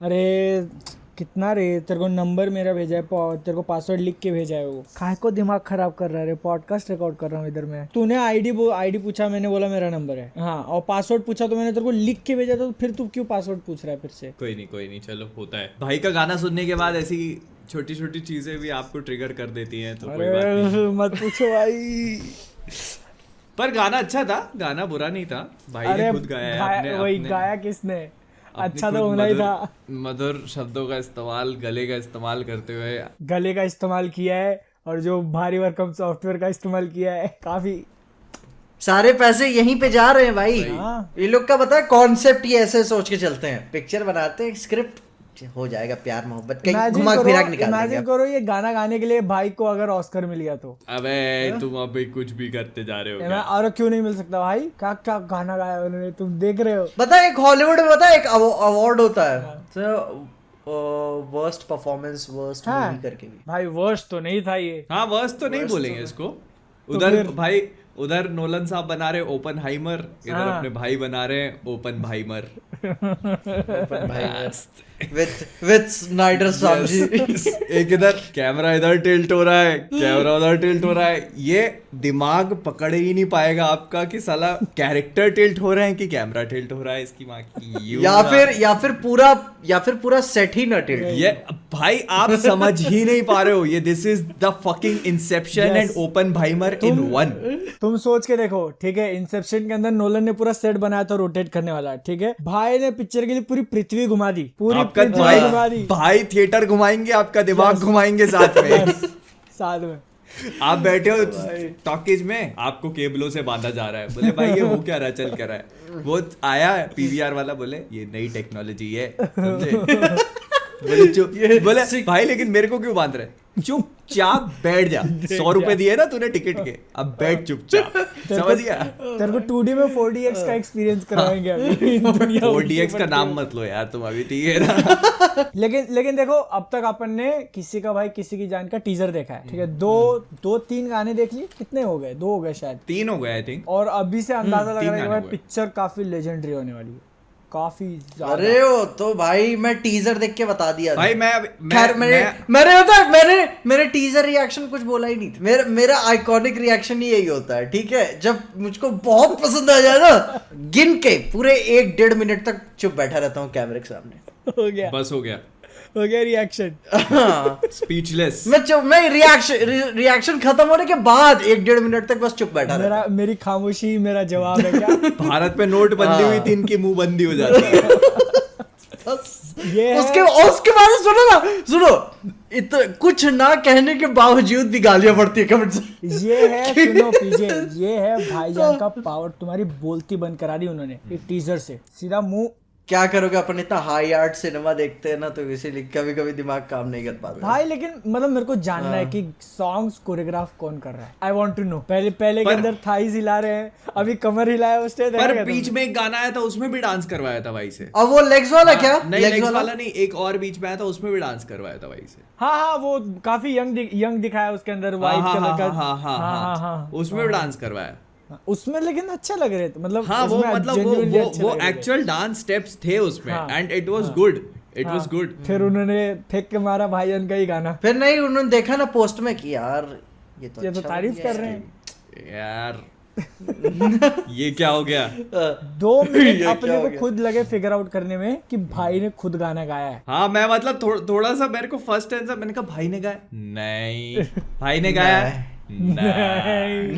अरे कितना रे, तेरे को नंबर मेरा भेजा है, तेरे को पासवर्ड लिख के भेजा है। वो काहे को दिमाग खराब कर रहा है रे, पॉडकास्ट रिकॉर्ड कर रहा हूँ इधर मैं। तूने आईडी पूछा, मैंने बोला मेरा नंबर है, हाँ, और पासवर्ड पूछा तो मैंने तेरे को लिख के भेजा, तो फिर तू क्यों पासवर्ड पूछ रहा है फिर से? कोई नहीं चलो, होता है। भाई का गाना सुनने के बाद ऐसी छोटी छोटी चीजें भी आपको ट्रिगर कर देती हैं, तो कोई बात नहीं। मत पूछो भाई। पर गाना अच्छा था, गाना बुरा नहीं था। भाई ने खुद गाया है अपने वही अपने गाया किसने? अच्छा खुद तो होना ही था। मधुर शब्दों का इस्तेमाल, गले का इस्तेमाल करते हुए। गले का इस्तेमाल किया है और जो भारी भरकम सॉफ्टवेयर का इस्तेमाल किया है, काफी सारे पैसे यहीं पे जा रहे हैं भाई। हाँ। ये लोग का पता है कॉन्सेप्ट ही ऐसे सोच के चलते हैं, पिक्चर बनाते हैं, स्क्रिप्ट हो जाएगा, प्यार मोहब्बत कहीं घुमा फिरा के निकाल देंगे। इमेजिन करो ये गाना गाने के लिए भाई को अगर ऑस्कर मिल गया तो। अबे तुम अभी कुछ भी करते जा रहे हो क्या? और क्यों नहीं मिल सकता भाई? क्या क्या गाना गाया उन्होंने, तुम देख रहे हो? पता है एक हॉलीवुड में, पता है एक अवार्ड होता है वर्स्ट परफॉर्मेंस, वर्स्ट हाँ। मूवी करके भी। भाई वर्स्ट तो नहीं था ये। हाँ, वर्स तो नहीं बोलेंगे इसको। उधर भाई, उधर नोलन साहब बना रहे ओपन हाइमर, इधर हाँ। अपने भाई बना रहे हैं ओपन भाईमर। विद स्नाइडर सामजी। एक इधर कैमरा इधर टिल्ट हो रहा है, कैमरा उधर टिल्ट हो रहा है। ये दिमाग पकड़ ही नहीं पाएगा आपका कि साला कैरेक्टर टिल्ट हो रहे हैं कि कैमरा टिल्ट हो रहा है। इसकी माँ की या फिर पूरा सेट ही न टिल्ट। ये भाई आप समझ ही नहीं पा रहे हो। ये this is the fucking Inception and Oppenheimer in one. तुम सोच के देखो, ठीक है, इंसेप्शन के अंदर नोलन ने पूरा सेट बनाया था रोटेट करने वाला, ठीक है, भाई ने पिक्चर के लिए पूरी पृथ्वी घुमा दी, पूरी आपका पृथ्वी घुमा दी। भाई थिएटर घुमाएंगे, आपका दिमाग घुमाएंगे साथ में। साथ में आप बैठे हो टॉकीज में, आपको केबलों से बांधा जा रहा है। बोले भाई ये हो क्या रहा है, चल क्या रहा है? वो आया पीवीआर वाला, बोले ये नई टेक्नोलॉजी है, समझे? बोले चुप, बोले भाई लेकिन मेरे को क्यों बांध रहे? चुपचाप बैठ जा, 100 रुपए दिए ना तूने टिकट के, अब बैठ चुपचाप। समझ गया? तेरे को 2D में 4DX का एक्सपीरियंस कराएंगे अभी। 4DX का नाम मत लो यार तुम अभी, ठीक है ना? लेकिन देखो, अब तक अपन ने किसी का भाई किसी की जान का टीजर देखा है, ठीक है, दो तीन गाने देख लिए, कितने हो गए? 2 हो गए शायद, 3 हो गए आई थिंक। और अभी से अंदाजा लग रहा है कि भाई गाने हुए। पिक्चर काफी लेजेंडरी होने वाली है, काफी ज्यादा। अरे ओ तो भाई मैं टीजर देख के बता दिया था। भाई खैर मैंने टीजर रिएक्शन कुछ बोला ही नहीं था। मेरा आइकॉनिक रिएक्शन ही यही होता है, ठीक है, जब मुझको बहुत पसंद आ जाए ना, गिन के पूरे 1-1.5 मिनट तक चुप बैठा रहता हूँ कैमरे के सामने। हो गया, बस हो गया हो गया रिएक्शन। स्पीचलेस। मैं रिएक्शन खत्म होने के बाद 1-1.5 मिनट तक बस चुप बैठा रहता हूँ। मेरी खामोशी मेरा जवाब है क्या? भारत में नोट बंदी हुई थी, इनकी मुंह बंदी हो जाती है। ये उसके बाद सुनो कुछ ना कहने के बावजूद भी गालियां पड़ती है कमेंट से। ये है, सुनो पीजे, ये है भाईजान का पावर। तुम्हारी बोलती बंद करा दी उन्होंने एक टीजर से, सीधा मुंह। क्या करोगे, अपन इतना हाई आर्ट सिनेमा देखते हैं ना, तो इसीलिए कभी कभी दिमाग काम नहीं कर पाता भाई। लेकिन मतलब मेरे को जानना है कि सॉन्ग्स कोरियोग्राफ कौन कर रहा है। I want to know. पहले के अंदर थाईज हिला रहे हैं, अभी कमर हिलाया उसने। पर बीच में एक गाना आया था, उसमें भी डांस करवाया था भाई से। और वो लेग्स वाला क्या? नहीं, लेग्स वाला नहीं, एक और बीच में आया था, उसमें भी डांस करवाया था भाई से। हाँ, वो काफी यंग दिखाया उसके अंदर, व्हाइट कलर का। हाँ, उसमें भी डांस करवाया उसमें, लेकिन अच्छा लग रहे थे, मतलब हाँ, वो मतलब वो अच्छे एक्चुअल डांस स्टेप्स थे उसमें, हाँ, and it was good, it was good. फिर उन्होंने फेंक के मारा भाईजान का ही गाना। फिर नहीं, उन्होंने देखा ना पोस्ट में कि यार ये तो अच्छा तारीफ कर रहे हैं यार। ये क्या हो गया? 2 मिनट अपने को खुद लगे फिगर आउट करने में कि भाई ने खुद गाना गाया है। हाँ, मैं मतलब थोड़ा सा मेरे को फर्स्ट आंसर, मैंने कहा भाई ने गाया, नहीं भाई ने गाया, नहीं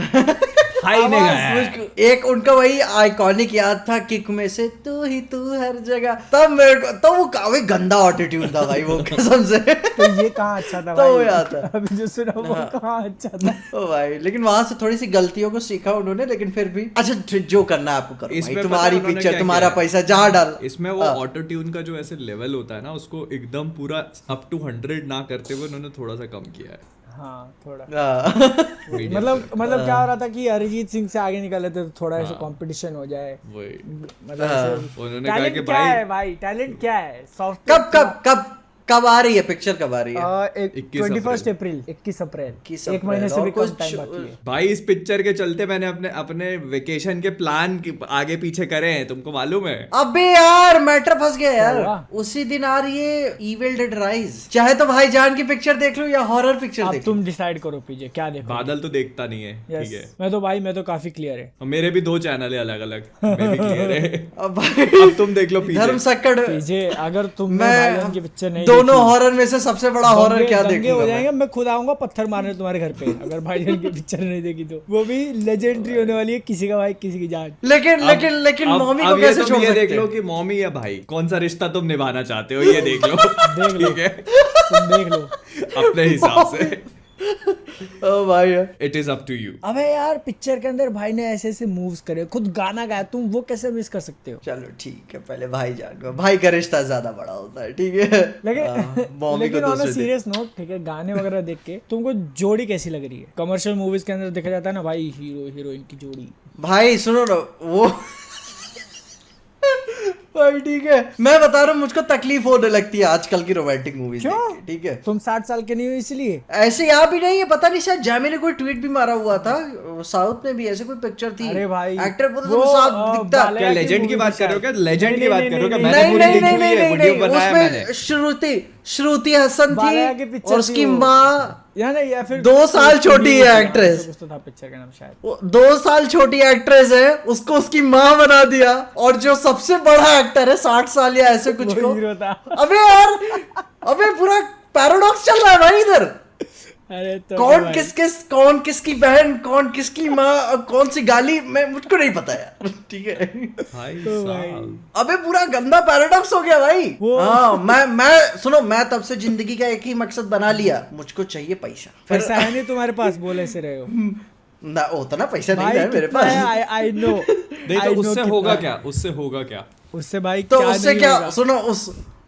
भाई ने गाया। एक उनका वही आइकॉनिक याद था, किक में से तू ही तू हर जगह, तब मेरे को तो वो काफी गंदा ऑटोट्यून था भाई, वो कसम से। तो ये कहाँ अच्छा था तो भाई? वो याद था। अभी जो सुना वो कहाँ अच्छा था? ओ भाई, लेकिन वहां से थोड़ी सी गलतियों को सीखा उन्होंने, लेकिन फिर भी अच्छा जो करना है आपको करो भाई, इसमें तुम्हारी पता है पिक्चर उन्होंने तुम्हारा क्या पैसा जहाँ डाल। इसमें वो ऑटो ट्यून का जो ऐसे लेवल होता है ना, उसको एकदम पूरा अप टू 100 ना करते हुए उन्होंने थोड़ा सा कम किया है। हाँ, थोड़ा Medium मतलब क्या हो रहा था कि अरिजीत सिंह से आगे निकाले थे, तो थोड़ा ऐसा कंपटीशन हो जाए। वही मतलब उन्होंने कहा कि टैलेंट क्या है भाई? टैलेंट क्या है? कब कब आ रही है पिक्चर, कब आ रही है? 21 अप्रैल 21 अप्रैल 21 एक महीने से अप्रैल, भी और कम कुछ- टाइम बाकी है। भाई इस पिक्चर के चलते मैंने अपने अपने वेकेशन के प्लान आगे पीछे करे हैं, तुमको मालूम है? अबे यार मैटर फंस गया यार। हुआ? उसी दिन आ रही है इविल डेड राइज। चाहे तो भाईजान की पिक्चर देख लो या हॉरर पिक्चर अब देख लो। तुम डिसाइड करो पीजे क्या देखो। बादल तो देखता नहीं है, ठीक यस है। मैं तो काफी क्लियर है। और मेरे भी 2 चैनल है अलग अलग, मैं भी क्लियर है। अब भाई अब तुम देख लो पीछे। धर्म सकड़। पीजे अगर तुमने मैं भाईजान की पिक्चर नहीं दोनों देखी, हॉरर में से सबसे बड़ा हॉरर क्या दंगे हो देखूंगा जाएंगे। मैं? मैं खुद आऊंगा पत्थर मारने तुम्हारे घर पे अगर भाईजान की पिक्चर नहीं देखी तो। वो भी लेजेंडरी होने वाली है, किसी का भाई किसी की जान। लेकिन मम्मी को अब कैसे तुम छोड़ ये सकते देख लो हैं? कि मम्मी या भाई कौन सा रिश्ता तुम निभाना चाहते हो, ये देख लो। देख लो। ठीक है, तुम देख लो। अपने हिसाब से। ओ भाई it is up to you. अबे यार पिक्चर के अंदर भाई ने ऐसे ऐसे मूव्स करे, खुद गाना गाया, तुम वो कैसे मिस कर सकते हो? चलो ठीक है, पहले भाईजान को, भाई का रिश्ता ज्यादा बड़ा होता है, ठीक है। मम्मी लेकिन को ऑन दूसरे सीरियस नोट, ठीक है, गाने वगैरह देख के तुमको जोड़ी कैसी लग रही है? कमर्शियल मूवीज के अंदर देखा जाता है ना भाई, हीरो हीरोइन की जोड़ी। भाई सुनो ना वो भाई ठीक है, मैं बता रहा हूँ मुझको तकलीफ होने लगती है आजकल की रोमांटिक मूवीज देख क्यों? के, ठीक है। तुम 60 साल के नहीं हो इसलिए? ऐसे यहाँ भी नहीं है, पता नहीं शायद जैमी ने कोई ट्वीट भी मारा हुआ था, साउथ में भी ऐसे कोई पिक्चर थी। अरे भाई एक्टर बोलते वो, तो साफ दिखता। बालया क्या की लेजेंड की movie बात थी कर रहे हो? क्या शायद। लेजेंड की नहीं, बात नहीं, कर रहे हो? क्या नहीं, मैंने नहीं पूरी नहीं देखी नहीं हुई है, नहीं वीडियो नहीं, बनाया मैंने। उसमें श्रुति हसन बालया की थी पिक्चर और थी उसकी वो। माँ या नहीं, या फिर 2 साल छोटी है एक्ट्रेस। कुछ तो था पिक्चर का नाम शायद। वो 2 साल छोटी एक्ट्रेस है, उसको उसकी माँ बना दिया। और जो सबसे बड़ा एक्टर है 60 साल या ऐसे कुछ वो को, हीरो था। अबे यार, अबे पूरा पैराडॉक्स चल रहा है भाई इधर। अरे तो कौन भाई। कौन किसकी बहन, कौन किसकी माँ, और कौन सी गाली, मैं मुझको नहीं पता यार, ठीक है। भाई तो साहब। अबे पूरा गंदा पैराडॉक्स हो गया भाई। वो- हाँ, मैं सुनो, मैं तब से जिंदगी का एक ही मकसद बना लिया, मुझको चाहिए पैसा। पैसा है नहीं तुम्हारे पास, बोले से रहे हो ना उतना पैसा नहीं भाई, है मेरे कितना है? पास। I know. नहीं तो उससे होगा क्या? उससे होगा क्या? उससे भाई तो क्या उससे नहीं क्या, होगा? सुनो,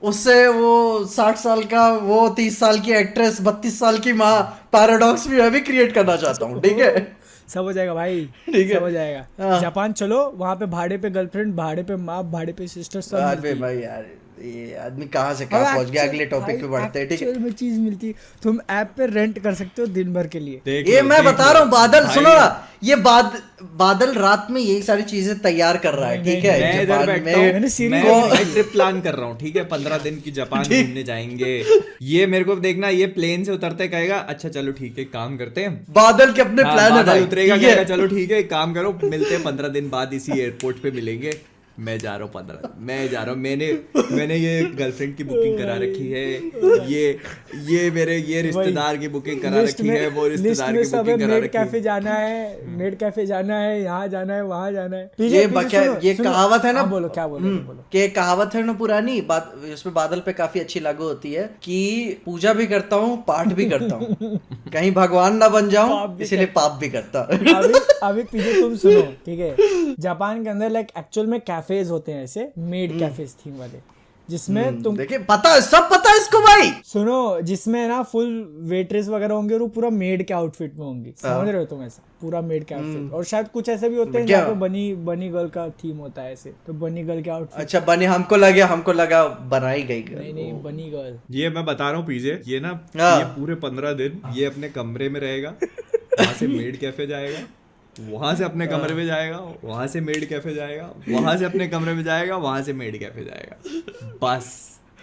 उससे वो 60 साल का, वो 30 साल की एक्ट्रेस, 32 साल की माँ, पैराडॉक्स भी मैं भी क्रिएट करना चाहता हूँ, ठीक है। सब हो जाएगा भाई, ठीक है। सब हो जाएगा। हाँ। जापान चलो, वहाँ पे भाड़े पे गर्लफ्रेंड, भाड़े पे माँ, भाड़े पे सिस्टर, सब अबे मिलती है। भाई यार, ये आदमी कहाँ से कहाँ पहुंच गया। अगले टॉपिक पे बढ़ते हैं, ठीक है। एक्चुअल में चीज मिलती है, तुम ऐप पे रेंट कर सकते हो दिन भर के लिए। देख ये लो, मैं देख बता लो। रहा हूँ, बादल भाई, सुनो ना, ये बादल रात में यही सारी चीजें तैयार कर रहा है, ठीक है। मैं इधर जापान बैठता में हूँ, मैंने सीरीज मैं ट्रिप प्लान कर रहा हूँ, ठीक है। 15 दिन की जापान घूमने जाएंगे। ये मेरे को देखना, ये प्लेन से उतरते कहेगा अच्छा चलो ठीक है, काम करते हैं। बादल के अपने हाँ, प्लान है बादल भाई, उतरेगा, ठीक है? कहेगा चलो ठीक है, एक काम करो, मिलते हैं 15 दिन बाद इसी एयरपोर्ट पे मिलेंगे। मैं जा रहा हूँ 15, मैं जा रहा हूँ। मैंने ये गर्लफ्रेंड की बुकिंग करा रखी है, ये मेरे ये रिश्तेदार की बुकिंग करा लिस्ट रखी में- है, वो लिस्ट रिश्तेदार में की सब है, बुकिंग करा मेड रखी कैफे है। जाना है, मेड कैफे जाना है, यहाँ जाना है, वहाँ जाना है। ये पीछे बक्या, सुनो, ये सुनो। कहावत है ना। हाँ, बोलो क्या बोलो बोलो। कि एक कहावत है ना पुरानी बात, इसमें बादल पे काफी अच्छी लागू होती है कि पूजा भी करता हूँ, पाठ भी करता हूँ, कहीं भगवान ना बन पाप जाऊं, भी इसीलिए पाप भी करता हूँ। अभी पीछे तुम सुनो, ठीक है। जापान के अंदर लाइक एक्चुअल में कैफेज होते हैं ऐसे मेड कैफेज थीम वाले, जिसमें तुम देखिए, पता है, सब पता है इसको भाई। सुनो, जिसमें ना फुल वेट्रेस वगैरह होंगे और वो पूरा मेड के आउटफिट में होंगी, समझ रहे हो तुम? ऐसा पूरा मेड के आउटफिट। और शायद कुछ ऐसे भी होते हैं क्या? जहाँ पे बनी गर्ल का थीम होता है ऐसे, तो बनी गर्ल के आउटफिट। अच्छा बने, हमको लगा बनाई गई girl। नहीं नहीं, बनी गर्ल। ये मैं बता रहा हूँ पीजे, ये ना हाँ। ये पूरे 15 दिन ये अपने कमरे में रहेगा, वहां से मेड कैफे जाएगा, वहां से अपने कमरे में जाएगा, वहां से मेड कैफे जाएगा, वहां से अपने कमरे में जाएगा, वहां से मेड कैफे जाएगा, बस।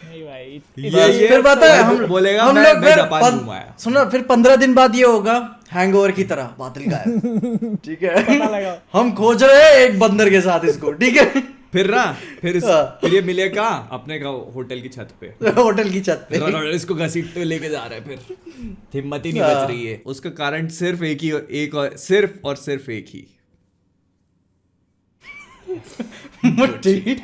नहीं भाई, ये फिर पता है हम बोलेगा हम मैं लोग फिर जापान घूमा आया। सुनो, फिर 15 दिन बाद ये होगा हैंगओवर की तरह, बादल गायब, ठीक है। पता लगाओ। हम खोज रहे हैं एक बंदर के साथ इसको, ठीक है। फिर ना हाँ। फिर ये मिले कहाँ? अपने का होटल की छत पे, होटल की छत पे। इसको घसीटते लेके जा रहे हैं, फिर हिम्मत ही नहीं बच रही है। उसका कारण सिर्फ एक ही, सिर्फ और सिर्फ एक ही, मुट्ठी।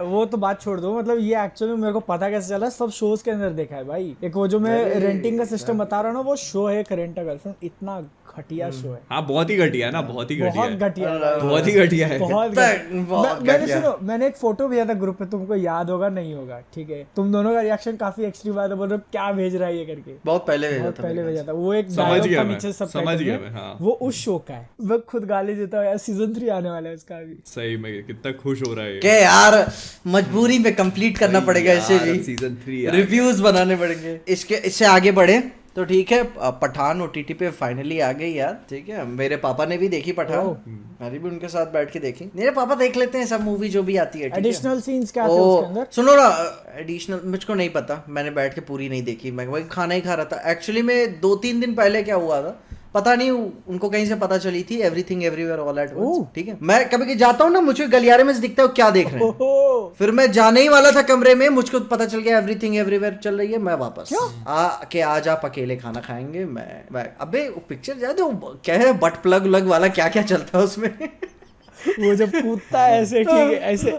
वो तो बात छोड़ दो, मतलब ये एक्चुअली मेरे को पता कैसे चला, सब शोज के अंदर देखा है भाई। एक वो जो मैं रेंटिंग का सिस्टम बता रहा हूँ ना, वो शो है रेंट अ गर्लफ्रेंड, इतना घटिया शो है, हाँ बहुत ही घटिया है ना, बहुत ही घटिया बहुत है, घटिया है, बहुत ही घटिया है। बहुत बहुत मैंने घटिया। सुनो, मैंने एक फोटो भेजा था ग्रुप पे, तुमको याद होगा नहीं होगा, ठीक है? तुम दोनों का रिएक्शन काफी एक्सट्रीम आया था, बोल रहे हो क्या भेज रहा है ये करके। बहुत पहले भेजा बहुत था पहले मेरे भेजा था वो, एक समझ डायलॉग गया था मैं, नीचे सब समझ गया मैं, हाँ। वो उस शो का है। वो खुद गाली देता है यार, सीजन 3 आने वाला है उसका अभी। सही में कितना खुश हो रहा है ये। के यार मजबूरी में कंप्लीट करना पड़ेगा इसे भी, सीजन 3 रिव्यूज बनाने पड़ेंगे इससे आगे बढ़े तो ठीक है। पठान ओटीटी पे फाइनली आ गई यार, ठीक है। मेरे पापा ने भी देखी पठान, मैंने भी उनके साथ बैठ के देखी। मेरे पापा देख लेते हैं सब मूवी जो भी आती है। एडिशनल सीन्स क्या थे उसके अंदर? सुनो ना, एडिशनल मुझको नहीं पता, मैंने बैठ के पूरी नहीं देखी, मैं वही खाना ही खा रहा था। एक्चुअली में 2-3 दिन पहले क्या हुआ था पता नहीं, उनको कहीं से पता चली थी everything everywhere all at once, ठीक है। मैं कभी जाता हूँ ना, मुझे गलियारे में से दिखता है क्या देख रहे हैं, फिर मैं जाने ही वाला था कमरे में, मुझको पता चल गया एवरीथिंग एवरीवेयर चल रही है। मैं वापस आज आप अकेले खाना खाएंगे, मैं अबे पिक्चर याद है क्या है, बट प्लग उलग वाला क्या क्या चलता है उसमें वो जब कूदता है ऐसे ठीक है ऐसे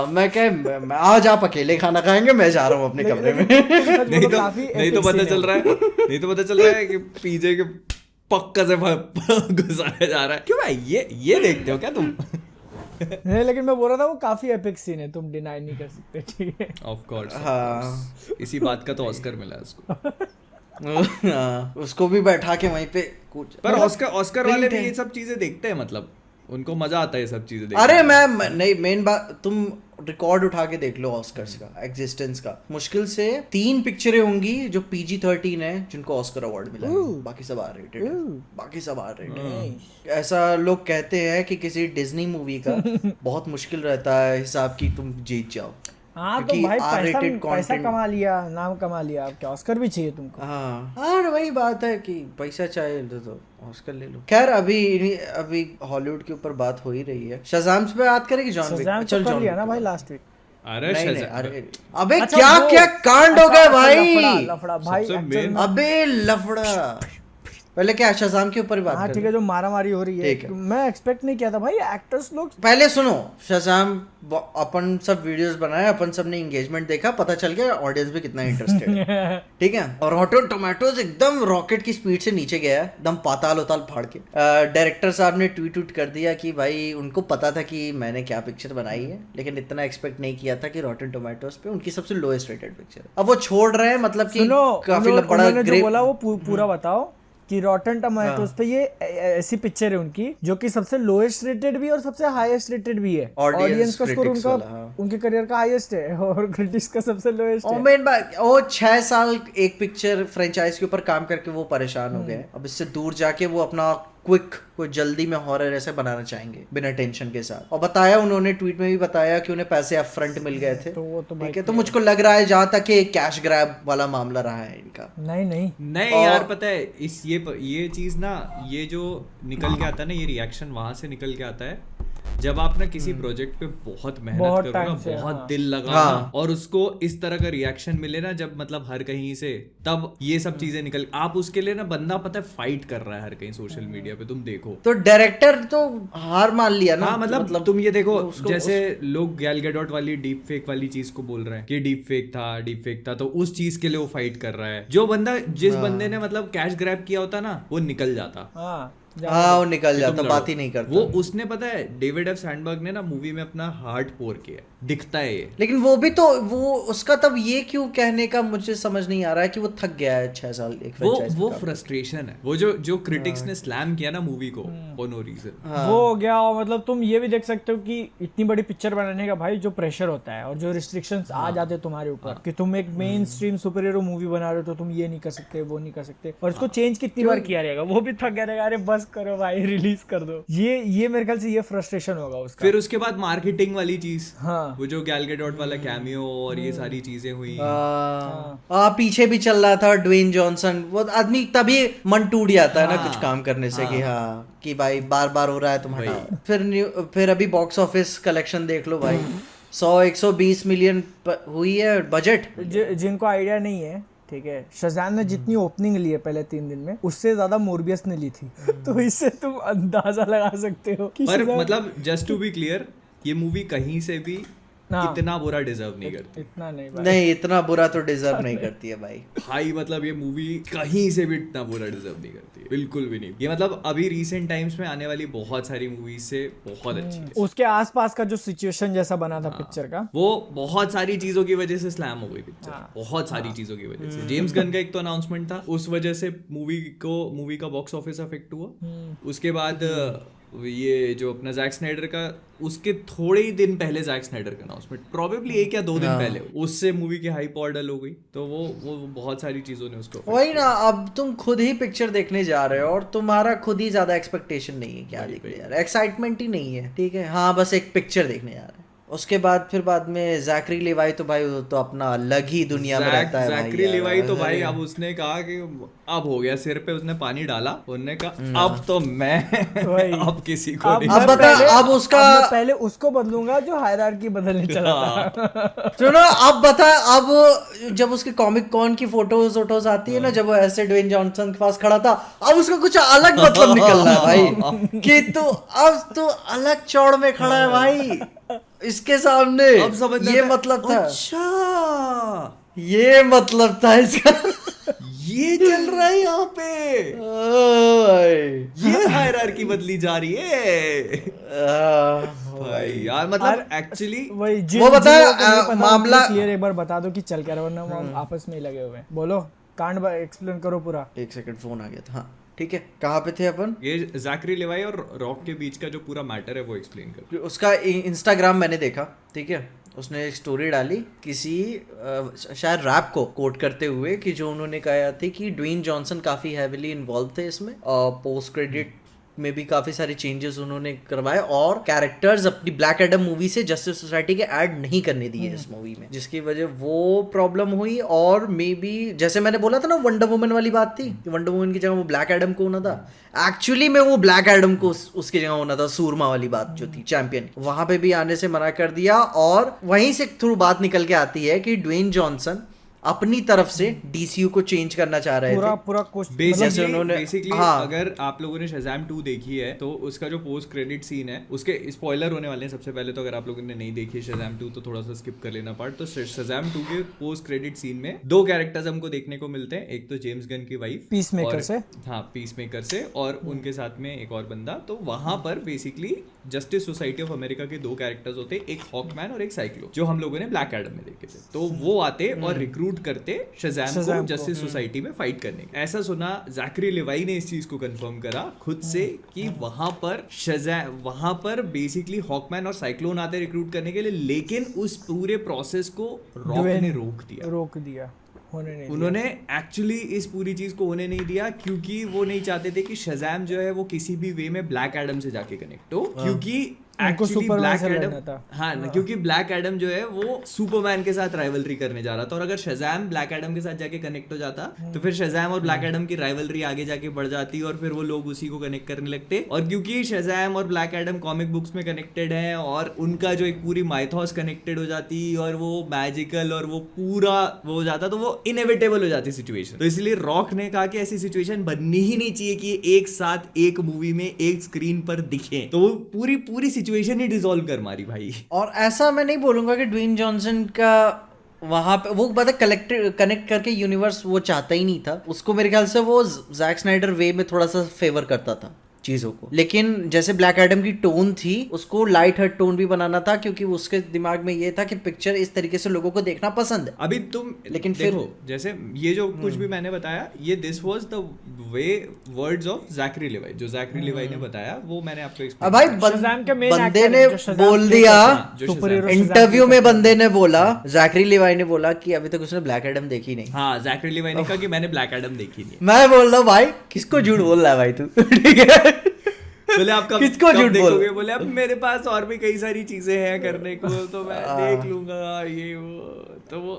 मैं क्या आज आप अकेले खाना खाएंगे, मैं जा रहा हूँ अपने कमरे में। नहीं तो पता चल रहा है कि पीजे के पक्का से घुसाया जा रहा है। क्यों भाई ये देखते हो क्या तुम? नहीं लेकिन मैं बोल रहा था वो काफी एपिक सीन है, तुम डिनाई नहीं कर सकते, ठीक है। ऑफ कोर्स, हाँ इसी बात का तो ऑस्कर मिला है उसको। उसको भी बैठा के वहीं पे कुछ, पर ऑस्कर वाले भी ये सब चीजें देखते हैं, मतलब उनको मजा आता है ये सब चीजें देखने। अरे मैं नहीं, मेन बात तुम रिकॉर्ड उठा के देख लो ऑस्कर्स का, एग्जिस्टेंस का। मुश्किल से 3 पिक्चरें होंगी जो PG-13 है जिनको ऑस्कर अवार्ड मिला है, बाकी सब आर रेटेड है, बाकी सब आर रेटेड। ऐसा लोग कहते हैं कि किसी डिज्नी मूवी का बहुत मुश्किल रहता है हिसाब की तुम जीत जाओ। हाँ तो भाई पैसा कमा लिया, नाम कमा लिया, अब क्या ऑस्कर भी चाहिए तुमको? हाँ वही बात है कि पैसा चाहिए तो ऑस्कर ले लो। खैर अभी हॉलीवुड के ऊपर बात हो ही रही है। शज़ाम पे बात करेंगे, जॉन विक चल कर लिया ना भाई लास्ट वीक। अरे अरे अबे क्या क्या कांड हो गए भाई, लफड़ा भाई, अबे लफड़ा। पहले क्या शज़ाम के ऊपर ही बात ठीक है, जो मारा मारी हो रही है, मैं एक्सपेक्ट नहीं किया था भाई, एक्टर्स लोग। पहले सुनो, शज़ाम अपन सब वीडियोस बनाए, अपन सब ने एंगेजमेंट देखा, पता चल गया ऑडियंस भी कितना इंटरेस्टेड है, ठीक है। और रॉटन टोमेटोज एकदम रॉकेट की स्पीड से नीचे गया, एकदम पाताल उताल फाड़ के। डायरेक्टर साहब ने ट्वीट कर दिया कि भाई उनको पता था कि मैंने क्या पिक्चर बनाई है, लेकिन इतना एक्सपेक्ट नहीं किया था कि रॉटन टोमेटोज पे उनकी सबसे लोएस्ट रेटेड पिक्चर। अब वो छोड़ रहे हैं, मतलब कि काफी बड़ा जो बोला वो पूरा बताओ कि रॉटन टोमेटोज पे ये ऐसी पिक्चर है उनकी जो कि सबसे लोएस्ट रेटेड भी और सबसे हाईएस्ट रेटेड भी है। ऑडियंस का स्कोर उनका उनके करियर का हाईएस्ट है और क्रिटिक्स का सबसे लोएस्ट है। मेन बात वो 6 साल एक पिक्चर फ्रेंचाइज के ऊपर काम करके वो परेशान हो गए। अब इससे दूर जाके वो अपना क्विक कोई जल्दी में हॉरर ऐसे बनाना चाहेंगे बिना टेंशन के साथ। और बताया उन्होंने, ट्वीट में भी बताया कि उन्हें पैसे अप फ्रंट मिल गए थे। तो वो तो ठीक है, तो मुझको लग रहा है जहाँ तक कि कैश ग्रैब वाला मामला रहा है इनका। नहीं यार, पता है इस ये चीज ना, ये जो निकल के आता है ना, ये रिएक्शन वहां से निकल के आता है जब आप ना किसी प्रोजेक्ट पे बहुत मेहनत करो ना, बहुत दिल लगा और उसको इस तरह का रिएक्शन मिले ना, जब मतलब हर कहीं से, तब ये सब चीजें निकल। आप उसके लिए ना बंदा पता है फाइट कर रहा है हर कहीं सोशल मीडिया पे, तुम देखो। तो डायरेक्टर तो हार मान लिया ना। हाँ, मतलब तुम ये देखो, जैसे लोग गैल गैडोट वाली डीप फेक वाली चीज को बोल रहे हैं कि डीप फेक था, तो उस चीज के लिए वो फाइट कर रहा है। जो बंदा, जिस बंदे ने मतलब कैश ग्रैब किया होता ना, वो निकल जाता। वो निकल जाता, बात ही नहीं करता। वो उसने, पता है, डेविड एफ सैंडबर्ग ने ना मूवी में अपना हार्ट पोर किया, दिखता है ये। लेकिन वो भी तो वो उसका तब ये क्यों कहने का मुझे समझ नहीं आ रहा है कि वो थक गया है 6 साल एक फ्रेंचाइज। वो फ्रस्ट्रेशन है, वो जो क्रिटिक्स ने स्लैम किया ना मूवी को फॉर नो रीजन, वो हो गया। और मतलब तुम ये भी देख सकते हो कि इतनी बड़ी पिक्चर बनाने का भाई जो प्रेशर होता है और जो रिस्ट्रिक्शंस आ जाते हैं तुम्हारे ऊपर कि तुम एक main stream super hero movie बना रहे हो, तो तुम ये नहीं कर सकते, वो नहीं कर सकते, और इसको चेंज कितनी बार किया रहेगा, वो भी थक गया रहेगा, अरे बस करो भाई, रिलीज कर दो। ये मेरे ख्याल से ये फ्रस्ट्रेशन होगा उसका। फिर उसके बाद मार्केटिंग वाली चीज, वो जो गैल गैडोट वाला कैमियो और ये सारी चीजें हुई। पीछे भी चल रहा था ड्वेन जॉनसन, वो आदमी तभी मन टूट जाता है ना कुछ काम करने से कि भाई बार हो रहा है तुम हटाओ। फिर अभी बॉक्स ऑफिस कलेक्शन देख लो भाई, 100-120 मिलियन हुई है बजट। जिनको आइडिया नहीं है, ठीक है, शज़ाम ने जितनी ओपनिंग ली है पहले 3 दिन में, उससे ज्यादा मोरबियस ने ली थी। तो इससे तुम अंदाजा लगा सकते हो कि पर मतलब जस्ट टू बी क्लियर, ये मूवी कहीं से भी इतना बुरा डिजर्व नहीं करती। इतना नहीं, इतना बुरा तो डिजर्व नहीं करती है भाई। मतलब ये मूवी कहीं से भी इतना बुरा डिजर्व नहीं करती है, बिल्कुल भी नहीं। ये मतलब अभी रिसेंट टाइम्स में आने वाली बहुत सारी मूवीज से बहुत अच्छी है। उसके आसपास का जो सिचुएशन जैसा बना था पिक्चर का, वो बहुत सारी चीजों की वजह से स्लैम हो गई पिक्चर, बहुत सारी चीजों की वजह से। जेम्स गन का एक तो अनाउंसमेंट था, उस वजह से मूवी का बॉक्स ऑफिस अफेक्ट हुआ। उसके बाद ये जो अपना जैक स्नाइडर का उसके थोड़े ही दिन पहले जैक स्नाइडर का अनाउंसमेंट, प्रोबेबली 1 या 2 दिन पहले, उससे मूवी की हाइप और डल हो गई। तो वो बहुत सारी चीजों ने उसको वही ना, अब तुम खुद ही पिक्चर देखने जा रहे हो और तुम्हारा खुद ही ज्यादा एक्सपेक्टेशन नहीं है क्या देखने जा रहे, एक्साइटमेंट ही नहीं है, ठीक है। हाँ बस एक पिक्चर देखने जा रहे हैं, उसके बाद फिर बाद में जैकरी लेवाई तो भाई वो तो अपना अलग ही दुनिया में रहता है भाई। जैकरी लेवाई तो भाई अब उसने कहा कि अब हो गया, सिर पे उसने पानी डाला, उन्होंने कहा अब तो मैं अब किसी को नहीं, अब बता, अब उसका मैं पहले उसको बदलूंगा जो हायरार्की बदलने चला था। सुनो अब बता, अब जब उसके कॉमिक कॉन की फोटोज आती है ना, जब वो ऐसे ड्वेन जॉनसन के पास खड़ा था, अब उसका कुछ अलग मतलब निकल रहा है भाई कि तू अलग चौड़ में खड़ा है भाई इसके सामने। अब समझ में ये आता है, मतलब था, अच्छा ये मतलब था इसका। ये चल रहा है यहाँ पे, ये हायरार्की बदली जा रही है भाई यार। मतलब एक्चुअली वही वो बता मामला क्लियर एक बार बता दो कि चल क्या रहा है, वरना वो आपस में ही लगे हुए हैं। बोलो कांड एक्सप्लेन करो पूरा। एक सेकंड फोन आ गया था। हाँ ठीक है, कहाँ पे थे अपन? ये जैकरी लेवाई और रॉक के बीच का जो पूरा मैटर है वो एक्सप्लेन कर। उसका इंस्टाग्राम मैंने देखा, ठीक है, उसने एक स्टोरी डाली किसी शायद रैप को कोट करते हुए कि जो उन्होंने कहा थी कि ड्वेन जॉनसन काफी हैविली इन्वॉल्व थे इसमें, पोस्ट क्रेडिट में भी काफी सारे चेंजेस उन्होंने करवाए और कैरेक्टर्स अपनी ब्लैक एडम मूवी से जस्टिस सोसाइटी के ऐड नहीं करने दिए इस मूवी में, जिसकी वजह वो प्रॉब्लम हुई। और मे बी जैसे मैंने बोला था ना वंडर वुमन वाली बात थी कि वंडर वुमन की जगह वो ब्लैक एडम को होना था, एक्चुअली में वो ब्लैक एडम को उसकी जगह होना था, सूरमा वाली बात जो थी चैंपियन, वहां पे भी आने से मना कर दिया। और वहीं से थ्रू बात निकल के आती है कि ड्वेन जॉनसन अपनी तरफ से डीसीयू को चेंज करना चाह रहे थे पूरा बेसिकली। अगर आप लोगों ने शज़ाम 2 देखी है तो उसका जो पोस्ट क्रेडिट सीन है, उसके स्पॉइलर होने वाले हैं सबसे पहले, तो अगर आप लोगों ने नहीं देखी है शज़ाम 2 तो थोड़ा सा स्किप कर लेना पार्ट। तो शज़ाम 2 के पोस्ट क्रेडिट सीन में 2 कैरेक्टर्स हमको देखने को मिलते हैं, एक तो जेम्स गन की वाइफ पीसमेकर से, हाँ पीसमेकर से, और उनके साथ में एक और बंदा। तो वहां पर basically justice society of America के 2 कैरेक्टर्स होते हैं, एक हॉकमैन और एक साइक्लोन, जो हम लोगों ने ब्लैक एडम में देखे थे। तो वो आते और रिक्रूट करते शज़ाम को जस्टिस सोसाइटी में फाइट करने। ऐसा सुना जैकरी लेवाई ने इस चीज को कंफर्म करा खुद से कि वहां पर बेसिकली हॉकमैन और साइक्लोन आते रिक्रूट करने के लिए, लेकिन उस पूरे प्रोसेस को रॉक ने रोक दिया। होने नहीं उन्होंने एक्चुअली इस पूरी चीज को होने नहीं दिया क्योंकि वो नहीं चाहते थे कि शज़ाम जो है वो किसी भी वे में ब्लैक एडम से जाके कनेक्ट हो, क्योंकि एक्चुअली ब्लैक एडम, हाँ क्योंकि ब्लैक एडम जो है वो सुपरमैन के साथ राइवलरी करने जा रहा था, और अगर शज़ाम ब्लैक एडम के साथ जाके कनेक्ट हो जाता तो फिर शज़ाम और ब्लैक एडम की राइवलरी आगे जाके बढ़ जाती और फिर वो लोग उसी को कनेक्ट करने लगते। और क्योंकि शज़ाम और ब्लैक एडम कॉमिक बुक्स में कनेक्टेड है और उनका जो एक पूरी माइथॉस कनेक्टेड हो जाती और वो मैजिकल और वो पूरा वो हो जाता, तो वो इनएविटेबल हो जाती सिचुएशन। तो इसलिए रॉक ने कहा कि ऐसी सिचुएशन बननी ही नहीं चाहिए कि एक साथ एक मूवी में एक स्क्रीन पर दिखे, तो वो पूरी सिचुएशन ही डिसॉल्व कर मारी भाई। और ऐसा मैं नहीं बोलूंगा कि ड्वेन जॉनसन का वहां पे वो बता कनेक्ट करके यूनिवर्स वो चाहता ही नहीं था उसको, मेरे ख्याल से वो जैक स्नाइडर वे में थोड़ा सा फेवर करता था चीजों को, लेकिन जैसे ब्लैक एडम की टोन थी उसको लाइट हार्ट टोन भी बनाना था क्योंकि उसके दिमाग में ये था कि पिक्चर इस तरीके से लोगों को देखना पसंद है। अभी तुम लेकिन देखो जैसे ये जो कुछ भी मैंने बताया, ये this was the way words of Zachary Levi, जो जैकरी लेवाई ने बताया वो मैंने आपको एक्सप्लेन। भाई बंदे ने बोल दिया इंटरव्यू में, बंदे ने बोला, जैकरी लेवाई ने बोला कि अभी तक उसने ब्लैक एडम देखी नहीं। हाँ जैकरी लेवाई ने कहा कि मैंने ब्लैक एडम देखी नहीं। मैं बोल रहा हूँ भाई किसको झूठ बोल रहा है भाई तू, ठीक है बोले आप किसको झूठ बोलोगे? बोले अब मेरे पास और भी कई सारी चीजें हैं करने को, तो मैं देख लूंगा ये वो, तो वो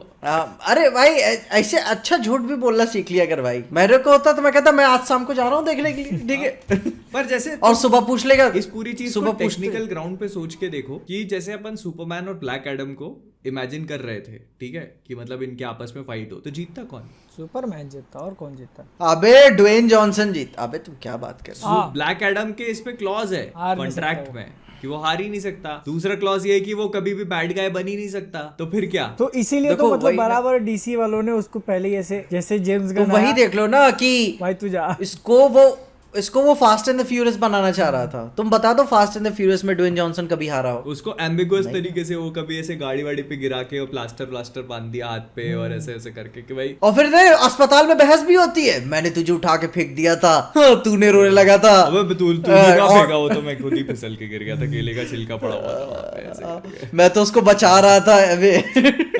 अरे भाई ऐसे अच्छा झूठ भी बोलना सीख लिया कर भाई। मेरे को होता तो मैं कहता मैं आज शाम को जा रहा हूँ देखने के लिए, ठीक है पर जैसे और सुबह पूछ लेगा। इस पूरी चीज को टेक्निकल ग्राउंड पे सोच के देखो कि जैसे अपन सुपरमैन और ब्लैक एडम को इमेजिन कर रहे थे, ठीक है, कि मतलब इनके आपस में फाइट हो, तो जीतता कौन? सुपरमैन जीतता, और कौन जीतता? अबे ड्वेन जॉनसन जीत। अबे तुम क्या बात कर रहे हो? ब्लैक एडम के इसमें क्लॉज है कॉन्ट्रैक्ट में कि वो हार ही नहीं सकता। दूसरा क्लॉज ये है कि वो कभी भी बैड गाय बन ही नहीं सकता, तो फिर क्या? तो इसीलिए तो मतलब बराबर डीसी वालों ने उसको पहले ऐसे जैसे जेम्स गन वही देख लो ना कि भाई तू जा, इसको वो इसको वो फास्ट एंड द फ्यूरियस बनाना चाह रहा था। तुम बता दो फास्ट एंड द फ्यूरियस में ड्वेन जॉनसन कभी हारा हो? उसको एम्बिगुअस तरीके से वो कभी ऐसे गाड़ी वाड़ी पे गिरा के वो प्लास्टर बांध दिया हाथ पे और ऐसे ऐसे करके कि भाई। और फिर अस्पताल में बहस भी होती है, मैंने तुझे उठा के फेंक दिया था, हाँ, तूने रोने लगा था। अबे तूने कहाँ फेंका? वो तो मैं खुद ही फिसल के गिर गया था, केले का छिलका पड़ा हुआ था वहाँ पे ऐसे करके। मैं तो उसको बचा रहा था।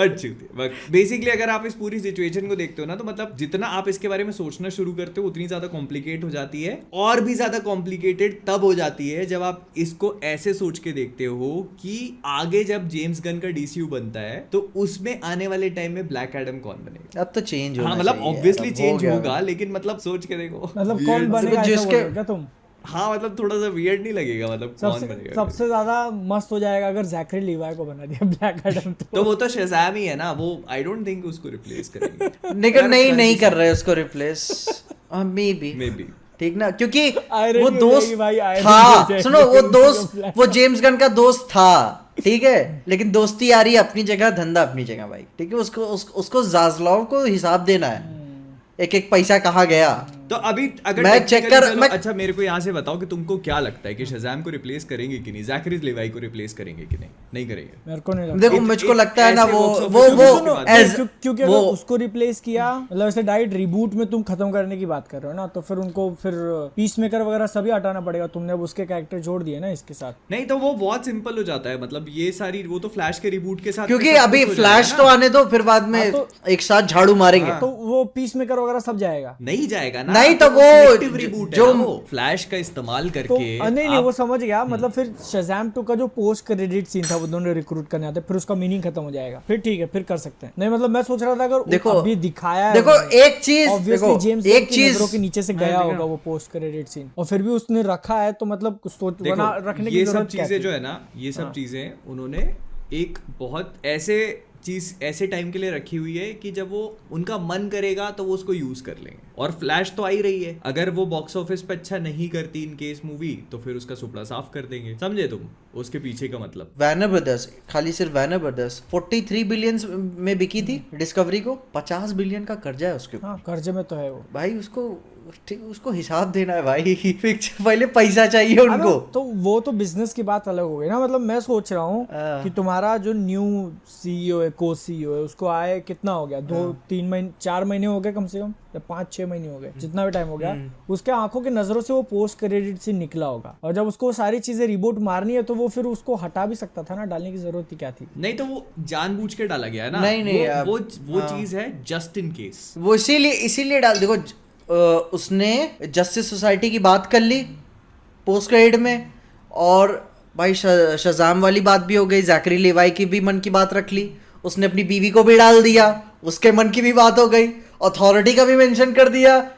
अच्छी थी। बेसिकली अगर आप इस पूरी सिचुएशन को देखते हो ना, तो मतलब जितना आप इसके बारे में सोचना शुरू करते हो उतनी ज्यादा कॉम्प्लिकेट हो जाती है, और भी ज्यादा कॉम्प्लिकेटेड तब हो जाती है जब आप इसको ऐसे सोच के देखते हो कि आगे जब जेम्स गन का डीसीयू बनता है तो उसमें आने वाले टाइम में ब्लैक एडम कौन बनेगा। अब तो चेंज होना हाँ मतलब चाहिए, ऑब्वियसली अब चेंज गया। होगा, लेकिन मतलब सोच के देखो मतलब कौन बनेगा ऐसा जिसके- बोल रहे हो क्या तुम? हाँ मतलब थोड़ा सा वियर्ड नहीं लगेगा, मतलब कौन बनेगा। सबसे ज्यादा मस्त हो जाएगा अगर जैकरी लीवाई को बना दिया ब्लैक एडम तो वो तो शज़ाम ही है ना, वो आई डोंट थिंक उसको रिप्लेस करेंगे। लेकिन नहीं कर रहे उसको रिप्लेस, मे बी ठीक ना, क्योंकि Irony वो हो दोस्त जाएगी भाई, irony था, हो जाएगी। सुनो वो दोस्त, Black- वो जेम्स गन का दोस्त था, ठीक है, लेकिन दोस्ती यारी अपनी जगह, धंधा अपनी जगह भाई, ठीक है। उसको जाज़लाव को हिसाब देना है, एक एक पैसा कहाँ गया। तो अभी अगर मैं technically check कर- चलो, मैं- अच्छा मेरे को यहाँ से बताओ कि तुमको क्या लगता है कि शज़ाम को रिप्लेस करेंगे कि नहीं, जैकरी लीवाई को रिप्लेस करेंगे कि नहीं? नहीं करेंगे। मेरे को नहीं लगता। देखो एक- मुझको एक लगता है ना, ऐसे वो box वो office वो में उसके बाद- as- क्योंकि वो अगर उसको रिप्लेस किया, मतलब ऐसे डायरेक्ट रिबूट में तुम खत्म करने की बात कर रहे हो ना, तो फिर उनको फिर पीस मेकर वगैरह सभी हटाना पड़ेगा। तुमने अब उसके कैरेक्टर जोड़ दिए ना इसके साथ। नहीं तो वो बहुत सिंपल हो जाता है, मतलब ये सारी वो तो फ्लैश के रिबूट के साथ क्योंकि सब कुछ अभी हो फ्लैश जाएगा तो ना। आने दो, फिर बाद में हाँ, तो- एक साथ झाड़ू मारेंगे। तो वो पीस मेकर वगैरह सब जाएगा। नहीं जाएगा ना, नहीं तो वो selective reboot जो- है ना, वो फ्लैश का इस्तेमाल तो करके नहीं आप- वो समझ गया। मतलब फिर शज़ाम 2 का जो पोस्ट क्रेडिट सीन था, वो दोनों रिक्रूट करने आते, फिर उसका मीनिंग खत्म हो जाएगा, फिर ठीक है, फिर कर सकते हैं। नहीं मतलब मैं सोच रहा था अगर देखो अभी दिखाया है देखो उन्होंने, एक चीज obviously देखो जेम्स एक की चीज नजरों के नीचे से मैं गया देखा- होगा वो पोस्ट क्रेडिट सीन, और फिर भी उसने रखा है, तो मतलब कुछ सोच देखो बना रखने की ये सब जरूरत क्या चीजें थी? जो है ना, ये सब चीजें उन्होंने एक बहुत ऐसे चीज ऐसे टाइम के लिए रखी हुई है कि जब वो उनका मन करेगा तो वो उसको यूज कर लेंगे। और फ्लैश तो आ ही रही है, अगर वो बॉक्स ऑफिस पे अच्छा नहीं करती इन केस मूवी, तो फिर उसका सुपड़ा साफ कर देंगे, समझे तुम उसके पीछे का मतलब। वैनर ब्रदर्स, खाली सिर्फ वैनर ब्रदर्स 43 बिलियन में बिकी थी डिस्कवरी को, 50 बिलियन का कर्जा है उसके ऊपर। हाँ कर्जे में तो है वो भाई उसको ठीक उसको हिसाब देना है भाई। पिक्चर पहले पैसा चाहिए उनको। अरे तो वो तो बिजनेस की बात अलग हो गई ना। मतलब मैं सोच रहा हूँ कि तुम्हारा जो न्यू सीईओ है, को सीईओ है, उसको आए कितना हो गया, 2-3 महीने 4 महीने हो गए कम से कम, या 5-6 महीने हो गए, जितना भी टाइम हो गया, उसके आंखों की नजरों से वो पोस्ट क्रेडिट से निकला होगा। और जब उसको सारी चीजें रिबूट मारनी है तो वो फिर उसको हटा भी सकता था ना, डालने की जरूरत ही क्या थी। नहीं तो वो जानबूझ के डाला गया है ना। नहीं, वो चीज है जस्ट इन केस। वो इसीलिए डाल देखो, उसने जस्टिस सोसाइटी की बात कर ली पोस्ट क्रेडिट में, और भाई शज़ाम वाली बात भी हो गई, जैकरी लेवाई की भी मन की बात रख ली, उसने अपनी बीवी को भी डाल दिया, उसके मन की भी बात हो गई, अथॉरिटी का भी मेंशन कर दिया,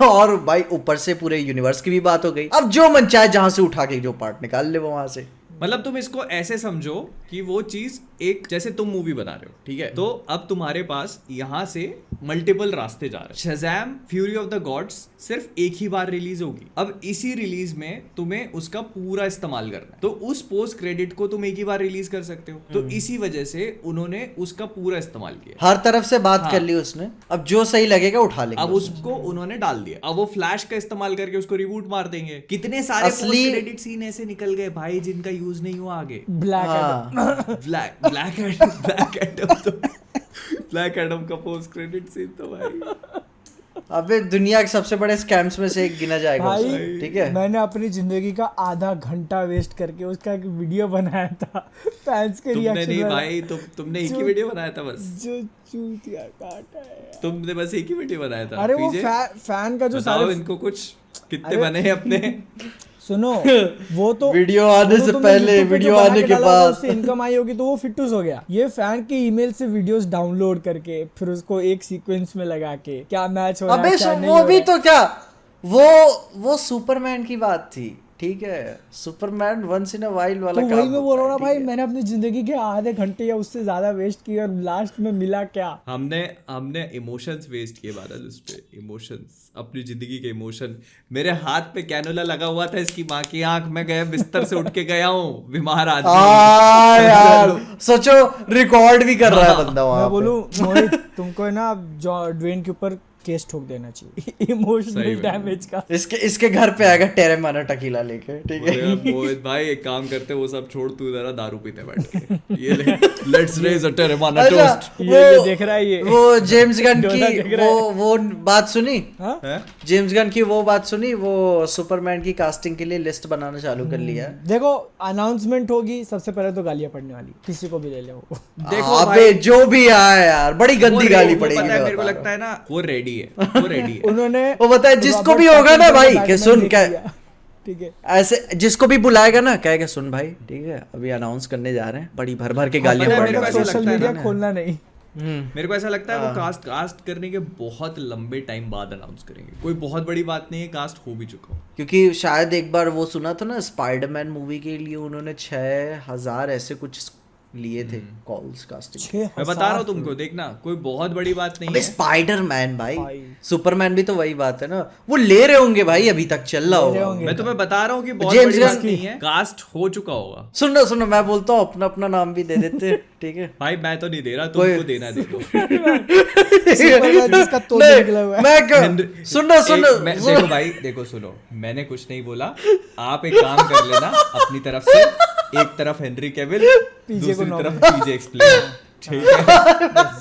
और भाई ऊपर से पूरे यूनिवर्स की भी बात हो गई। अब जो मन चाहे जहां से उठा के जो पार्ट निकाल ले वो वहां से। मतलब तुम इसको ऐसे समझो कि वो चीज एक, जैसे तुम मूवी बना रहे हो, ठीक है, तो अब तुम्हारे पास यहाँ से मल्टीपल रास्ते जा रहे हैं। Shazam fury of the gods सिर्फ एक ही बार रिलीज होगी, अब इसी रिलीज में तुम्हें उसका पूरा इस्तेमाल करना है, तो उस पोस्ट क्रेडिट को तुम एक ही बार रिलीज कर सकते हो। तो इसी वजह से उन्होंने उसका पूरा इस्तेमाल किया। हर तरफ से बात कर ली उसने, अब जो सही लगेगा उठा लेंगे। अब उसको उन्होंने डाल दिया, अब वो फ्लैश का इस्तेमाल करके उसको रिबूट मार देंगे। कितने सारे पोस्ट असली- क्रेडिट सीन ऐसे निकल गए भाई जिनका यूज नहीं हुआ आगे। ब्लैक ब्लैक एडम का पोस्ट क्रेडिट सीन तो भाई अबे दुनिया के सबसे बड़े स्कैम्स में से एक गिना जाएगा भाई, उसमें, ठीक है। मैंने अपनी जिंदगी का आधा घंटा वेस्ट करके उसका एक वीडियो बनाया था फैंस के तुमने रिएक्शन नहीं भाई, तुमने एक ही वीडियो बनाया था बस, जो चूतिया काटा है यार। तुमने बस एक ही वीडियो बनाया था। अरे वो पीछे फैन का जो बताओ सारे इनको कुछ कितने अरे- बने हैं अपने। सुनो वो तो वीडियो आने से तुमने पहले, YouTube पे जो वीडियो बना आने के डाला बाद। होगा, उससे इनकम आई होगी तो वो फिटूस हो गया। ये फैन के ईमेल से वीडियोस डाउनलोड करके फिर उसको एक सीक्वेंस में लगा के क्या मैच हो रहा अबे है क्या नहीं वो हो भी रहा है। तो क्या वो सुपरमैन की बात थी, ठीक है, Superman once in a wild वाला तो काम वही मैं बोल रहा हूँ होता ना है, भाई, ठीक है। मैंने अपनी जिंदगी के आधे घंटे या उससे ज्यादा वेस्ट किए और लास्ट में मिला क्या। हमने इमोशंस वेस्ट किए बादल, उस पे इमोशंस, अपनी जिंदगी के इमोशन। मेरे हाथ पे कैनुला लगा हुआ था इसकी माँ की आंख में, गए बिस्तर से उठ के गया हूँ बीमार आदमी। यार सोचो रिकॉर्ड भी कर रहा है बंदा वहां मैं पे। बोलूं मोहित, तुमको है ना जो ड्वेन के ऊपर केस ठोक देना चाहिए इमोशनल डैमेज का। इसके घर पे आएगा टेरेमाना टकीला लेके, ठीक है। मोहित भाई एक काम करते, वो सब छोड़, तू जरा दारू पीते बैठ के, ये ले, लेट्स रेज अ टेरेमाना टोस्ट। ये देख रहा है ये वो जेम्स गन डोना की देख रहा है। वो बात सुनी, हाँ? जेम्स गन की वो बात सुनी, वो सुपरमैन की कास्टिंग के लिए लिस्ट बनाना चालू कर लिया है। देखो अनाउंसमेंट होगी, सबसे पहले तो गालियां पड़ने वाली, किसी को भी ले ले वो। देखो अबे जो भी आया यार, बड़ी गंदी गाली पड़ेगी। पता है, मैं मेरे को बता लगता है ना वो रेडी है, वो रेडी है। उन्होंने वो बता है, जिसको रॉबर्ट भी होगा ना पैटिंसन भाई, को कि बैटमैन सुन देख क्या लिया। ठीक है, ऐसे जिसको भी बुलाएगा ना, कहेगा सुन भाई, ठीक है अभी अनाउंस करने जा रहे हैं, बड़ी भर भर के गालियां पता है, पड़ने मेरे को वाली ऐसा सोशल लगता है मीडिया ना, खोलना नहीं। मेरे को ऐसा लगता है वो कास्ट करने के बहुत लंबे टाइम बाद अनाउंस करेंगे। कोई बहुत बड़ी बात नहीं है, कास्ट हो भी चुका हो। क्योंकि शायद एक बार वो सुना था ना, स्पाइडरमैन मूवी के लिए उन्होंने 6000 ऐसे कुछ लिए थे कॉल्स कास्टिंग। मैं बता रहा हूँ तुमको, देखना कोई बहुत बड़ी बात नहीं अबे है। स्पाइडरमैन भाई, सुपरमैन भी तो वही बात है ना, वो ले रहे होंगे भाई, अभी तक चल रहा होगा। मैं तुम्हें बता रहा हूँ कि बहुत जेम्स बड़ी गन बात नहीं है, कास्ट हो चुका होगा। सुनो मैं बोलता हूँ, अपना अपना नाम भी दे देते हैं, ठीक है। भाई मैं तो नहीं दे रहा, तुमको देना दे दो। सुपरमैन जिसका तोड़ निकला हुआ है। मैं सुनो देखो भाई, देखो सुनो, मैंने कुछ नहीं बोला, आप एक काम कर लेना अपनी तरफ से, एक तरफ हेनरी कैविल, दूसरी तरफ पीजे एक्सप्लेन, ठीक है?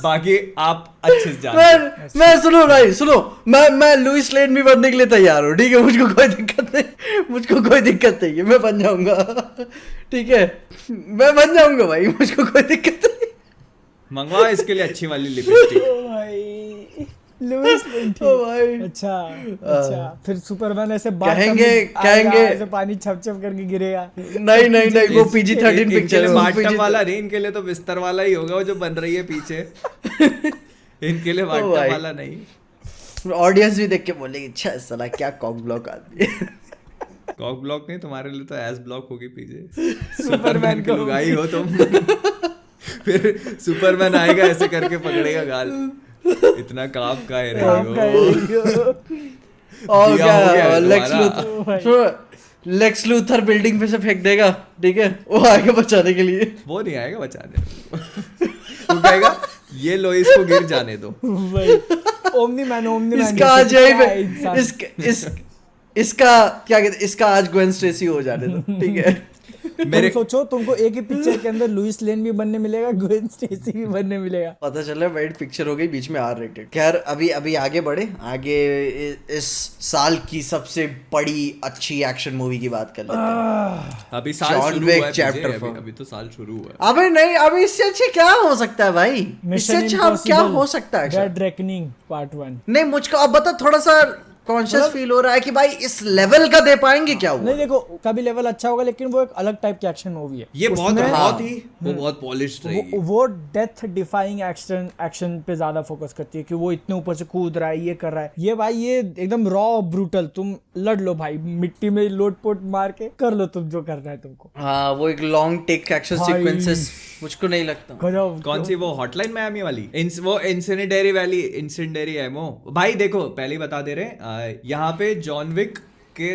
बाकी आप अच्छे से जानते हैं। मैं सुनो भाई, सुनो, मैं लुइस लेन भी बनने के लिए तैयार हूँ, ठीक है, मुझको कोई दिक्कत नहीं है, मैं बन जाऊंगा, ठीक है, मैं बन जाऊंगा भाई, मुझको कोई दिक्कत नहीं। मंगवा इसके लिए अच्छी वाली लिपस्टिक। ओ भाई लुइस लेन ठीक। ओ भाई अच्छा फिर सुपरमैन ऐसे कहेंगे ऐसे पानी छप करके गिरेगा। नहीं वो PG-13 पिक्चर है, बाथटब वाला नहीं, इनके लिए तो बिस्तर वाला ही होगा, वो जो बन रही है पीछे। इनके लिए बाथटब वाला नहीं। ऑडियंस भी देख के बोलेगी, अच्छा साला क्या कॉक ब्लॉक आदमी है। कॉक ब्लॉक नहीं, तुम्हारे लिए तो एस ब्लॉक होगी पीछे। सुपरमैन की लुगाई हो तुम। फिर सुपरमैन आएगा ऐसे करके पकड़ेगा गाल, इतना काम का है रे वो। और दिया हो गया क्या, है लेक्स लूथर बिल्डिंग पे से फेंक देगा, ठीक है, वो आएगा बचाने के लिए। वो नहीं आएगा बचाने। वो कहेगा ये लो, इसको गिर जाने दो। ओमनी मैन इसका आज इसका क्या कहते, इसका आज ग्वेन स्टेसी हो जाने दो, ठीक है। मेरे सोचो, तुमको एक ही पिक्चर के अंदर लुइस लेन भी बनने मिलेगा, ग्वेन स्टेसी भी बनने मिलेगा। पता चला वेट पिक्चर हो गई, बीच में R रेटेड। खैर अभी आगे बढ़े, आगे इस साल की सबसे बड़ी अच्छी एक्शन मूवी की बात कर लेते हैं। अभी साल John शुरू Wick हुआ है, Chapter अभी 4। अभी तो साल शुरू हुआ है। अबे नहीं, अभी इससे अच्छे क्या हो सकता है भाई, इससे अच्छा अब क्या हो सकता है? Dead reckoning part 1। नहीं, मुझको अब बता, थोड़ा सा कॉन्शियस फील हो रहा है कि भाई इस लेवल का दे पाएंगे क्या? नहीं देखो, कभी लेवल अच्छा होगा, लेकिन वो एक अलग टाइप की एक्शन मूवी है। ये बहुत पॉलिश्ड रहेगी। वो डेथ डिफाइंग एक्शन पे ज्यादा फोकस करती है कि वो इतने ऊपर से कूद रहा है, ये कर रहा है। ये भाई ये एकदम रॉ ब्रूटल, तुम लड़ लो भाई, मिट्टी में लोट पोट मार के कर लो तुम जो करना है तुमको। हाँ, वो एक लॉन्ग टेक एक्शन सीक्वेंसेस मुझको नहीं लगता। कौन सी, वो हॉटलाइन मायामी वाली, वो इंसेंडरी एमो। भाई देखो, पहले ही बता दे रहे, यहाँ पे जॉन विक के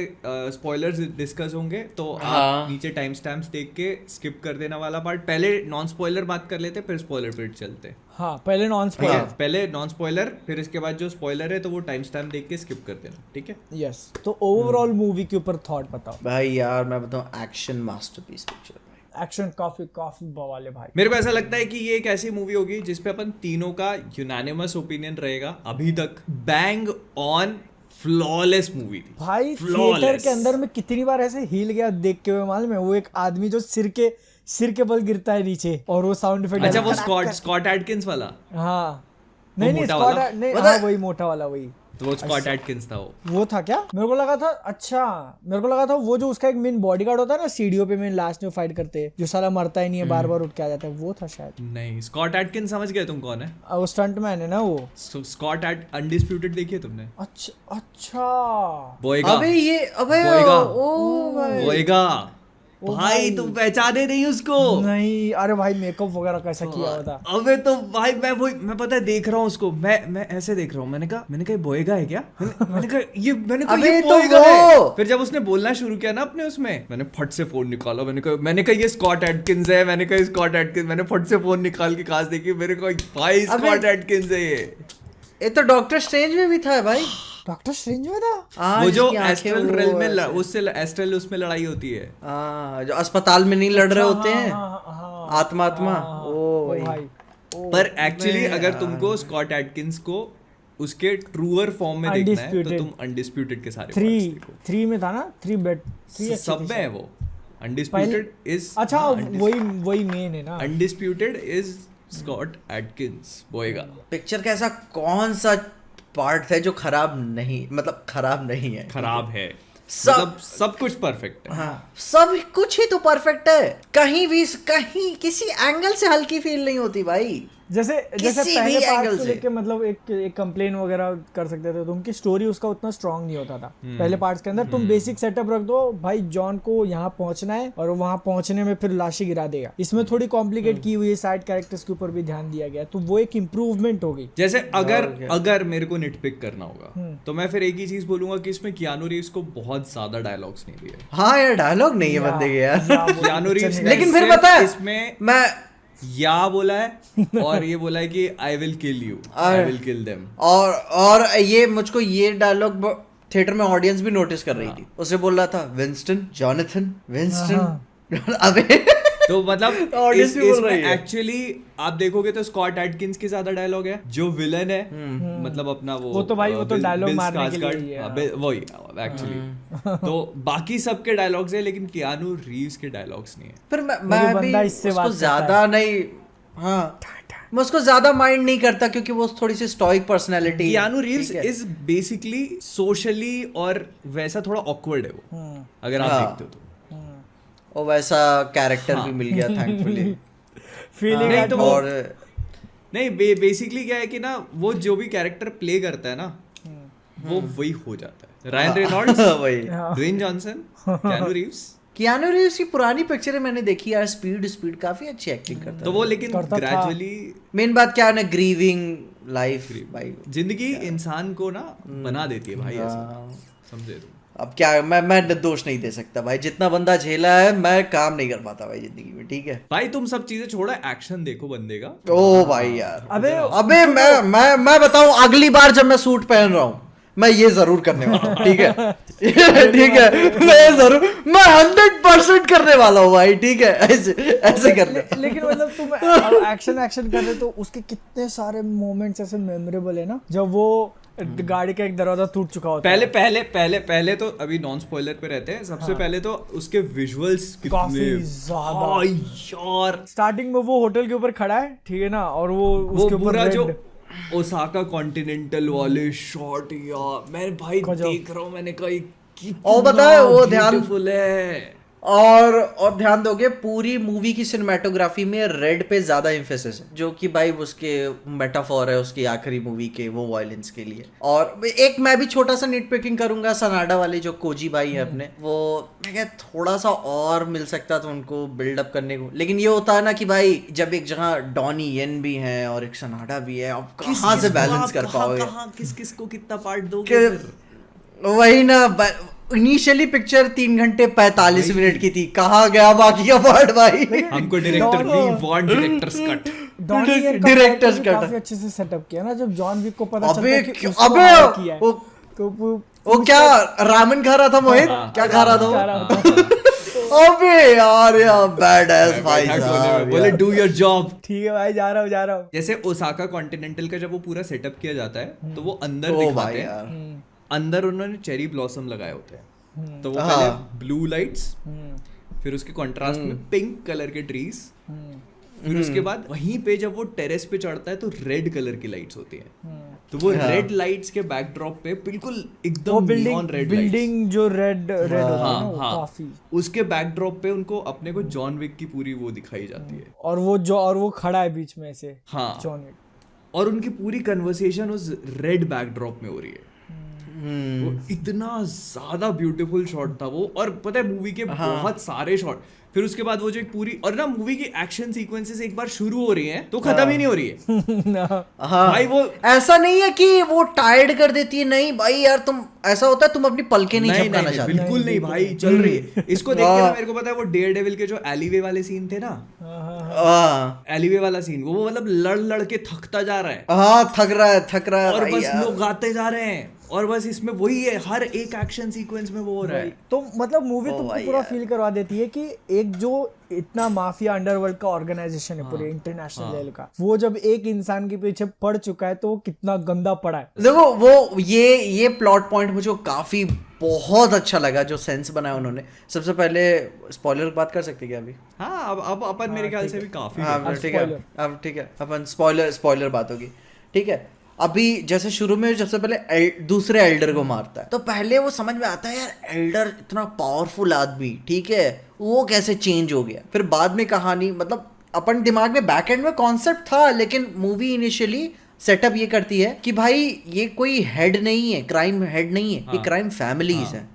स्पॉयलर्स डिस्कस होंगे, तो आप नीचे टाइम स्टैम्प्स देख के स्किप कर देना वाला पार्ट। पहले नॉन स्पॉइलर बात कर लेते, फिर स्पॉइलर पे चलते। हाँ, पहले नॉन स्पॉइलर, पहले नॉन स्पॉइलर, फिर इसके बाद जो स्पॉइलर है तो वो टाइम स्टैम्प देख के स्किप कर देना, ठीक है? यस। तो ओवरऑल मूवी के ऊपर थॉट बताओ भाई। यार मैं बताऊं, एक्शन मास्टरपीस पिक्चर, एक्शन काफी बवाले भाई। मेरे को ऐसा लगता है कि ये एक ऐसी मूवी होगी जिसपे अपन तीनों का यूनानिमस ओपिनियन रहेगा। अभी तक बैंग ऑन फ्लॉलेस मूवी थी भाई। थिएटर के अंदर में कितनी बार ऐसे हिल गया देख के हुए, मालूम है? वो एक आदमी जो सिर के बल गिरता है नीचे और वो साउंड इफेक्ट। अच्छा, वो स्कॉट एटकिंस वाला? हाँ, नहीं स्कॉट नहीं, हाँ वही मोटा वाला, वही तो वो स्कॉट एटकिंस था। वो था क्या? मेरे को लगा था वो जो उसका एक मेन बॉडीगार्ड होता है ना, सीढ़ियों पे मेन लास्ट में फाइट करते हैं, जो साला मरता ही नहीं है, बार बार उठ के आ जाता है, वो था शायद। नहीं, स्कॉट एटकिंस समझ गए तुम कौन है? वो स्टंटमैन है ना वो। स्कॉट अनडिस्प्यूटेड देखिए तुमने? अच्छा बोएगा। अबे बोएगा भाई, तुम पहचाने नहीं उसको? नहीं, अरे भाई मेकअप वगैरह कैसा किया हुआ था। अबे तो भाई मैं पता है देख रहा हूँ उसको, मैं ऐसे देख रहा हूँ, मैंने कहा बोएगा है क्या? मैंने कहा ये बोएगा है। फिर जब उसने बोलना शुरू किया ना अपने उसमें, मैंने फट से फोन निकाला, मैंने कहा ये स्कॉट एटकिंस है, मैंने फट से फोन निकाल के काश देखी, मेरे को भाई स्कॉट एटकिंस है ये। ये तो डॉक्टर स्ट्रेंज में भी था भाई। डॉक्टर स्ट्रेंज में था। हाँ, वो जो जिसकी आंखें एस्ट्रल वो रेल में ऐसे- उससे एस्ट्रल उसमें लड़ाई होती है। हाँ, जो अस्पताल में नहीं लड़ रहे होते हैं, आत्मा आत्मा। ओ ओ भाई, भाई पर एक्चुअली अगर तुमको स्कॉट एटकिंस को उसके ट्रूअर फॉर्म में देखना है तो Undisputed. तुम अनडिस्प्यूटेड के सारे 3 parts देखो। 3 में था ना, 3 बेट 3 सब में है वो। अनडिस्प्यूटेड इज अच्छा वही मेन है ना। Undisputed is Scott Adkins Boyka. Picture का ऐसा कौन सा पार्ट है जो खराब नहीं, मतलब खराब नहीं है? खराब है सब- मतलब सब कुछ परफेक्ट है। हाँ, सब कुछ ही तो परफेक्ट है। कहीं किसी एंगल से हल्की फील नहीं होती भाई। जैसे किसी भी पहले पार्ट angle को से। लेके मतलब एक कंप्लेन वगैरह कर सकते थे तुम कि स्टोरी उसका उतना स्ट्रांग नहीं होता था पहले पार्ट्स के अंदर। तुम बेसिक सेटअप रख दो भाई, जॉन को यहाँ पहुंचना है और वहां पहुंचने में फिर लाशें गिरा देगा। इसमें थोड़ी कॉम्प्लिकेट की हुई है, साइड कैरेक्टर्स के ऊपर भी ध्यान दिया गया, तो वो एक इम्प्रूवमेंट होगी। जैसे अगर मेरे को निटपिक करना होगा तो मैं फिर एक ही चीज बोलूंगा कि इसमें कियानू रीव्स को बहुत ज्यादा डायलॉग्स नहीं दिए। हाँ यार, डायलॉग नहीं है बंदे के यार। कियानू रीव्स ने लेकिन फिर सिर्फ पता है, इसमें मैं या बोला है और ये बोला है कि I will kill you, I will kill them. और ये मुझको ये डायलॉग थिएटर में ऑडियंस भी नोटिस कर रही थी। उसे बोल रहा था विंस्टन, जॉनथन, विंस्टन। अबे तो मतलब Audience भी बोल रही इसमें है। एक्चुअली आप देखोगे तो स्कॉट एटकिंस के ज्यादा डायलॉग है। जो विलन है मतलब अपना वो तो भाई, वो तो dialogue मारने के लिए ही है। वही एक्चुअली। तो बाकी सबके डायलॉग्स है लेकिन कियानू रीव्स के डायलॉग्स नहीं है। फिर मैं बंदा भी इससे उसको बात करता ज्यादा नहीं, हाँ मैं उसको ज्यादा माइंड नहीं करता क्योंकि वो थोड़ी सी stoic personality. Keanu Reeves is basically socially और वैसा थोड़ा ऑकवर्ड है वो, अगर आप हाँ। देखते हो तो। और वैसा कैरेक्टर भी मिल गया थैंकफुली। फीलिंग नहीं तो वो- और नहीं बेसिकली क्या है कि ना वो जो भी कैरेक्टर प्ले करता है ना वो वही हो जाता है। रायन रेनॉल्ड्स, वही Dwayne Johnson, Keanu Reeves. Keanu Reeves की पुरानी पिक्चरें मैंने देखी यार, स्पीड काफी अच्छी एक्टिंग करता तो वो लेकिन करता था। ग्रेजुअली मेन बात क्या है ना, ग्रीविंग लाइफ भाई। जिंदगी इंसान को ना बना देती है भाई ऐसा, हाँ। समझे तुम। अब क्या मैं दोष नहीं दे सकता भाई, जितना बंदा झेला है मैं काम नहीं कर पाता भाई जिंदगी में, ठीक है। भाई तुम सब चीजें छोड़ो, एक्शन देखो बंदे का। ओ भाई यार, अबे मैं बताऊं, अगली बार जब मैं सूट पहन रहा हूँ मैं ये जरूर करने वाला हूँ, ठीक है। ठीक है, मैं 100% करने वाला हूँ भाई, ठीक है। ऐसे करने। लेकिन मतलब तुम एक्शन कर रहे तो उसके कितने सारे मोमेंट्स ऐसे मेमोरेबल है ना, जब वो गाड़ी का एक दरवाजा टूट चुका होता है। पहले तो अभी नॉन स्पॉइलर पे रहते हैं। सबसे पहले तो उसके विजुअल्स काफी कितने ज्यादा। भाई यार, स्टार्टिंग में वो होटल के ऊपर खड़ा है, ठीक है ना, और वो उसके ऊपर पूरा जो red- ओसाका कॉन्टिनेंटल वाले शॉट यार, मैं भाई देख रहा हूँ, मैंने कहा ये और पता है वो ध्यान- ब्यूटीफुल है। और ध्यान दोगे पूरी मूवी की सिनेमेटोग्राफी में रेड पे ज्यादा एम्फेसिस है, जो कि भाई उसके मेटाफोर है उसकी आखिरी मूवी के वो वायलेंस के लिए। और एक मैं भी छोटा सा निट पिकिंग करूंगा, सनाडा वाले जो कोजी भाई है अपने, वो मैं क्या थोड़ा सा और मिल सकता था उनको बिल्डअप करने को। लेकिन ये होता है ना कि भाई जब एक जगह डॉनी येन भी है और एक सनाडा भी है, अब कहाँ से बैलेंस कर पाओगे? किस को कितना पार्ट दोगे फिर? वही ना, इनिशियली पिक्चर 3 घंटे 45 मिनट की थी, कहाँ गया बाकी का पार्ट भाई? हमको director we want director's cut. Donnie Yen का Director's character भी cut। काफी अच्छे से सेटअप किया ना, जब जॉन विक को पता अबे चलता है कि क्यों- उसको अबे hire किया है। वो- तो वो क्या रामेन खा रहा था मोहित? क्या खा रहा था वो? अबे यार बैड एस भाई साहब बोले डू योर जॉब। ठीक है भाई, जा रहा हूँ। जैसे ओसाका कॉन्टिनेंटल का जब वो पूरा सेटअप किया जाता है तो वो अंदर ओ दिखाते भाई हैं, यार, अंदर उन्होंने चेरी ब्लॉसम लगाए होते हैं। तो वो हाँ। पहले ब्लू लाइट्स, फिर उसके कंट्रास्ट में पिंक कलर के ट्रीज, फिर उसके बाद वहीं पे जब वो टेरेस पे चढ़ता है तो रेड कलर की लाइट्स होती हैं। तो वो रेड लाइट्स के बैकड्रॉप पे बिल्कुल वो एकदम नियॉन रेड लाइट्स, बिल्डिंग जो रेड होती है ना, हाँ वो हाँ, काफी। उसके बैकड्रॉप पे उनको अपने को जॉन विक की पूरी वो दिखाई जाती है। और वो खड़ा है बीच में से, हाँ, जॉन विक। और उनकी पूरी कन्वर्सेशन उस रेड बैकड्रॉप में हो रही है। वो इतना ज्यादा ब्यूटीफुल शॉट था वो। और पता है मूवी के बहुत सारे शॉट, फिर उसके बाद वो जो एक पूरी और ना मूवी की एक्शन सीक्वेंसेस एक बार शुरू हो रही हैं तो खत्म ही नहीं हो रही है हाँ भाई वो ऐसा नहीं है कि वो टायर्ड कर देती है, नहीं भाई यार तुम ऐसा होता है तुम अपनी पलके नहीं झपकाना चाहते। बिल्कुल नहीं भाई, चल रही है। इसको देख के ना मेरे को पता है वो डेयर डेविल के जो एलीवे वाले सीन थे ना, हाँ एलीवे वाला सीन, वो मतलब लड़ लड़ के थकता जा रहा है हाँ थक रहा है और भाई बस यार। लोग गाते जा रहे हैं और बस इसमें वही है, हर एक एक्शन सीक्वेंस में वो हो रहा है। तो मतलब मूवी ओ तुमको भाई पूरा यार। फील करवा देती है कि एक जो इतना माफिया अंडरवर्ल्ड का ऑर्गेनाइजेशन है पूरे इंटरनेशनल लेवल का, वो जब एक इंसान के पीछे पड़ चुका है तो वो कितना गंदा पड़ा है। देखो वो ये प्लॉट पॉइंट मुझे काफी बहुत अच्छा लगा जो सेंस बनाया उन्होंने। सबसे पहले स्पॉइलर बात कर सकते हैं क्या अभी? हाँ अब अपन मेरे ख्याल से भी काफी हाँ ठीक है, अब ठीक है अपन स्पॉइलर बात होगी, ठीक है। अभी जैसे शुरू में सबसे पहले दूसरे एल्डर को मारता है तो पहले वो समझ में आता है यार एल्डर इतना पावरफुल आदमी, ठीक है, वो कैसे चेंज हो गया। फिर बाद में कहानी मतलब अपन दिमाग में बैक एंड में कॉन्सेप्ट था, लेकिन मूवी इनिशियली सेटअप ये करती है कि भाई ये कोई हेड नहीं है, क्राइम हेड नहीं है, ये क्राइम फैमिलीज है।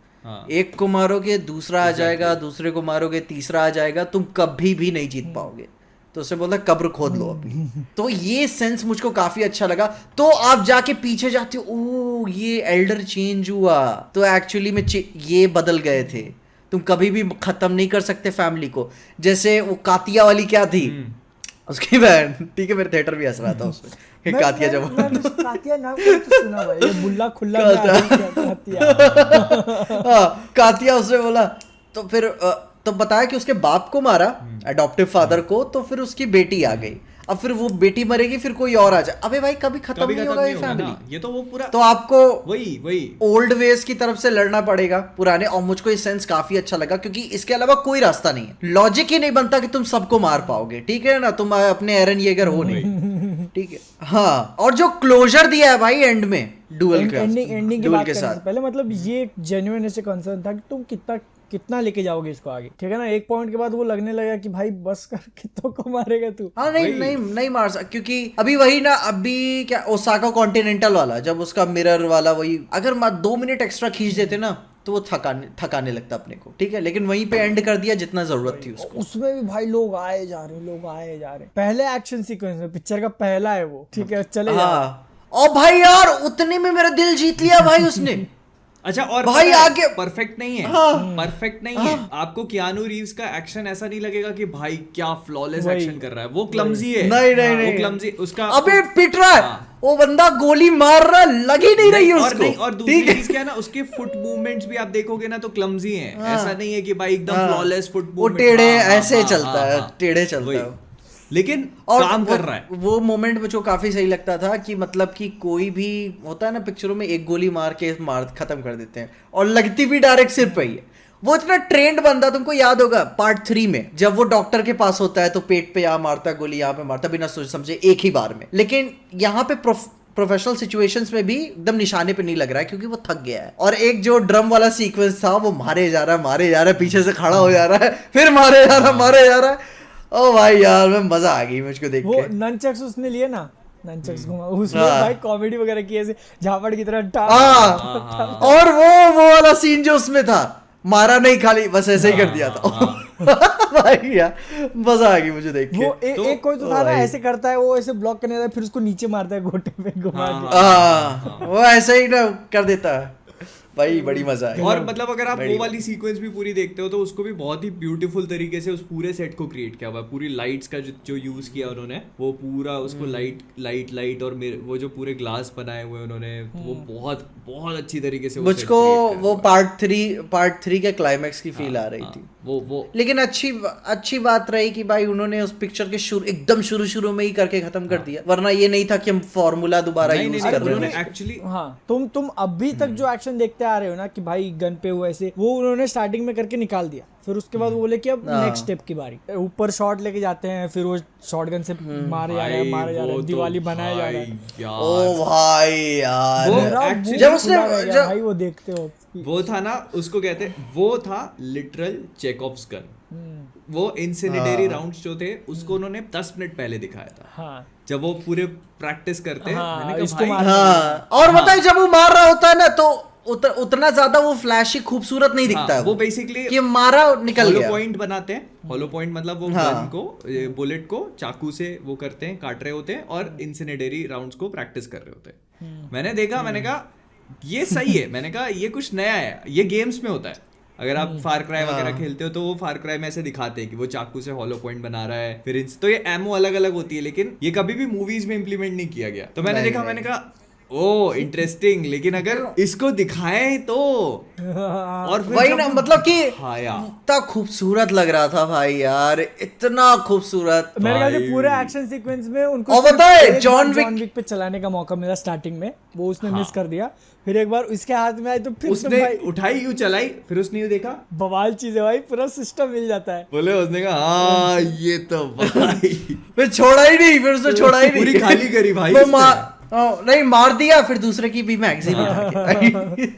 एक को मारोगे दूसरा आ जाएगा, दूसरे को मारोगे तीसरा आ जाएगा, तुम कभी भी नहीं जीत पाओगे। तो उसे बोलता कब्र खोद लो अपनी। तो ये सेंस मुझको काफी अच्छा लगा। तो आप जाके पीछे जाते हो, ओ ये एल्डर चेंज हुआ तो एक्चुअली में ये बदल गए थे। तुम कभी भी खत्म नहीं कर सकते फैमिली को। जैसे वो कातिया वाली क्या थी उसकी बहन, ठीक है, मेरे थिएटर भी हंस रहा था उसमें कि कातिया जब कातिया नाम तो सुना भाई, ये बुल्ला खुल्ला कातिया। हाँ कातिया उसने बोला तो फिर तो बताया कि उसके बाप को मारा, अडॉप्टिव फादर को, तो फिर उसकी बेटी आ गई। अब फिर वो बेटी मरेगी फिर कोई और आ जाए, अबे भाई कभी खत्म नहीं होगा ये फैमिली। ये तो वो पूरा तो आपको वही ओल्ड वेज की तरफ से लड़ना पड़ेगा पुराने। और मुझको ये सेंस काफी अच्छा लगा क्योंकि इसके अलावा कोई रास्ता नहीं है, लॉजिक ही नहीं बनता कि तुम सबको मार पाओगे, ठीक है ना, तुम अपने एरन येगर हो नहीं, ठीक है। हाँ और जो क्लोजर दिया है भाई एंड में डुअल एंडिंग की बात करने से पहले मतलब ये जेन्युइन ऐसे कंसर्न था कि तुम कितना लेके जाओगे इसको आगे, ठीक है ना। एक पॉइंट के बाद वो लगने लगा कि भाई बस कर, कितनों को मारेगा तू। हाँ नहीं मार सकता क्योंकि अभी वही ना, अभी क्या ओसाका कॉन्टिनेंटल वाला जब उसका मिरर वाला वही अगर 2 मिनट एक्स्ट्रा खींच देते ना तो वो थकाने लगता अपने को, ठीक है, लेकिन वहीं पे एंड कर दिया जितना जरूरत थी उसको। उसमें भी भाई लोग आए जा रहे पहले एक्शन सीक्वेंस में, पिक्चर का पहला है वो, ठीक है, चले हाँ और भाई यार उतने में मेरा दिल जीत लिया भाई उसने। अच्छा और भाई आगे परफेक्ट नहीं है, परफेक्ट नहीं है। आपको कियानू रीव्स का एक्शन ऐसा नहीं लगेगा कि भाई क्या फ्लॉलेस एक्शन कर रहा है, वो क्लमजी है। नहीं वो क्लमजी उसका अबे पिट रहा है वो बंदा, गोली मार रहा, लग ही नहीं रही उसको। और दूसरी चीज क्या है ना, उसके फुट मूवमेंट्स भी आप देखोगे ना तो क्लमजी हैं। ऐसा नहीं है कि भाई एकदम फ्लॉलेस फुट मूवमेंट, वो टेढ़े ऐसे चलता है, टेढ़े चलता है लेकिन और काम कर रहा है। वो मोमेंट मुझे काफी सही लगता था कि मतलब कि कोई भी होता है ना पिक्चरों में, एक गोली मार के खत्म कर देते हैं और लगती भी डायरेक्ट सिर पे ही है। वो इतना ट्रेंड बंदा, तुमको याद होगा पार्ट 3 में जब वो डॉक्टर के पास होता है तो पेट पे यहाँ मारता है गोली, यहाँ पे मारता बिना सोच समझे एक ही बार में। लेकिन यहाँ पे प्रोफेशनल सिचुएशंस में भी एकदम निशाने पे नहीं लग रहा है क्योंकि वो थक गया है। और एक जो ड्रम वाला सीक्वेंस था, वो मारे जा रहा है, पीछे से खड़ा हो जा रहा है, फिर मारे जा रहा है। ओ भाई यार मैं मजा आ गई मुझको देख के। वो ननचक्स उसने लिए ना, ननचक्स घुमा उसमें भाई कॉमेडी वगैरह की ऐसे झापड़ की तरह। और वो वाला सीन जो उसमें था, मारा नहीं खाली बस ऐसे ही कर दिया था। भाई यार मजा आ गई मुझे देख के। वो एक कोई तो था ना ऐसे करता है, वो ऐसे ब्लॉक करने जाता है फिर उसको नीचे मारता है गोटे पे घुमा के। वो ऐसे ही ना कर देता है भाई, बड़ी मजा है। और मतलब अगर आप वो वाली सीक्वेंस भी पूरी देखते हो तो उसको भी बहुत ही ब्यूटीफुल तरीके से उस पूरे सेट को क्रिएट किया हुआ है। पूरी लाइट्स का जो यूज किया उन्होंने, वो पूरा उसको लाइट और वो जो पूरे ग्लास बनाए हुए उन्होंने, वो बहुत बहुत अच्छी तरीके से मुझको वो पार्ट 3 के क्लाइमैक्स की फील आ रही थी वो लेकिन अच्छी बात रही कि भाई उन्होंने उस पिक्चर के एकदम शुरू में ही करके खत्म कर दिया, वरना ये नहीं था कि हम फॉर्मूला दोबारा यूज कर रहे हैं एक्चुअली। हाँ तुम अभी तक जो एक्शन देखते आ रहे हो ना कि भाई गन पे हुआ ऐसे, वो उन्होंने स्टार्टिंग में करके निकाल दिया। फिर उसके बाद वो बोले कि अब नेक्स्ट स्टेप की बारी, ऊपर शॉट लेके जाते हैं, फिर वो शॉटगन से मारे जा रहे हैं, दिवाली बनाया जा रहा है। ओ भाई यार जब उसने भाई वो देखते हो, वो था ना, उसको कहते, वो था लिटरल चेकऑफ्स गन। वो इंसिनेटरी राउंड्स जो थे उसको उन्होंने 10 मिनट पहले दिखाया था। हाँ। जब वो पूरे प्रैक्टिस करते हैं, मैंने कहा इसको भाई हाँ। और बताइए जब वो मार रहा होता है ना तो उतना ज्यादा वो फ्लैशी खूबसूरत नहीं दिखता है वो बेसिकली कि मारा निकल हॉलो गया। पॉइंट बनाते हैं। हॉलो पॉइंट मतलब वो गन को, बुलेट को चाकू से वो करते हैं, काट रहे होते हैं और इंसिनेटरी राउंड्स को प्रैक्टिस कर रहे होते हैं। मैंने देखा, मैंने कहा ये सही है, मैंने कहा ये कुछ नया है, ये गेम्स में होता है। अगर आप फार क्राई वगैरह खेलते हो तो वो फार क्राई में ऐसे दिखाते हैं कि वो चाकू से हॉलो पॉइंट बना रहा है, फिर तो ये एमओ अलग अलग होती है, लेकिन ये कभी भी मूवीज में इंप्लीमेंट नहीं किया गया। तो मैंने देखा, मैंने कहा ओ इंटरेस्टिंग, लेकिन अगर इसको दिखाएं तो और फिर वही ना, मतलब कि हाँ यार इतना खूबसूरत लग रहा था भाई यार, इतना खूबसूरत। मेरे ख्याल से पूरे एक्शन सीक्वेंस में उनको और सिर्फ बताए, एक बार जॉन जॉन विक पे चलाने का मौका मिला स्टार्टिंग में, वो उसने मिस कर दिया। फिर एक बार उसके हाथ में आई तो फिर उसने भाई उठाई, यूं चलाई, फिर उसने यूं देखा, बवाल चीज है भाई, पूरा सिस्टम मिल जाता है। बोले उसने कहा हाँ ये तो भाई फिर छोड़ा ही नहीं, फिर उसने छोड़ा ही नहीं, पूरी खाली करी भाई वो उसने। नहीं मार दिया, फिर दूसरे की भी मैगजीन उठा के।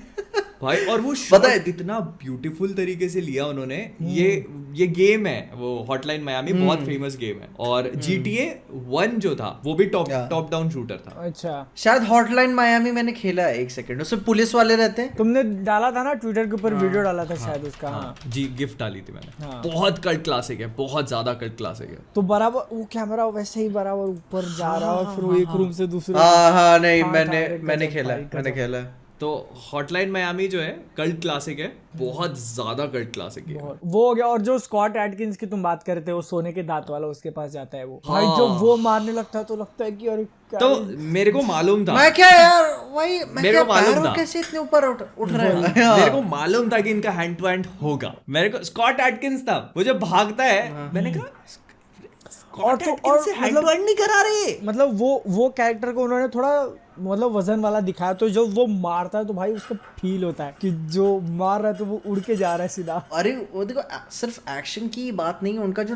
भाई और वो पता है शॉट इतना ब्यूटीफुल तरीके से लिया उन्होंने। ये गेम है वो हॉटलाइन मायामी, बहुत फेमस गेम है। और GTA 1 जो था वो भी टॉप डाउन शूटर था। अच्छा, शायद हॉटलाइन मायामी मैंने खेला है, एक सेकंड, उसमें पुलिस वाले रहते हैं। तुमने डाला था ना ट्विटर के ऊपर, वीडियो डाला था शायद उसका। हाँ जी गिफ्ट डाली थी मैंने। हाँ। बहुत कल्ट क्लासिक है, बहुत ज्यादा कल्ट क्लासिक है। तो बराबर वो कैमरा वैसे ही बराबर ऊपर जा रहा है, फिर वो एक रूम से दूसरे हाँ नहीं, हाँ, मैंने गजब खेला, भाई, मैंने गजब। खेला। तो हॉटलाइन मायामी जो है कल्ट क्लासिक है, बहुत ज्यादा कल्ट क्लासिक है। वो हो गया। और जो स्कॉट एटकिंस की तुम बात करते हो, सोने के दांत वाला, उसके पास जाता है वो हाँ। भाई, जब वो मारने लगता है तो लगता है कि अरे क्या तो मेरे को मालूम था, मैं क्या यार, वही मैं मेरे क्या, को मालूम पैरों था। कैसे इतने ऊपर उठ रहे हैं। मेरे को मालूम था कि इनका हैंड टू हैंड होगा। मेरे को स्कॉट एटकिंस था, वो जब भागता है मैंने कहा और स्कॉट तो और एटकिंस से हैंड मतलब टू हैंड नहीं करा रहे। मतलब वो कैरेक्टर को उन्होंने थोड़ा मतलब वजन वाला दिखाया, तो जब वो मारता है तो भाई उसको फील होता है कि जो मार रहा है तो वो उड़ के जा रहा है सीधा। अरे वो देखो, सिर्फ एक्शन की बात नहीं, उनका जो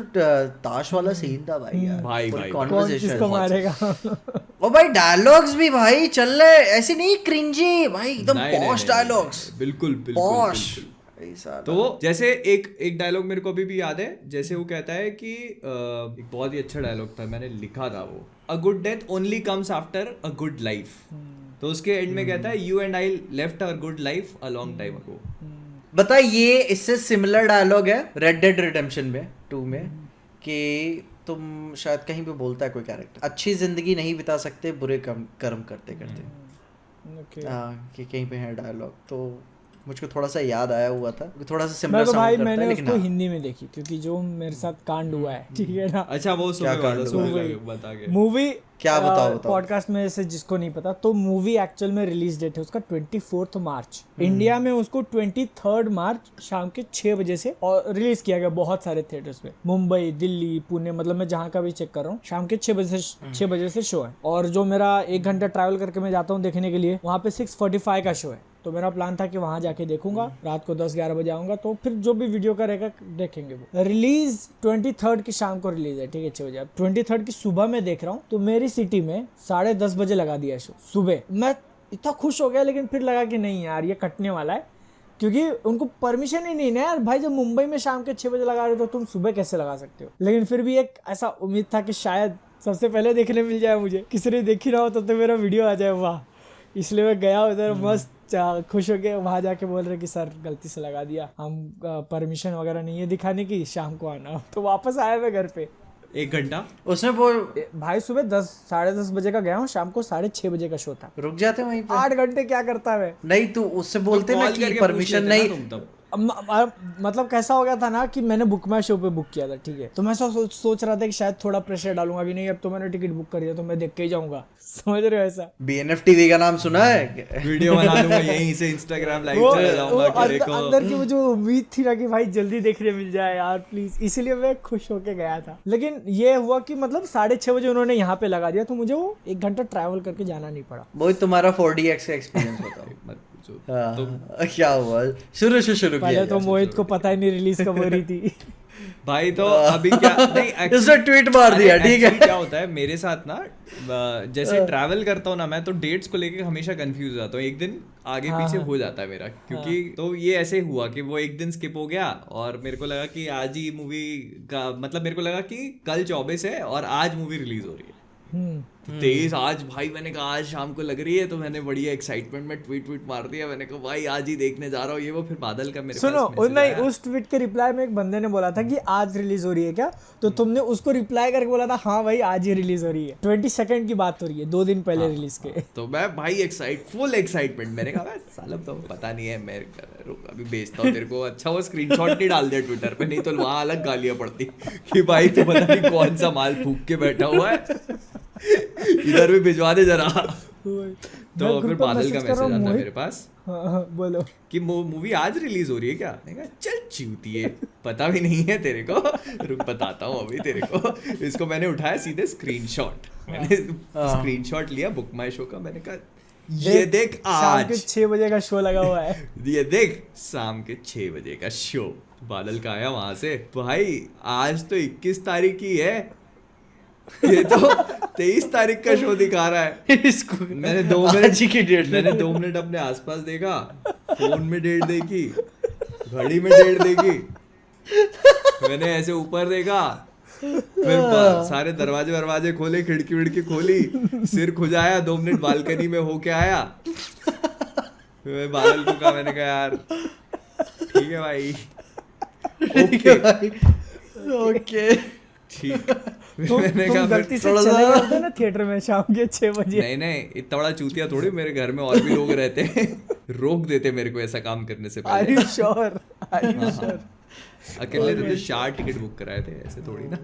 ताश वाला सीन था भाई यार, भाई, पूरी भाई, कौन conversation। किसको मारेगा। और भाई डायलॉग्स भी भाई चल रहे, ऐसे नहीं क्रिंजी भाई, एकदम नहीं, नहीं, पॉश नहीं, डायलॉग्स, नहीं, बिल्कुल बिल्कुल पॉश। बिल्कुल। तो जैसे एक डायलॉग मेरे को अभी भी याद है, जैसे वो कहता है कि एक बहुत ही अच्छा डायलॉग था, मैंने लिखा था वो, a good death only comes after a good life. तो उसके एंड में कहता है, you and I left our good life a long time ago. बता, ये इससे सिमिलर डायलॉग है रेड डेड रिडेम्पशन में 2 में, कि तुम शायद कहीं पे बोलता है कोई कैरेक्टर, अच्छी जिंदगी नहीं बिता सकते बुरे कर्म करते करते। हाँ, कि कहीं पे है डायलॉग, तो मुझको थोड़ा सा याद आया हुआ था, थोड़ा सा सिमिलर मैं तो साउंड भाई करता मैंने है, लेकिन उसको हाँ। हिंदी में देखी, क्योंकि जो मेरे साथ कांड हुआ है, ठीक है ना। अच्छा वो सुबह क्या वाला कांड सुबह हुआ? लगे, बता के मूवी क्या बताओ? पॉडकास्ट में से जिसको नहीं पता, तो मूवी एक्चुअल में रिलीज डेट है उसका 24 मार्च। इंडिया में उसको 23 मार्च शाम के 6 बजे से और रिलीज किया गया बहुत सारे थिएटर्स में, मुंबई, दिल्ली, पुणे, मतलब मैं जहाँ का भी चेक कर रहा हूँ, शाम के 6 बजे से शो है। और जो मेरा 1 घंटा ट्रैवल करके मैं जाता हूँ देखने के लिए, वहाँ पे 6:45 का शो है। तो मेरा प्लान था कि वहां जाके देखूंगा, रात को 10-11 बजे आऊंगा, तो फिर जो भी वीडियो का रहेगा देखेंगे। वो रिलीज 23 की शाम को रिलीज है, ठीक है, 6 बजे। अब 23 की सुबह में देख रहा हूँ, तो मेरी सिटी में 10:30 बजे लगा दिया शो सुबह। मैं इतना खुश हो गया, लेकिन फिर लगा कि नहीं यार ये कटने वाला है, क्योंकि उनको परमिशन ही नहीं है यार भाई, जब मुंबई में शाम के 6 बजे लगा रहे हो तो तुम सुबह कैसे लगा सकते हो। लेकिन फिर भी एक ऐसा उम्मीद था कि शायद सबसे पहले देखने मिल जाए मुझे, किसी ने देखी ना हो तो मेरा वीडियो आ जाए, वाह। इसलिए मैं गया उधर मस्त खुश हो गए, वहां जाके बोल रहे कि सर गलती से लगा दिया, हम परमिशन वगैरह नहीं है दिखाने की, शाम को आना। तो वापस आया मैं घर पे। 1 घंटा उसमें वो भाई सुबह 10-10:30 बजे का गया हूँ, शाम को 6:30 बजे का शो था। रुक जाते वहीं पे। 8 घंटे क्या करता है। नहीं, तो उससे बोलते ना कॉल कि करके परमिशन नहीं। तुम तब मतलब कैसा हो गया था ना कि मैंने बुक माई शो पे बुक किया था, ठीक है, तो मैं सोच रहा था कि शायद थोड़ा प्रेशर डालूंगा कि नहीं, अब तो मैंने टिकट बुक कर दिया तो मैं देख के ही जाऊंगा, समझ रहे हो ऐसा। BNF TV का नाम सुना है? वीडियो बना लूंगा यहीं से, इंस्टाग्राम लाइव वो चले जाऊंगा कि देखो। अंदर की वो जो उम्मीद थी ना कि भाई जल्दी देखने मिल जाए यार प्लीज, इसीलिए मैं खुश होके गया था। लेकिन ये हुआ कि मतलब 6:30 बजे उन्होंने यहाँ पे लगा दिया, तो मुझे वो 1 घंटा ट्रैवल करके जाना नहीं पड़ा। वही तुम्हारा 4DX का एक्सपीरियंस बताओ। मत पूछो। हाँ, क्या हुआ? शुरू किया पहले तो जाए। मोहित को पता ही नहीं रिलीज कब हो रही थी। भाई तो अभी क्या नहीं इसने ट्वीट मार दिया, ठीक है। क्या होता है मेरे साथ ना, जैसे ट्रैवल करता हूँ ना मैं, तो डेट्स को लेके हमेशा कंफ्यूज हो जाता हूँ, एक दिन आगे पीछे हो जाता है मेरा, क्योंकि तो ये ऐसे हुआ कि वो एक दिन स्किप हो गया और मेरे को लगा कि आज ही मूवी का, मतलब मेरे को लगा कि कल 24 है और आज मूवी रिलीज हो रही है। 23 आज भाई, मैंने कहा आज शाम को लग रही है, तो मैंने बढ़िया एक्साइटमेंट में ट्वीट मार दिया, मैंने कहा भाई आज ही देखने जा रहा हूँ ये वो। फिर बादल का मेरे सुनो पास मैसेज नहीं, आया। उस ट्वीट के रिप्लाई में एक बंदे ने बोला था कि आज रिलीज हो रही है क्या, तो तुमने उसको रिप्लाई करके बोला था हाँ भाई आज ही रिलीज हो रही है। 22 की बात हो रही है, 2 दिन पहले रिलीज के। तो मैं भाई फुल एक्साइटमेंट, मैंने कहा साला तो पता नहीं है, मैं रुक अभी भेजता हूँ तेरे को। अच्छा वो स्क्रीनशॉट नहीं डाल दिया ट्विटर पे, नहीं तो वहां अलग गालियां पड़ती कि भाई तू पता नहीं कौन सा माल फूक के बैठा हुआ है, इधर भी भिजवा दे जरा। तो फिर बादल का मैसेज आता है मेरे पास, हाँ, बोलो कि मूवी आज रिलीज हो रही है क्या? मैंने कहा चल चूती है, पता भी नहीं है तेरे को, रुक बताता हूँ अभी तेरे को। इसको मैंने उठाया सीधे स्क्रीनशॉट, मैंने स्क्रीनशॉट लिया बुक माई शो का, मैंने कहा ये देख शाम के आज 6 बजे का शो लगा हुआ है। ये देख शाम के 6 बजे का शो। बादल का आया वहां से, भाई आज तो 21 तारीख की है, ये तो 23 तारीख का शो दिखा रहा है। इसको मैंने 2 मिनट अपने आसपास देखा, फोन में डेट देखी, घड़ी में डेट देखी, मैंने ऐसे ऊपर देखा, फिर सारे दरवाजे खोले, खिड़की विड़की खोली, सिर खुजाया, 2 मिनट बालकनी में होके आया। फिर मैं बादल को कहा, मैंने कहा यार ठीक है भाई, ओके ठीक। मैंने कहा गलती से थोड़ा चले सा- गए थे ना थिएटर में शाम के 6 बजे। नहीं इतना बड़ा चूतिया थोड़ी, मेरे घर में और भी लोग रहते हैं, रोक देते मेरे को ऐसा काम करने से आर पहले। You sure? अकेले थे तो 4 टिकट बुक कराए थे, ऐसे थोड़ी ना।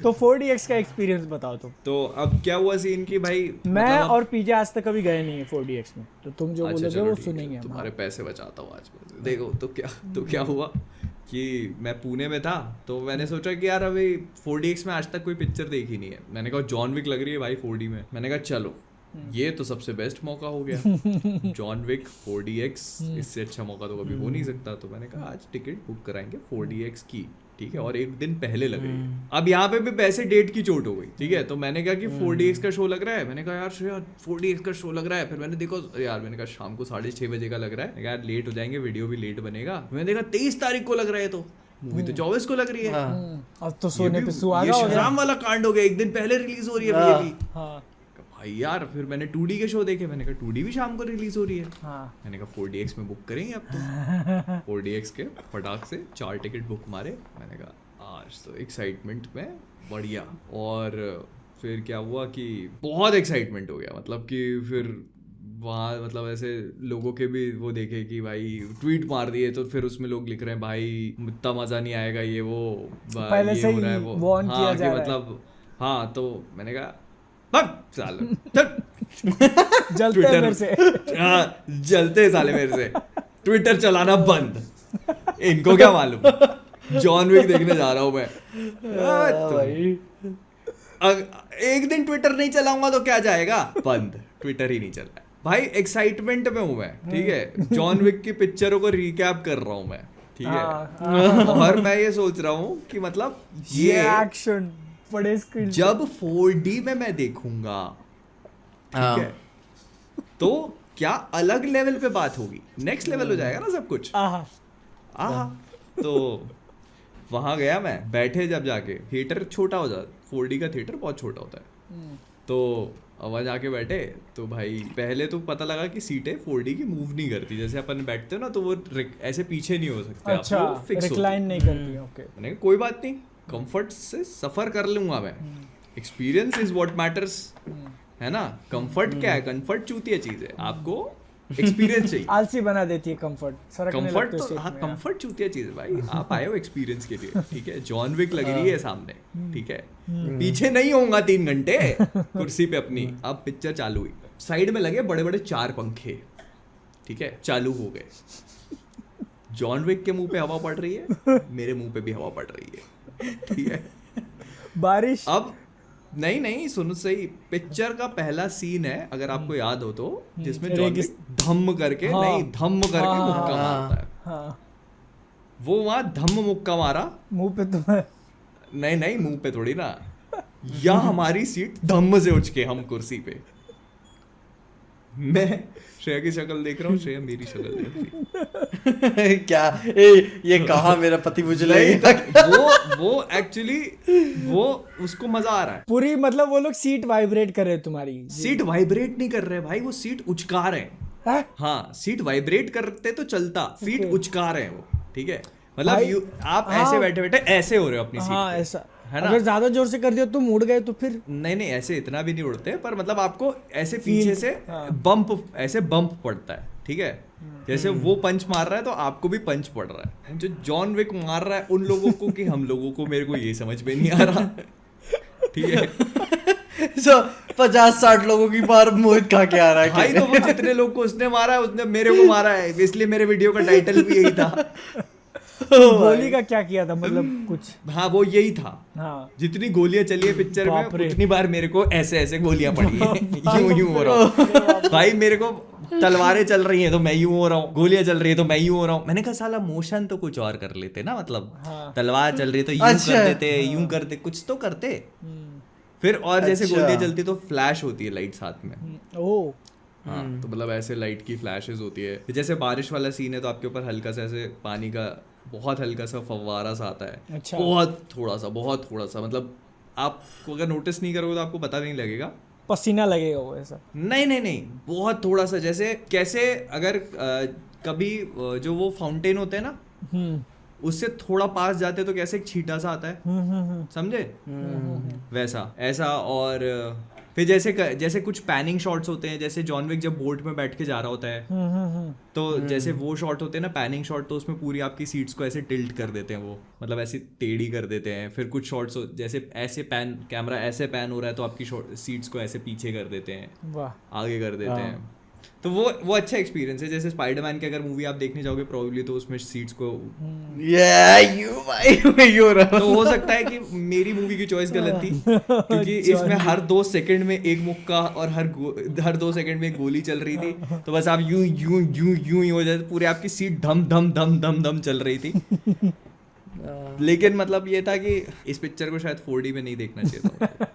तो 4DX का एक्सपीरियंस बताओ तुम। तो अब क्या हुआ सीन की भाई, मैं मतलब- और पीजे आज तक कभी गए नहीं है 4DX में, तो तुम जो अच्छा, बोलोगे चलो वो ठीक है, सुनेंगे हम। तुम्हारे पैसे बचाता हूँ आज। देखो तो क्या हुआ कि मैं पुणे में था, तो मैंने सोचा कि यार अभी 4DX में आज तक कोई पिक्चर देखी नहीं है। मैंने कहा जॉन विक लग रही है भाई 4D में, मैंने कहा चलो ये तो सबसे बेस्ट मौका हो गया। जॉन विक 4DX, इससे अच्छा मौका तो कभी हो नहीं सकता। तो मैंने कहा आज टिकट बुक कराएंगे 4DX की, ठीक है, और 1 दिन पहले लग रही है। अब यहाँ पे भी पैसे डेट की चोट हो गई, ठीक है। तो मैंने कहा कि 4DX का शो लग रहा है, मैंने कहा यार श्रेया 4DX का शो लग रहा है। फिर मैंने देखो यार, मैंने कहा शाम को 6:30 बजे का लग रहा है, मैंने कहा यार लेट हो जाएंगे, वीडियो भी लेट बनेगा। मैंने देखा 23 तारीख को लग रहा है, तो मूवी तो 24 को लग रही है। अब तो सोने पे सुहागा ये हो गया। शज़ाम वाला कांड हो गया, 1 दिन पहले रिलीज हो रही है ये भी। हाँ भाई यार, फिर मैंने 2D के शो देखे, मैंने कहा 2D भी शाम को रिलीज हो रही है। हाँ मैंने कहा 4DX में बुक करेंगे अब तो। 4DX के फटाक से 4 टिकट बुक मारे। मैंने कहा आज तो एक्साइटमेंट में बढ़िया। और फिर क्या हुआ कि बहुत एक्साइटमेंट हो गया, मतलब कि फिर वहाँ मतलब ऐसे लोगों के भी वो देखे कि भाई ट्वीट मार दिए, तो फिर उसमें लोग लिख रहे हैं भाई इतना मजा नहीं आएगा ये वो, पहले ये से हो रहा है ही वो। warn किया हाँ, जा कि रहा है। मतलब हाँ, तो मैंने कहा भाग साले, चल जलते हैं Twitter- मेरे से। हाँ, जलते साले मेरे से, ट्विटर चलाना बंद, इनको क्या मालूम जॉन विक देखने जा रहा हूँ मैं। एक दिन ट्विटर नहीं चलाऊंगा तो क्या जाएगा, बंद, ट्विटर ही नहीं चल रहा है भाई। एक्साइटमेंट में हूँ मैं, ठीक है, जॉन विक की पिक्चरों को रिकैप कर रहा हूँ मैं, ठीक है। और मैं ये सोच रहा हूँ कि मतलब ये ये एक्शन बड़े स्क्रीन जब 4D में मैं देखूंगा, ठीक है, तो क्या अलग लेवल पे बात होगी, नेक्स्ट लेवल हो जाएगा ना सब कुछ। आहा, तो वहां गया मैं, बैठे जब जाके, थिएटर छोटा हो जाता, 4D का थिएटर बहुत छोटा होता है। तो आवाज आके बैठे, तो भाई पहले तो पता लगा कि सीटें 4D की मूव नहीं करती, जैसे अपन बैठते हो ना तो वो ऐसे पीछे नहीं हो सकते, अच्छा आप वो फिक्स रिक्लाइन नहीं करती। ओके मैंने कहा कोई बात नहीं, कंफर्ट से सफर कर लूंगा मैं, एक्सपीरियंस इज व्हाट मैटर्स, है ना। कंफर्ट क्या है, कंफर्ट चूतिया चीज है, आपको एक्सपीरियंस चाहिए। आलसी बना देती है कंफर्ट, सरकने कंफर्ट लगते हो तो सीट हाँ, में। कंफर्ट चूतिया चीज है भाई, आप आए हो एक्सपीरियंस के लिए, ठीक है। जॉन विक लग रही है सामने, ठीक है, पीछे नहीं होऊंगा 3 घंटे कुर्सी पे अपनी। अब पिक्चर चालू हुई, साइड में लगे बड़े बड़े 4 पंखे, ठीक है, चालू हो गए। जॉन विक के मुंह पे हवा पड़ रही है, मेरे मुंह पे भी हवा पड़ रही है, ठीक है। बारिश अब नहीं सुनो सही, पिक्चर का पहला सीन है, अगर आपको याद हो तो, जिसमें जॉन विक धम्म करके, हाँ, नहीं धम्म करके हाँ, मुक्का हाँ, मारता है। हाँ वो वहां धम्म मुक्का मारा, मुंह पे तो नहीं मुंह पे थोड़ी ना, या हमारी सीट धम्म से उठ के हम कुर्सी पे, मैं श्रेया की शक्ल देख रहा हूँ, श्रेया मेरी शक्ल देख रही है। क्या ये कहा मेरा पति मुझे नहीं, लगेगा। वो एक्चुअली वो उसको मजा आ रहा है। पूरी मतलब वो लोग सीट वाइब्रेट कर रहे हैं तुम्हारी। सीट वाइब्रेट नहीं कर रहे भाई, वो सीट उचका रहे हैं। हैं? हाँ, सीट वाइब्रेट करते तो चलता, सीट Okay. उचका रहे हैं वो, ठीक है। मतलब भाई, आप हाँ। ऐसे बैठे बैठे ऐसे हो रहे हो अपनी सीट हाँ पे, ऐसा है ना? अगर ज्यादा जोर से कर दिया तो मुड़ गए तो फिर नहीं नहीं, ऐसे इतना भी नहीं उड़ते, पर मतलब आपको ऐसे पीछे से हाँ। ऐसे बम्प पड़ता है, ठीक है। जैसे वो पंच मार रहा है तो आपको भी पंच पड़ रहा है। जो जॉन विक मार रहा है उन लोगों को कि हम लोगों को, मेरे को ये समझ में नहीं आ रहा, ठीक है। 50-60 लोगों की बार मोहित खा के आ रहा है भाई तो वो जितने लोग को उसने मारा है उसने मेरे को मारा है, इसलिए मेरे वीडियो का टाइटल भी यही था। गोली का क्या किया था मतलब कुछ? हाँ, वो यही था। हाँ जितनी गोलियां चली है पिक्चर में, बाप रे। उतनी बार मेरे को ऐसे ऐसे गोलियां पड़ी है। यूं यूं हो रहा हूँ भाई, मेरे को तलवारें चल रही हैं तो मैं यूं हो रहा हूँ, गोलियां चल रही है तो मैं यूं हो रहा हूँ। मैंने कहा साला मोशन तो कुछ और कर लेते ना, मतलब हाँ। तलवार चल रही है तो यूं अच्छा। कर देते, यूं करते, कुछ तो करते फिर। और जैसे अच्छा। गोलियां चलती तो फ्लैश होती है लाइट साथ में। ओ हाँ, तो मतलब ऐसे लाइट की फ्लैशेस होती है। जैसे बारिश वाला सीन है तो आपके ऊपर हल्का सा ऐसे पानी का बहुत हल्का सा फव्वारा सा आता है। अच्छा। बहुत थोड़ा सा, मतलब आपको अगर नोटिस नहीं करोगे तो आपको पता नहीं लगेगा। पसीना लगेगा वो ऐसा। नहीं, बहुत थोड़ा सा। जैसे कैसे अगर कभी जो वो फाउंटेन होते हैं ना, उससे थोड़ा पास जाते तो कैसे एक छींटा सा आता है, समझे? वैसा ऐसा। और फिर जैसे कुछ पैनिंग शॉट्स होते हैं, जैसे जॉन विक जब बोट में बैठ के जा रहा होता है तो जैसे वो शॉट होते हैं ना पैनिंग शॉट, तो उसमें पूरी आपकी सीट्स को ऐसे टिल्ट कर देते हैं वो, मतलब ऐसे टेढ़ी कर देते हैं। फिर कुछ शॉट्स जैसे ऐसे कैमरा ऐसे पैन हो रहा है तो आपकी सीट्स को ऐसे पीछे कर देते हैं, वाह। आगे कर देते हैं। तो वो अच्छा एक्सपीरियंस है। जैसे स्पाइडरमैन की अगर मूवी आप देखने जाओगे प्रोबेबली, तो उसमें सीट्स को यू रहा तो हो सकता है कि मेरी मूवी की चॉइस गलत थी, क्योंकि इसमें हर 2 सेकंड में एक मुक्का और हर 2 सेकंड में एक गोली चल रही थी। तो बस आप यूं यूं यूं यूं ही हो जाते, पूरे आपकी सीट धम धम धम धम धम चल रही थी। लेकिन मतलब ये था कि इस पिक्चर को शायद 4D में नहीं देखना चाहिए था।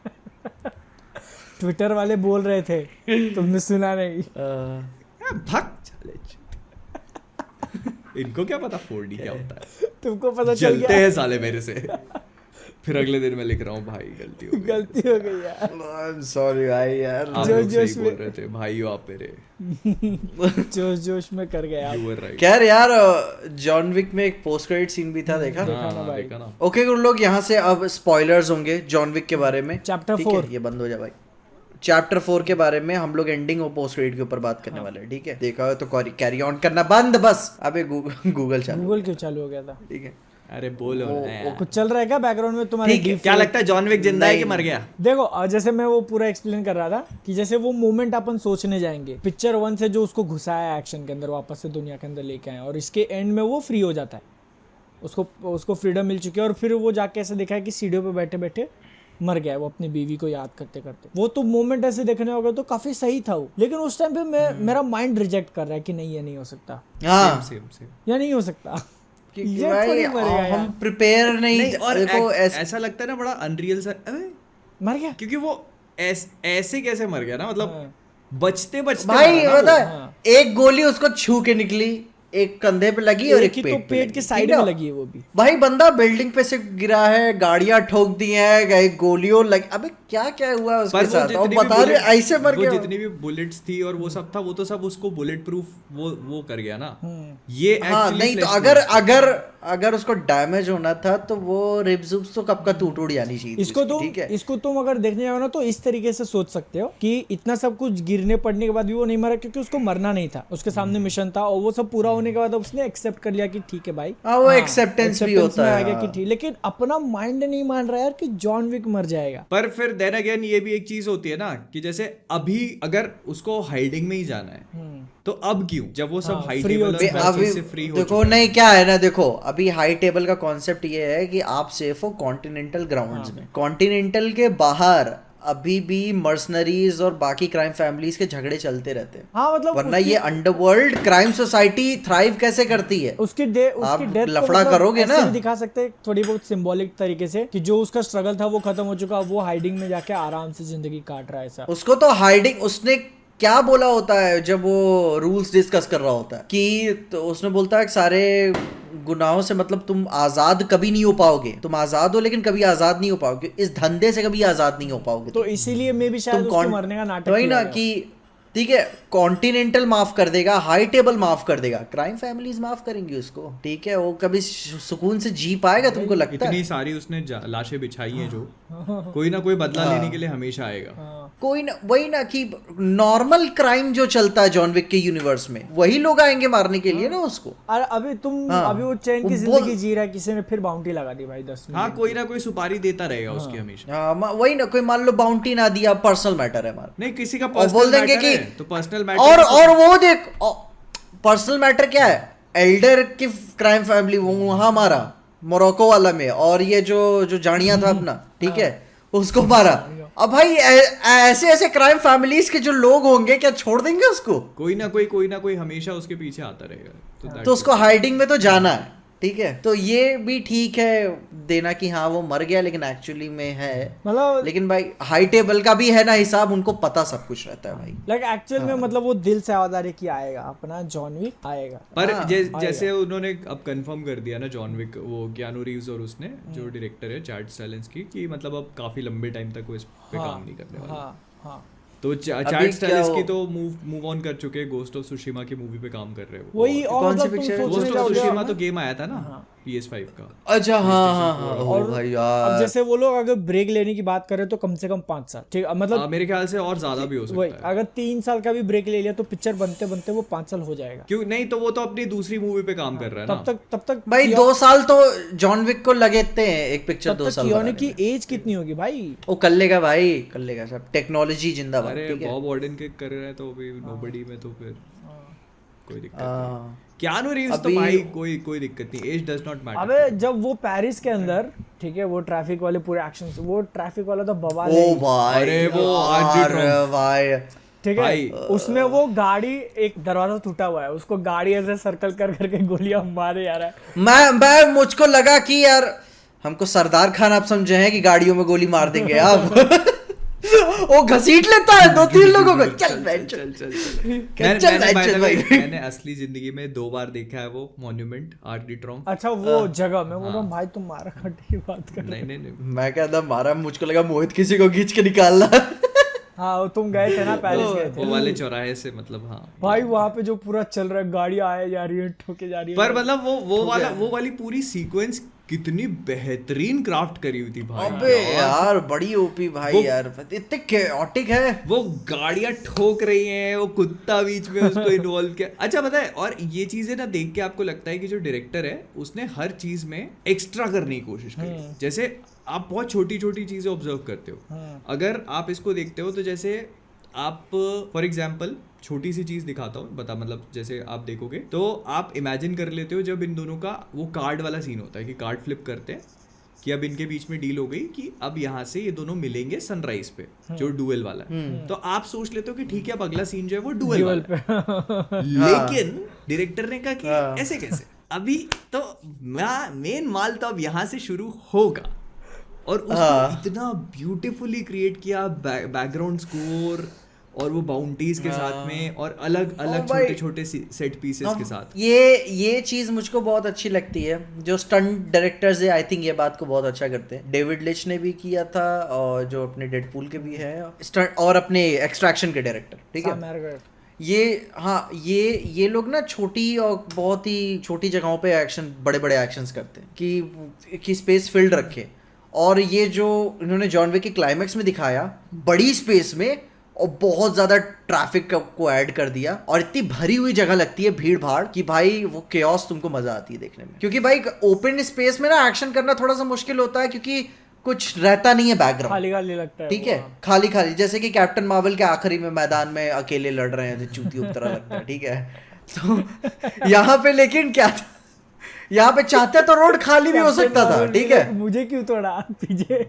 ट्विटर वाले बोल रहे थे, तुमने सुना नहीं? भग चले, इनको क्या पता 4D क्या होता है। तुमको पता चल चलते गया? हैं साले मेरे से। फिर अगले दिन मैं लिख रहा हूँ, भाई गलती हो गई, गलती हो गई यार। सॉरी भाई यार। आप जोश लोग जोश सही बोल में। रहे थे भाइयों, आप मेरे जोश जोश में कर गया। You were right। खैर यार, जॉन विक में एक पोस्ट क्रेडिट सीन भी था, देखा? ना भाई। देखा ना। ओके गुड लोग, यहाँ से अब स्पॉयलर्स होंगे जॉन विक के बारे में। Chapter ठीक है? 4। ये बंद हो जाए भाई। चैप्टर 4 के बारे में हम लोग एंडिंग और पोस्ट क्रेडिट के ऊपर बात करने वाले हैं, ठीक है? देखा हो तो कैरी ऑन करना बंद बस। अबे गूगल चालू, गूगल क्यों चालू हो गया था? ठीक है? अरे बोलो ना वो यार। कुछ चल रहा है क्या बैकग्राउंड में तुम्हारे? ठीक है, क्या लगता है जॉन विक जिंदा है कि मर गया? देखो जैसे मैं वो पूरा एक्सप्लेन कर रहा था कि जैसे वो मोमेंट अपन सोचने जाएंगे पिक्चर 1 से, जो उसको घुसाया एक्शन के अंदर, वापस से दुनिया के अंदर लेके आए, और इसके एंड में वो फ्री हो जाता है, उसको फ्रीडम मिल चुकी है, और फिर वो जाके ऐसे देखा है कि सीढ़ियों पे बैठे बैठे मर गया है वो अपनी बीवी को याद करते करते। वो तो मोमेंट ऐसे देखने होगा तो काफी सही था वो, लेकिन उस टाइम पे मेरा माइंड रिजेक्ट कर रहा है कि नहीं ये नहीं हो सकता, हाँ, सेम या नहीं हो सकता। क्योंकि ये भाई थोड़ी मरेगा यार। हम प्रिपेयर नहीं और देखो ऐसा लगता है ना बड़ा अनरियल सा, अबे मर गया क्योंकि वो ऐसे कैसे मर गया ना, मतलब हाँ। बचते बचते भाई मरा ना पता वो। है, हाँ। एक गोली उसको छू के निकली, एक कंधे पे लगी और एक एक ही तो पेट पे पेट लगी, के ठीक साइड है? में लगी है वो भी। भाई बंदा बिल्डिंग पे से गिरा है, गाड़ियां ठोक दी हैं, गोलियों लग, अबे क्या क्या हुआ उसके पर वो साथ? और जितनी भी बता रहे bullet- ऐसे मर वो गया। जितनी भी बुलेट्स थी और वो सब था, वो तो सब उसको बुलेट प्रूफ वो कर गया ना। हम्म। ये हाँ actually नहीं तो flesh अगर उसको डैमेज होना था तो वो रिब्स उब्स तो कब का टूट जानी चाहिए थी इसको उसकी, तुम ठीक है? इसको तुम अगर देखने जाओ ना तो इस तरीके से सोच सकते हो कि इतना सब कुछ गिरने पड़ने के बाद भी वो नहीं मरा, क्योंकि उसको मरना नहीं था, उसके सामने मिशन था, और वो सब पूरा होने के बाद उसने एक्सेप्ट कर लिया कि ठीक है भाई। हाँ, वो acceptance भी होता में है, आ गया कि हाँ। ठीक, लेकिन अपना माइंड नहीं मान रहा यार कि जॉन विक मर जाएगा। पर फिर देन अगेन ये भी एक चीज होती है ना कि जैसे अभी अगर उसको हाइडिंग में ही जाना है तो अब क्यों, जब वो सब हाँ, हाई free हो टेबल चुका और अभी से फ्री हो देखो चुका है। नहीं क्या है ना, देखो अभी हाई टेबल का कॉन्सेप्ट ये है कि आप सेफ हो कॉन्टिनेंटल ग्राउंड्स में। कॉन्टिनेंटल के बाहर अभी भी मर्सनरीज और बाकी क्राइम फैमिलीज के झगड़े चलते रहते हैं। हाँ मतलब वरना ये अंडरवर्ल्ड क्राइम सोसाइटी थ्राइव कैसे करती है? उसकी आप डेथ लफड़ा करोगे ना? दिखा सकते हैं थोड़ी बहुत सिंबॉलिक तरीके से कि जो उसका स्ट्रगल था वो खत्म हो चुका, वो हाइडिंग में जाके आराम से जिंदगी काट रहा है ऐसा। उसको तो हाइडिंग, उसने क्या बोला होता है जब वो रूल्स डिस्कस कर रहा होता है कि तो उसने बोलता है कि सारे गुनाहों से मतलब तुम आजाद कभी नहीं हो पाओगे, तुम आजाद हो लेकिन कभी आजाद नहीं हो पाओगे, इस धंधे से कभी आजाद नहीं हो पाओगे। तो इसीलिए मैं भी शायद उसको मरने का नाटक वही ना किया कि ठीक है कॉन्टिनेंटल माफ कर देगा, हाई टेबल माफ कर देगा, क्राइम फैमिलीज माफ करेंगी उसको, ठीक है वो कभी सुकून से जी पाएगा तुमको लगता है? इतनी सारी उसने लाशें बिछाई हैं जो कोई ना कोई बदला लेने के लिए हमेशा आएगा। कोई ना वही ना कि नॉर्मल क्राइम जो चलता है जॉन विक के यूनिवर्स में वही लोग आएंगे मारने के लिए ना उसको। अरे अभी तुम हाँ। अभी वो चैन की जिंदगी जी रहा है, किसी ने फिर बाउंटी लगा दी भाई 10 हाँ कोई ना कोई सुपारी देता रहेगा उसकी हमेशा। हाँ, वही ना कोई मान लो बाउंटी ना दिया, पर्सनल मैटर है हमारा, नहीं किसी का और बोल पर्सनल देंगे मैटर कि है तो पर्सनल मैटर और वो देख पर्सनल मैटर क्या है, एल्डर की क्राइम फैमिली वो वहां मारा मोरक्को वाला में, और ये जो जानिया था अपना ठीक है उसको मारा। अब भाई ऐसे ऐसे क्राइम फैमिलीज के जो लोग होंगे क्या छोड़ देंगे उसको? कोई ना कोई हमेशा उसके पीछे आता रहेगा। तो उसको हाइडिंग में तो जाना है, ठीक है। तो ये भी ठीक है देना कि हाँ वो मर गया लेकिन एक्चुअली में है, मतलब लेकिन भाई हाई टेबल का भी है ना हिसाब, उनको पता सब कुछ रहता है भाई। लाइक एक्चुअल में मतलब वो दिल से आवाज आ रही कि आएगा अपना जॉन विक आएगा। पर हाँ, जैसे उन्होंने अब कंफर्म कर दिया ना जॉन विक, वो कियानू रीव्स और उसने जो डायरेक्टर है चैड स्टालिन्स्की की, मतलब अब काफी लंबे टाइम तक वो इस पे काम नहीं करने वाला। हाँ हाँ तो चैड स्टालिन्स्की तो मूव ऑन कर चुके हैं, गोस्ट ऑफ सुशिमा की मूवी पे काम कर रहे हो। वही और कौन सी मतलब तुम picture है? सोचने गोस्ट ऑफ जाओगे सुशिमा ना- तो गेम आया था ना PS5 का। अच्छा हाँ और भाई अब यार जैसे वो लोग अगर ब्रेक लेने की बात करें तो कम से कम 5 साल, ठीक मतलब मेरे ख्याल से और ज्यादा भी हो वही सकता है। अगर 3 साल का भी ब्रेक ले लिया तो पिक्चर बनते बनते वो 5 साल हो जाएगा। क्यों नहीं, तो वो तो अपनी दूसरी मूवी पे काम कर रहा है ना। तब तक भाई 2 साल तो जॉन विक को लगते हैं एक पिक्चर 2 साल कियानू बनाने की एज कितनी होगी भाई? में। वो कर लेगा भाई, कर लेगा सब, टेक्नोलॉजी जिंदाबाद। अरे ठीक है बॉब ऑर्डन के कर रहा है तो अभी नोबडी में तो फिर कोई दिक्कत नहीं। हाँ। कियानू रीव्स तो अभी- भाई कोई दिक्कत नहीं, एज डज नॉट मैटर। अबे जब वो पेरिस के अंदर ठीक है वो ट्रैफिक वाले पूरे एक्शन, वो ट्रैफिक वाला तो बवाल है ओ ही। भाई अरे वो यार भाई ठीक है भाई। उसमें वो गाड़ी एक दरवाजा टूटा हुआ है, उसको गाड़ी ऐसे सर्कल कर करके गोलियां मारे जा रहा है। मैं मुझको लगा कि यार हमको सरदार खान आप समझे हैं कि गाड़ियों में गोली मार देंगे आप। वो घसीट लेता है 2-3 लोगों को, चल बैठ चल चल मैंने भाई। मैंने असली जिंदगी में 2 बार देखा है वो मॉन्यूमेंट आर्क डी ट्रॉम्प। अच्छा वो जगह मैं बोल रहा हूँ भाई तुम मारा खट्टी की बात कर। नहीं मैं कहता मारा, मुझको लगा मोहित किसी को खींच के निकालना। हाँ वो तुम गए थे ना पेरिस गए वो थे वाले चौराहे से, मतलब हाँ भाई वहाँ पे जो पूरा चल रहा है, गाड़ी आए जा रही है ठोके जा रही है। पर मतलब वो वाली पूरी सीक्वेंस कितनी बेहतरीन क्राफ्ट करी हुई थी भाई। अबे यार बड़ी ओपी भाई यार, इतने केओटिक है। वो गाड़ियां ठोक रही हैं, वो कुत्ता बीच में उसको इन्वॉल्व किया। अच्छा पता है, और ये चीजें ना देख के आपको लगता है कि जो डायरेक्टर है उसने हर चीज में एक्स्ट्रा करने की कोशिश करी। जैसे आप बहुत छोटी छोटी चीजें ऑब्जर्व करते हो, अगर आप इसको देखते हो तो जैसे आप फॉर एग्जाम्पल छोटी सी चीज दिखाता हूँ, बता मतलब जैसे आप देखोगे तो आप इमेजिन कर लेते हो जब इन दोनों का वो कार्ड वाला सीन होता है कि कार्ड फ्लिप करते हैं कि अब इनके बीच में डील हो गई कि अब यहाँ से ये दोनों मिलेंगे सनराइज पे, जो डुएल वाला है। तो आप सोच लेते हो कि ठीक है अब अगला सीन जो है वो डुएल वाला है। लेकिन डायरेक्टर ने कहा कि ऐसे कैसे, अभी तो मेन माल तो अब यहाँ से शुरू होगा, और उसको इतना ब्यूटीफुली क्रिएट किया, बैकग्राउंड स्कोर और वो बाउंटीज के साथ में, और अलग अलग छोटे छोटे सेट पीसेस के साथ। ये चीज मुझको बहुत अच्छी लगती है, जो स्टंट डायरेक्टर्स है आई थिंक ये बात को बहुत अच्छा करते हैं। डेविड लिंच ने भी किया था, और जो अपने डेडपूल के भी है स्टंट, और अपने एक्सट्रैक्शन के डायरेक्टर, ठीक है ये लोग ना छोटी और बहुत ही छोटी जगहों पे एक्शन, बड़े बड़े एक्शंस करते हैं कि स्पेस फील्ड रखे। और ये जो इन्होंने जॉन विक के क्लाइमैक्स में दिखाया, बड़ी स्पेस में और बहुत ज्यादा ट्रैफिक को ऐड कर दिया, और इतनी भरी हुई जगह लगती है, भीड़ भाड़, कि भाई वो केओस तुमको मजा आती है देखने में। क्योंकि भाई ओपन स्पेस में ना एक्शन करना थोड़ा सा मुश्किल होता है, क्योंकि कुछ रहता नहीं है बैकग्राउंड, खाली खाली लगता है ठीक है, खाली खाली, जैसे कि कैप्टन मार्वल के आखिरी में मैदान में अकेले लड़ रहे हैं, चूती तरह लगता है, ठीक है। तो यहाँ पे लेकिन क्या था, यहाँ पे चाहते तो रोड खाली भी हो सकता था, ठीक है। मुझे क्यों तोड़ा पीछे?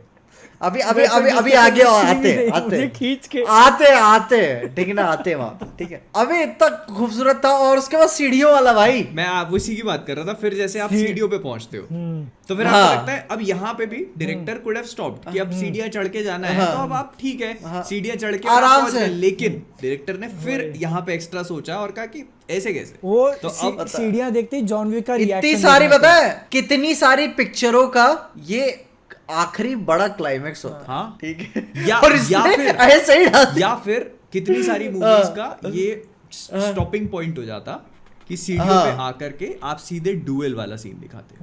अभी अभी अभी अभी आगे आते खींच के आते ठीक है ना, आते वहां पे, ठीक है। अभी इतना खूबसूरत था, और उसके बाद सीढ़ियों वाला भाई, मैं आप उसी की बात कर रहा था। फिर जैसे आप सीढ़ियों पे पहुंचते हो तो फिर हाँ। आपको लगता है अब यहाँ पे भी डायरेक्टर कुड हैव स्टॉप्ड कि अब सीढ़ियां चढ़ के जाना है, तो अब आप ठीक है सीढ़ियां चढ़ के आराम पहुंच से। गए। लेकिन डायरेक्टर ने फिर यहाँ पे एक्स्ट्रा सोचा और कहा कि ऐसे कैसे, वो तो अब सीढ़ियां देखते ही जॉन विक का इतनी रिएक्शन सारी, पता है कितनी सारी पिक्चरों का ये आखिरी बड़ा क्लाइमेक्स होता है, हाँ ठीक है। या और या इसने फिर ऐसे ही डाल दिया। या फिर कितनी सारी मूवीज का ये स्टॉपिंग पॉइंट हो जाता कि सीढ़ियों पे आकर के आप सीधे डुएल वाला सीन दिखाते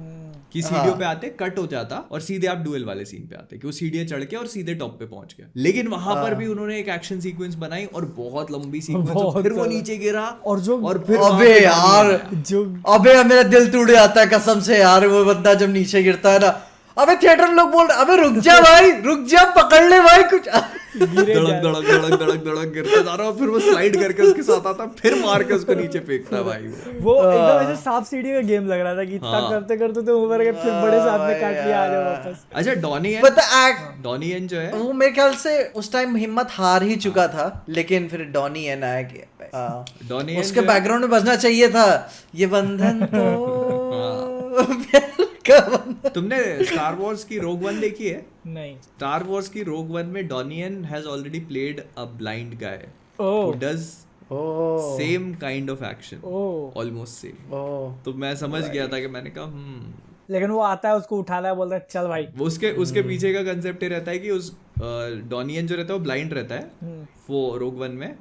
कि सीढ़ियों पे आते कट हो जाता और सीधे आप डुएल वाले सीन पे आते कि वो सीढ़ियां चढ़ के और सीधे टॉप पे पहुंच गया। लेकिन वहां पर भी उन्होंने एक एक्शन सीक्वेंस बनाई और बहुत लंबी सीक्वेंस, बहुत फिर वो ज्यादा। नीचे गिरा और फिर वहां अबे पे यार, जो अबे मेरा दिल टूट जाता है कसम से यार, वो बंदा जब नीचे गिरता है ना, अबे थिएटर में लोग बोल रहे अबे रुक जा भाई, रुक जा, पकड़ ले भाई कुछ। गिरे धड़क धड़क धड़क धड़क धड़क गिरता जा रहा है, फिर वो स्लाइड करके उसके साथ आता, फिर मार के उसको नीचे फेंकता भाई वो एकदम ऐसे सांप सीढ़ी का गेम लग रहा था कि इतना करते करते तो ऊपर के फिर बड़े सांप ने काट लिया, आ जाओ वापस। अच्छा डॉनी पता एक्ट डॉनी एन जो है वो मेरे ख्याल से उस टाइम हिम्मत हार ही चुका था, लेकिन फिर डॉनी एन आया कि डॉनी एन उसके जो है- बैकग्राउंड में बजना चाहिए था ये बंधन तो प्यार का बंधन। तुमने स्टार वॉर्स की रोग वन देखी है? नहीं। स्टार वॉर्स की रोग वन में Donnie Yen has already played a blind guy oh who does oh same kind of action, oh almost same. Oh तो मैं समझ गया था कि मैंने कहा लेकिन वो आता है उसको उठाना है, बोलता है चल भाई। वो उसके पीछे का कंसेप्ट ये रहता है कि उस डॉनियन जो रहता है वो ब्लाइंड रहता है वो रोग वन में,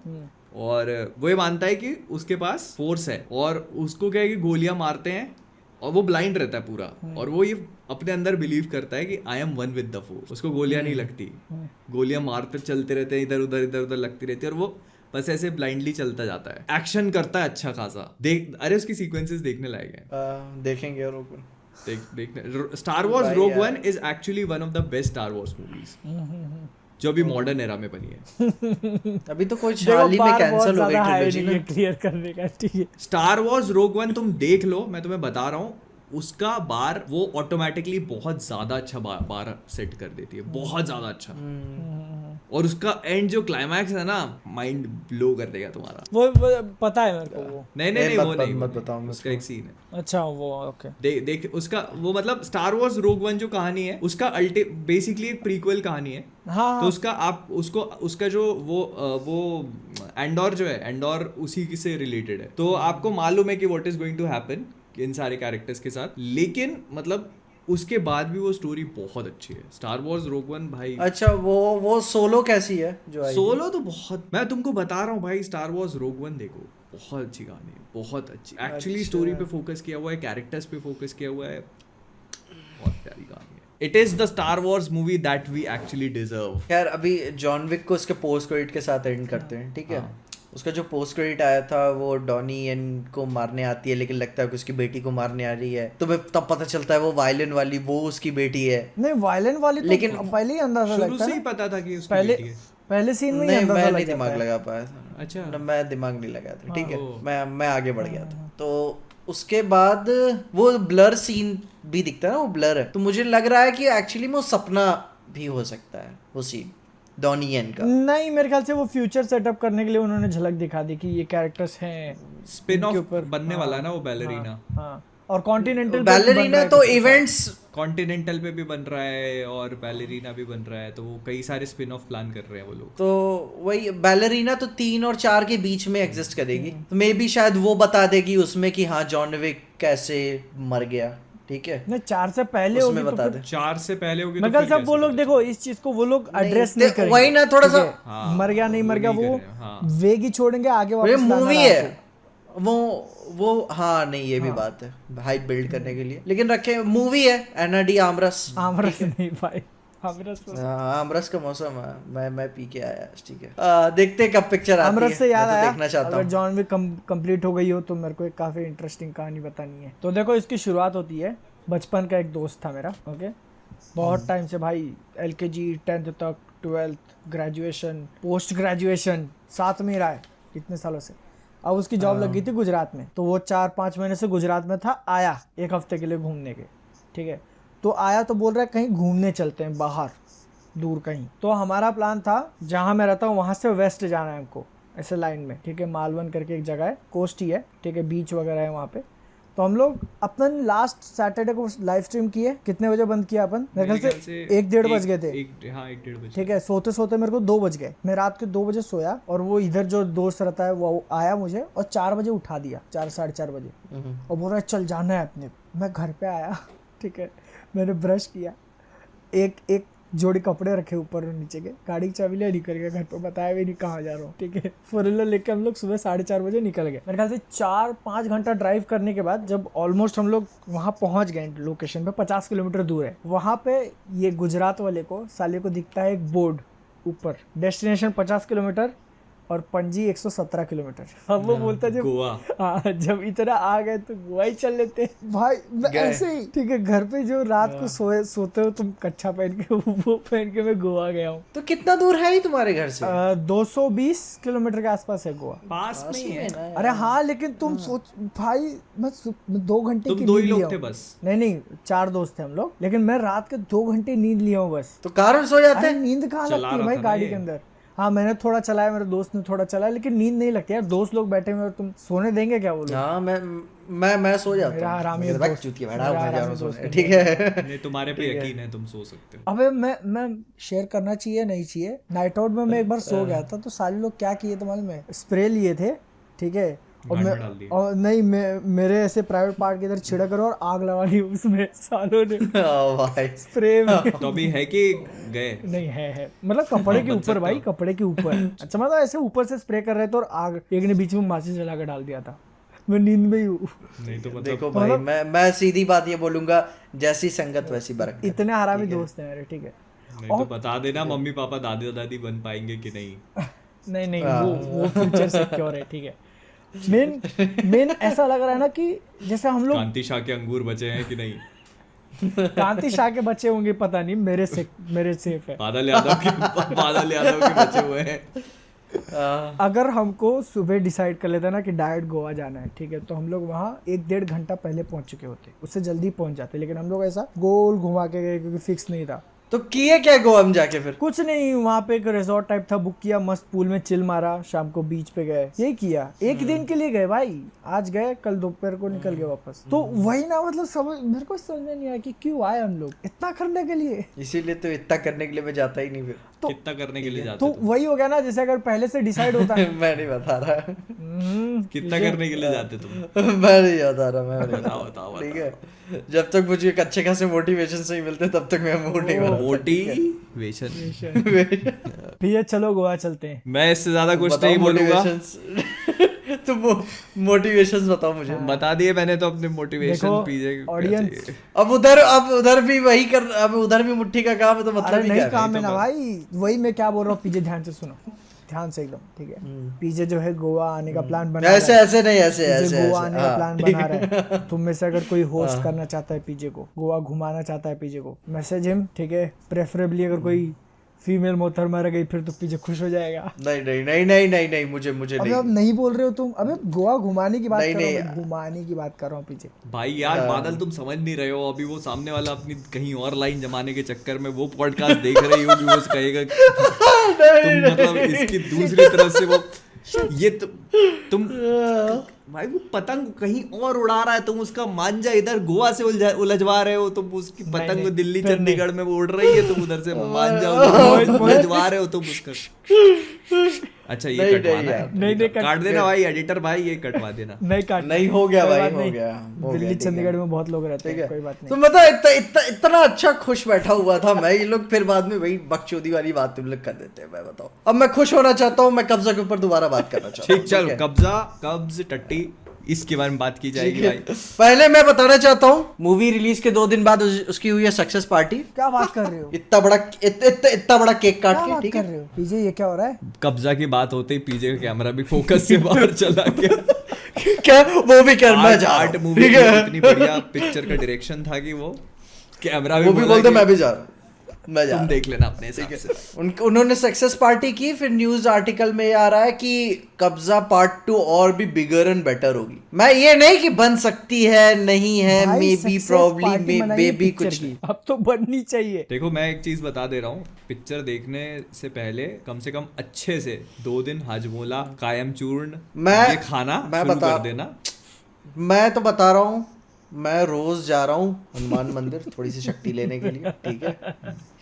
और वो ये मानता है कि उसके पास फोर्स है और उसको क्या है कि गोलियां मारते हैं और वो ब्लाइंड रहता है पूरा, और वो ये अपने अंदर बिलीव करता है कि I am one with the force. उसको गोलियां नहीं लगती, गोलियां मारते चलते रहते हैं, इधर उधर लगती रहती है और वो बस ऐसे ब्लाइंडली चलता जाता है, एक्शन करता है अच्छा खासा। अरे उसकी सीक्वेंसेस देखने लायक है, देखेंगे और ऊपर देखने। स्टार वॉर्स रोग one is actually one of the best star Wars movies जो अभी मॉडर्न एरा में बनी है। अभी तो कोई हाल ही में कैंसिल हो गई ट्रिलॉजी ना। क्लियर करने का, ठीक है। स्टार वॉर्स रोग वन तुम देख लो, मैं तुम्हें बता रहा हूँ उसका बार वो ऑटोमेटिकली बहुत ज्यादा अच्छा बार सेट कर देती है, बहुत ज्यादा अच्छा। और उसका एंड जो क्लाइमैक्स है ना, माइंड ब्लो कर देगा तुम्हारा। वो पता है मेरे को वो। नहीं वो नहीं, मत बताओ मुझको। उसका एक सीन है। अच्छा वो ओके। देख उसका वो मतलब स्टार वॉर्स रोग वन जो कहानी है उसका बेसिकली एक प्रीक्वल कहानी है। हाँ तो उसका आप उसका जो वो एंडोर जो है, एंडोर उसी से रिलेटेड है, तो आपको मालूम है कि what is going to happen in सारे कैरेक्टर्स के साथ। लेकिन मतलब उसके बाद भी वो स्टोरी बहुत अच्छी है। स्टार वॉर्स रोग वन भाई, अच्छा वो सोलो कैसी है जो आई? सोलो तो बहुत, मैं तुमको बता रहा हूँ भाई, स्टार वॉर्स रोग वन देखो, बहुत अच्छी कहानी है, बहुत अच्छी। एक्चुअली स्टोरी पे फोकस किया हुआ है, कैरेक्टर्स पे फोकस किया हुआ है, बहुत प्यारी कहानी है। It is the Star Wars movie that we actually deserve. यार अभी जॉन विक को उसके पोस्ट क्रेडिट के साथ एंड करते हैं, ठीक है। उसका जो पोस्ट क्रेडिट आया था वो डॉनी एन को मारने आती है, लेकिन लगता है कि उसकी बेटी को मारने आ रही है, तो तब पता चलता है वो वायलिन वाली वो उसकी बेटी है। नहीं वायलेंट वाली तो लेकिन पहले ही अंदाजा शुरू लगता से है ही ना। पता था कि उसकी पहले बेटी है। पहले सीन में ही नहीं अंदाजा मैं लग नहीं जाता दिमाग है। लगा पाया था। अच्छा ना मैं दिमाग नहीं लगाया था, ठीक है। हाँ। मैं आगे बढ़ गया था। तो उसके बाद वो ब्लर सीन भी दिखता है ना, वो ब्लर है, तो मुझे लग रहा है कि एक्चुअली में वो सपना भी हो सकता है वो सीन डॉनी एन का। नहीं मेरे ख्याल से वो फ्यूचर सेटअप करने के लिए उन्होंने झलक दिखा दी कि ये कैरेक्टर्स हैं स्पिन इनके ऑफ ऊपर। बनने वाला है ना वो बैलरीना। हाँ और कॉन्टिनेंटल बैलरीना तो इवेंट्स कॉन्टिनेंटल पे भी बन रहा है और बैलरीना भी बन रहा है, तो वो कई सारे स्पिन ऑफ प्लान कर रहे हैं वो लोग। तो वही बैलरीना तो 3 और 4 के बीच में एग्जिस्ट करेगी, तो मे बी शायद वो बता देगी उसमें कि हाँ जॉन विक कैसे मर गया, ठीक है। नहीं 4 से पहले उसमें होगी तो बता फिर दे। 4 से पहले होगी मैं तो कल फिर सब वो कैसे लोग पता देखो इस चीज को वो लोग एड्रेस नहीं करेंगे। वही ना थोड़ा सा हाँ, मर गया नहीं मर गया नहीं वो कर रहे हैं, हाँ। वेग ही छोड़ेंगे आगे वापस मूवी लाना है रात वो हाँ नहीं ये भी बात है हाइप बिल्ड करने के लिए, लेकिन रखे मूवी है एना डी आमरस। को। आमरस नहीं भाई आमरस तो- हाँ, आमरस का मौसम है, मैं पी के आया, ठीक है। देखते हैं कब पिक्चर आती है। आमरस से याद मैं तो आया देखना चाहता अगर हूँ। जॉन विक कंप्लीट हो गई हो तो मेरे को एक काफी इंटरेस्टिंग कहानी बतानी है। तो देखो इसकी शुरुआत होती है, बचपन का एक दोस्त था मेरा, ओके, बहुत टाइम से भाई, LKG 10th तक, 12th, ग्रेजुएशन, पोस्ट ग्रेजुएशन साथ में ही रहा है इतने सालों से। अब उसकी जॉब लग गई थी गुजरात में, तो वो 4-5 महीने से गुजरात में था, आया 1 हफ्ते के लिए घूमने के, ठीक है। तो आया तो बोल रहा है कहीं घूमने चलते हैं बाहर, दूर कहीं। तो हमारा प्लान था जहाँ मैं रहता हूँ वहाँ से वेस्ट जाना है हमको, ऐसे लाइन में, ठीक है। मालवन करके एक जगह है, कोस्ट ही है, ठीक है, बीच वगैरह है वहाँ पे। तो हम लोग अपन लास्ट सैटरडे को लाइव स्ट्रीम किए। कितने बजे बंद किया अपन? मेरे ख्याल से 1-1:30 बज गए थे। 1-1:30 बजे। ठीक है, सोते सोते मेरे को 2 बज गए। मैं रात के 2 बजे सोया और वो इधर जो दोस्त रहता है वो आया मुझे और 4 बजे उठा दिया, 4-4:30 बजे, और बोल रहा है चल जाना है अपने। मैं घर पे आया, ठीक है, मैंने ब्रश किया, एक जोड़ी कपड़े रखे ऊपर और नीचे के, गाड़ी की चाबी ले निकल गया घर पे, बताया भी नहीं कहाँ जा रहा हूँ, ठीक है। 4 लेके हम लोग सुबह 4:30 बजे निकल गए। मेरे ख्याल से 4-5 घंटा ड्राइव करने के बाद जब ऑलमोस्ट हम लोग वहाँ पहुँच गए लोकेशन पे, 50 किलोमीटर दूर है, वहाँ पे ये गुजरात वाले को साले को दिखता है एक बोर्ड ऊपर, डेस्टिनेशन 50 किलोमीटर और पणजी 117 किलोमीटर। हम वो बोलता जब गोवा। हाँ, जब इतना आ गए तो गोवा ही चल लेते भाई। मैं ऐसे ही, ठीक है, घर पे जो रात को सोते हो तुम कच्छा पहन के, वो पहन के मैं गोवा गया हूँ। तो कितना दूर है ही तुम्हारे घर से? 220 किलोमीटर के आसपास है गोवा। पास में ही है। अरे हाँ, लेकिन तुम सोच भाई, मैं 2 घंटे तुम की 2 ही नींद लोग लिया थे हूँ। बस? नहीं 4 दोस्त थे हम लोग, लेकिन मैं रात के 2 घंटे नींद लिया हूँ बस। तो कार में सो जाते अरे हैं? नींद कहाँ चला लगती है रहा भाई था ना गाड़ी ये। के अंदर। हाँ, मैंने थोड़ा चलाया, मेरे दोस्त ने थोड़ा चलाया, लेकिन नींद नहीं लगती यार। दोस्त लोग बैठे हुए और तुम सोने देंगे क्या वो लोग? हाँ, मैं सो जाता मेरा हूँ। हरामी मेरे दोस्त- भाई चूतिया बैठा मेरा मैं जा रहा हरामी हूँ दोस्त सोने, है। ठीक है। नहीं, तुम्हारे पे यकीन है, तुम सो सकते हो। अबे मैं शेयर करना चाहिए नहीं चाहिए। नाइट आउट में मैं एक बार सो गया था, तो सारे लोग क्या किए थे मालूम है? स्प्रे लिए थे, ठीक है, और गाड़ मैं में डाल दिए। और नहीं, मेरे ऐसे प्राइवेट पार्ट के इधर छिड़क करो और आग लगा दी उसमें सालों ने भाई स्प्रे में। तो अभी है कि गए? नहीं है मतलब कपड़े के बच ऊपर सकते भाई, हो। कपड़े के ऊपर। अच्छा, मतलब ऐसे ऊपर से स्प्रे कर रहे थे और आग, एक ने बीच में माचिस जला के डाल दिया था। मैं नींद में ही हूँ। नहीं तो मतलब देखो भाई, मैं सीधी बात ये बोलूंगा, जैसी संगत वैसी बरकत। इतने हरामी दोस्त हैं मेरे, ठीक है। नहीं तो बता देना, मम्मी पापा दादी दादी बन पाएंगे कि नहीं। नहीं वो फ्यूचर सिक्योर है, ठीक है। मेन ऐसा लग रहा है ना कि जैसे हम लोग कांति शाह के अंगूर बचे हैं कि नहीं? कांति शाह के बच्चे होंगे पता नहीं, मेरे सेफ है। बादल यादव के बचे हुए हैं। अगर हमको सुबह डिसाइड कर लेता ना कि डायरेक्ट गोवा जाना है, ठीक है, तो हम लोग वहाँ 1-1.5 घंटा पहले पहुंच चुके होते, उससे जल्दी पहुंच जाते। लेकिन हम लोग ऐसा गोल घुमा के गए क्योंकि फिक्स नहीं था। तो किए क्या गोवा में जाके फिर? कुछ नहीं, वहाँ पे एक रिजॉर्ट टाइप था, बुक किया, मस्त पूल में चिल मारा, शाम को बीच पे गए, यही किया। एक दिन के लिए गए भाई, आज गए, कल दोपहर को निकल गए वापस। तो वही ना, मतलब मेरे को समझ में नहीं आया कि क्यों आए हम लोग इतना करने के लिए। इसीलिए तो इतना करने के लिए मैं जाता ही नहीं फिर। तो कितना करने के लिए जाते तो वही हो गया ना, जैसे अगर पहले से डिसाइड होता है। मैं नहीं बता रहा। कितना करने के लिए जाते तुम? मैं नहीं बता रहा, मैं नहीं बताओ बताओ, बताओ ठीक है। जब तक मुझे एक अच्छे खासे मोटिवेशन नहीं मिलते तब तक मैं मूड नहीं बनाता। मोटिवेशन। भैया चलो गोवा चलते हैं। मैं इससे ज्यादा कुछ बताओ नहीं बोलूंगा। motivations। तुम मोटिवेशंस बताओ मुझे। बता दिए मैंने तो अपने मोटिवेशन देखो, पीजे audience- अब उधर भी वही कर, अब उधर भी मुट्ठी का काम है तो मतलब अरे ही नहीं क्या काम है तो ना भाई, वही मैं क्या बोल रहा हूँ। पीछे ध्यान से सुनो, ध्यान से एकदम, ठीक है। पीछे जो है गोवा आने का प्लान बना ऐसे रहा है। ऐसे नहीं, ऐसे पीछे ऐसे गोवा ऐसे, आने का हाँ, प्लान ठीक बना है। रहा है। तुम में से अगर कोई होस्ट करना चाहता है पीछे को, गोवा घुमाना चाहता है पीछे को, मैसेज हिम, ठीक है। प्रेफरेबली अगर कोई फीमेल मोहतरमा रह गई फिर तो पीछे खुश हो जाएगा। नहीं नहीं नहीं नहीं नहीं नहीं, मुझे अबे नहीं। अब नहीं बोल रहे हो तुम। अबे गोवा घुमाने की बात नहीं, कर रहा हूँ, नहीं। मैं घुमाने की बात कर रहा हूँ पीछे। भाई यार बादल, तुम समझ नहीं रहे हो। अभी वो सामने वाला अपनी कहीं और लाइन जमाने के चक्कर में वो पॉडकास्ट देख रही होगी, वो कहेगा तुम मतलब इसकी दूसरी तरफ से वो ये तुम भाई वो पतंग कहीं और उड़ा रहा है, तुम उसका मांझा इधर गोवा से उलझवा रहे हो। तुम उसकी पतंग नहीं, दिल्ली फिर चंडीगढ़ में वो उड़ रही है, तुम उधर से मांझा उलझवा रहे हो तुम उसका। अच्छा ये नहीं, कटवाना नहीं है? यार। नहीं, काट देना भाई, एडिटर भाई ये कटवा देना। नहीं काट, नहीं, हो गया कोई भाई, बात हो नहीं। गया, हो दिल्ली गया, ठीक है। चंडीगढ़ में बहुत लोग रहते ठीक हैं, है, कोई बात तो नहीं। मतलब इतना अच्छा खुश बैठा हुआ था मैं, ये लोग फिर बाद में वही बकचोदी वाली बात तुम लोग कर देते हैं। मैं बताओ, अब मैं खुश होना चाहता हूँ, मैं कब्जा के ऊपर दोबारा बात करना चाहता हूँ। ठीक, चलो है? कब्ज टट्टी इसके बारे में बात की जाएगी भाई। पहले मैं बताना चाहता हूँ, मूवी रिलीज के 2 दिन बाद उसकी हुई है सक्सेस पार्टी। क्या बात कर रहे हो? इतना बड़ा केक काट क्या के, बात ठीक कर है। रहे हो? पीछे ये क्या हो रहा है? कब्जा की बात होते ही पीछे का कैमरा भी फोकस से बाहर चला गया। क्या वो भी कर, मैं जा आर्ट रहा हूँ, मूवी ठीक है। इतनी बढ़िया पिक्चर का डायरेक्शन था कि वो कैमरा भी वो भी बोला बोलते कि मैं भी जा रहा हूँ। मजा तुम देख लेना अपने हिसाब से। उन्होंने सक्सेस पार्टी की, फिर न्यूज आर्टिकल में आ रहा है कि कब्जा पार्ट 2 और भी बिगर एंड बेटर होगी। मैं ये नहीं कि बन सकती है, नहीं है, भाई, maybe, success probably, party मनाइए मे बी picture कुछ की। अब तो बननी चाहिए। देखो मैं एक चीज बता दे रहा हूँ, पिक्चर देखने से पहले कम से कम अच्छे से 2 दिन हाजमोला, कायम चूर्ण मैं- ये खाना मैं शुरू बता- कर देना। मैं तो बता रहा हूँ, मैं रोज जा रहा हूँ हनुमान मंदिर थोड़ी सी शक्ति लेने के लिए, ठीक है,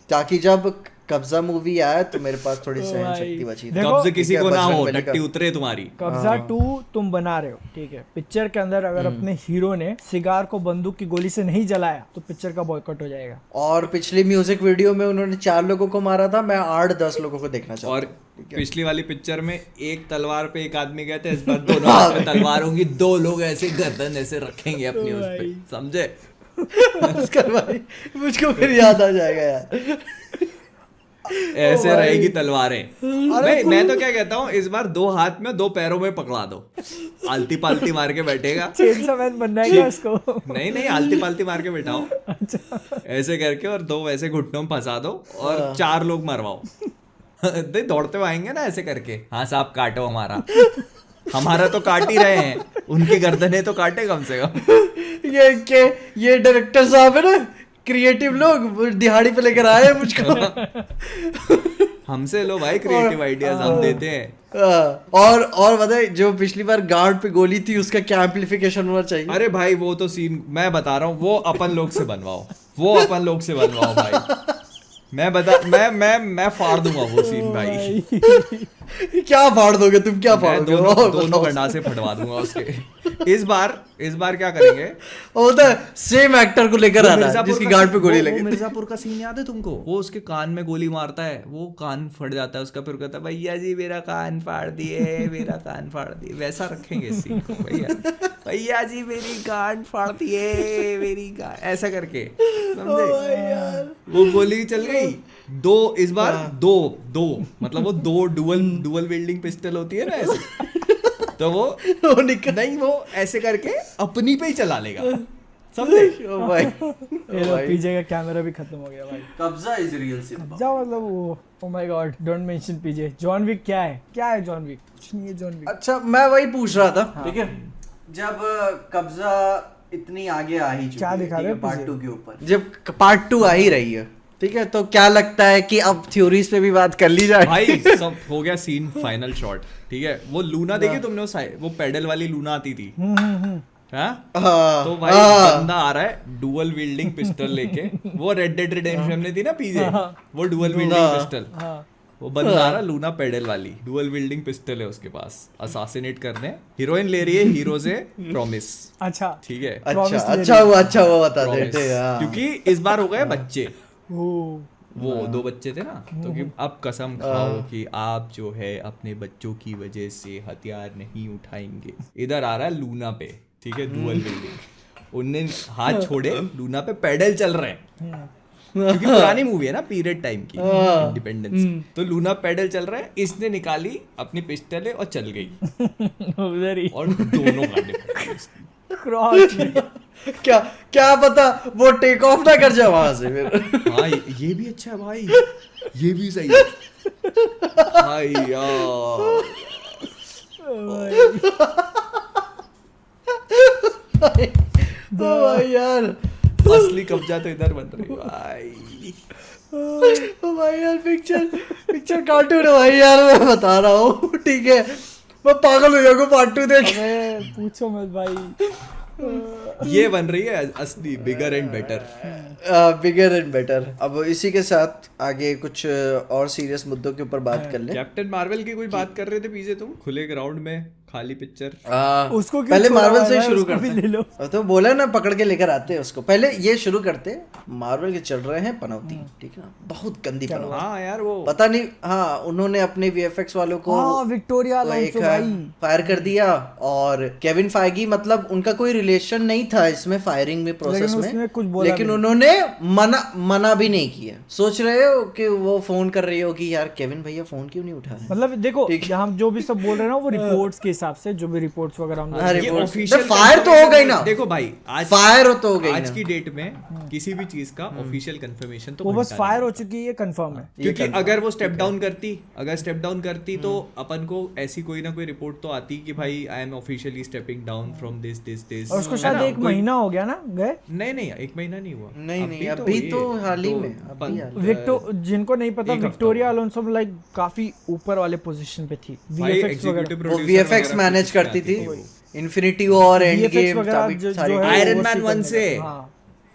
ताकि जब कब्जा मूवी आए तो मेरे पास थोड़ी सहन भाई, शक्ति बची रहे। देखो, कब से किसी ठीक है, को ना बजरंग हो बली का- टट्टी उतरे तुम्हारी। कब्जा 2 तुम बना रहे हो, ठीक है, पिक्चर के अंदर अगर अपने हीरो ने सिगार को बंदूक की गोली से नहीं जलाया तो पिक्चर का बॉयकॉट हो जाएगा। और पिछली म्यूजिक वीडियो में उन्होंने 4 लोगों को मारा था, मैं 8-10 लोगों को देखना चाहता और हूँ। पिछली वाली पिक्चर में एक तलवार पे एक आदमी गए थे, इस बार दोनों हाथ में तलवार होंगी, 2 लोग ऐसे गर्दन ऐसे रखेंगे अपनी उस पे, समझे? भास्कर भाई मुझको फिर याद आ जाएगा यार। ऐसे रहेगी तलवारें। मैं तो क्या कहता हूँ, इस बार 2 हाथ में 2 पैरों में पकड़ा दो, आलती पालती मार के बैठेगा। चेनसो मैन बनना है क्या उसको? नहीं नहीं, आलती पालती मार के बैठाओ ऐसे करके, और 2 वैसे घुटनों में फंसा दो और 4 लोग मरवाओ। दौड़ते हुए आएंगे ना ऐसे करके, हाँ साहब काटो हमारा तो काट ही रहे हैं, उनकी गर्दनें तो काटे कम से कम। ये डायरेक्टर साहब है ना, क्रिएटिव लोग, वो दिहाड़ी पे लेकर आए हैं मुझको। हमसे लो भाई क्रिएटिव आइडियाज, हम देते हैं। और बताए, जो पिछली बार गार्ड पे गोली थी उसका क्या एम्पलीफिकेशन होना चाहिए। अरे भाई वो तो सीन मैं बता रहा हूँ, वो अपन लोग से बनवाओ भाई। मैं फाड़ दूंगा वो सीन भाई। क्या फाड़ दोगे तुम, क्या मैं फाड़ोगे? और दोनों बताओ। गंडासे फटवा दूंगा उसके। इस बार क्या करेंगे, होता है सेम एक्टर को लेकर आना है, जिसकी गार्ड पे गोली लगी। मिर्जापुर का सीन याद है तुमको? वो उसके कान में गोली मारता है, वो कान फट जाता है उसका, फिर कहता है भैया जी मेरा कान फाड़ दिए। वैसा रखेंगे इस सीन को, भैया जी मेरी कान फाड़ दिए, मेरी कान, ऐसा करके, समझे? वो गोली चल गई 2, इस बार 2 मतलब वो 2 डुअल वेल्डिंग पिस्टल होती है ना ऐसे, तो वो नहीं, वो ऐसे करके अपनी पे ही चला लेगा, समझे? ओ भाई, ये लो, पीजे का कैमरा भी खत्म हो गया भाई। कब्जा इज रियल कब्जा मतलब वो, oh my god, don't mention PJ. John Wick क्या है जॉन विक? कुछ नहीं है जॉन विक। अच्छा, मैं वही पूछ रहा था, ठीक है, जब कब्जा इतनी आगे आ ही चुकी क्या दिखा रहे है हो पार्ट पीछे? 2 के ऊपर, जब पार्ट 2 आ ही रही है, ठीक है, तो क्या लगता है कि अब थ्योरीज पे भी बात कर ली जाए? भाई सब हो गया सीन, फाइनल शॉट, ठीक है। वो लूना देखी तुमने, वो पेडल वाली लूना आती थी, हाँ? तो भाई बंदा आ रहा है डुअल विल्डिंग पिस्टल लेके, वो रेड डेड रिडेम्पशन में थी ना पीजे, वो डुअल विल्डिंग पिस्टल, वो बंदा आ रहा लूना पेडल वाली डुअल विल्डिंग पिस्टल है उसके पास, असासिनेट करने हीरोइन ले रही है हीरो से प्रॉमिस, अच्छा ठीक है, अच्छा हुआ बता promise। देते हैं। क्योंकि इस बार हो गए बच्चे, ओ वो 2 बच्चे थे ना, तो कि अब कसम खाओ कि आप जो है अपने बच्चों की वजह से हथियार नहीं उठाएंगे। इधर आ रहा है लूना पे, ठीक है, डुअल बिल्डिंग, उनने हाथ छोड़े, लूना पे पैडल चल रहे हैं, क्योंकि पुरानी मूवी है ना, पीरियड टाइम की, इंडिपेंडेंस, तो लूना पैडल चल रहा है, इसने निकाली अपनी पिस्टल और चल गई, उधर ही और दोनों गाने क्रॉस क्या पता वो टेक ऑफ ना कर जाए वहां से फिर। हाँ ये भी अच्छा है भाई, ये भी सही है भाई यार। भाई यार, असली कब्जा तो इधर बन रही है भाई। ओ भाई यार, पिक्चर कार्टून है भाई यार, मैं बता रहा हूँ, ठीक है, मैं पागल हो जाऊंगा पार्ट 2 देख। पूछो मत भाई। ये बन रही है असली बिगर एंड बेटर। अब इसी के साथ आगे कुछ और सीरियस मुद्दों के ऊपर बात कर ले। कैप्टन मार्वल की कोई बात कर रहे थे पीछे तुम, खुले ग्राउंड में खाली पिक्चर, उसको क्यों पहले छोड़ा मार्वल है से ही भाई? शुरू उसको भी करते ले लो। हैं, तो बोला ना पकड़ के लेकर आते हैं उसको। पहले ये शुरू करते हैं, मार्वल के चल रहे हैं पनौती, ठीक है ना, बहुत गंदी पनौती, हाँ यार वो पता नहीं, हाँ उन्होंने अपने वीएफएक्स वालों को विक्टोरिया एक अलोंसो भाई फायर कर दिया, और केविन फाइगी, मतलब उनका कोई रिलेशन नहीं था इसमें फायरिंग में प्रोसेस लेकिन में, उसने कुछ बोला लेकिन भी उन्होंने मना भी नहीं किया। सोच रहे हो कि वो फोन कर रही हो कि यार केविन भैया फोन क्यों नहीं उठा रहे? मतलब देखो, हम जो भी सब बोल रहे हैं ना वो रिपोर्ट्स के हिसाब से जो भी रिपोर्ट्स वगैरह हम लोग हाँ, ये reports- ऑफिशियल तो fire तो हो गई ना। देखो भाई आज फायर तो हो गई आज ना। की डेट में किसी भी चीज का ऑफिशियल कंफर्मेशन तो वो बस घंटा फायर नहीं हो चुकी है, कंफर्म है। क्योंकि अगर वो स्टेप डाउन करती तो अपन को ऐसी कोई ना कोई रिपोर्ट तो आती कि भाई I am officially stepping down from this और उसको शायद 1 महीना हो गया ना गए। नहीं 1 महीना नहीं हुआ नहीं, अभी तो हाल ही में, अभी हाल जिनको नहीं पता, एक हफ्ता विक्टोरिया अलोंसो लाइक काफी ऊपर वाले पोजीशन पे थी, भाई वीएफएक्स वगैरह executive वो producer वीएफएक्स वगैरह मैनेज कुछ करती आती थी, वो। इन्फिनिटी और एंड VFX गेम वगैरह सारी जो है Iron वो Man oversee 1 करने से। का। हाँ,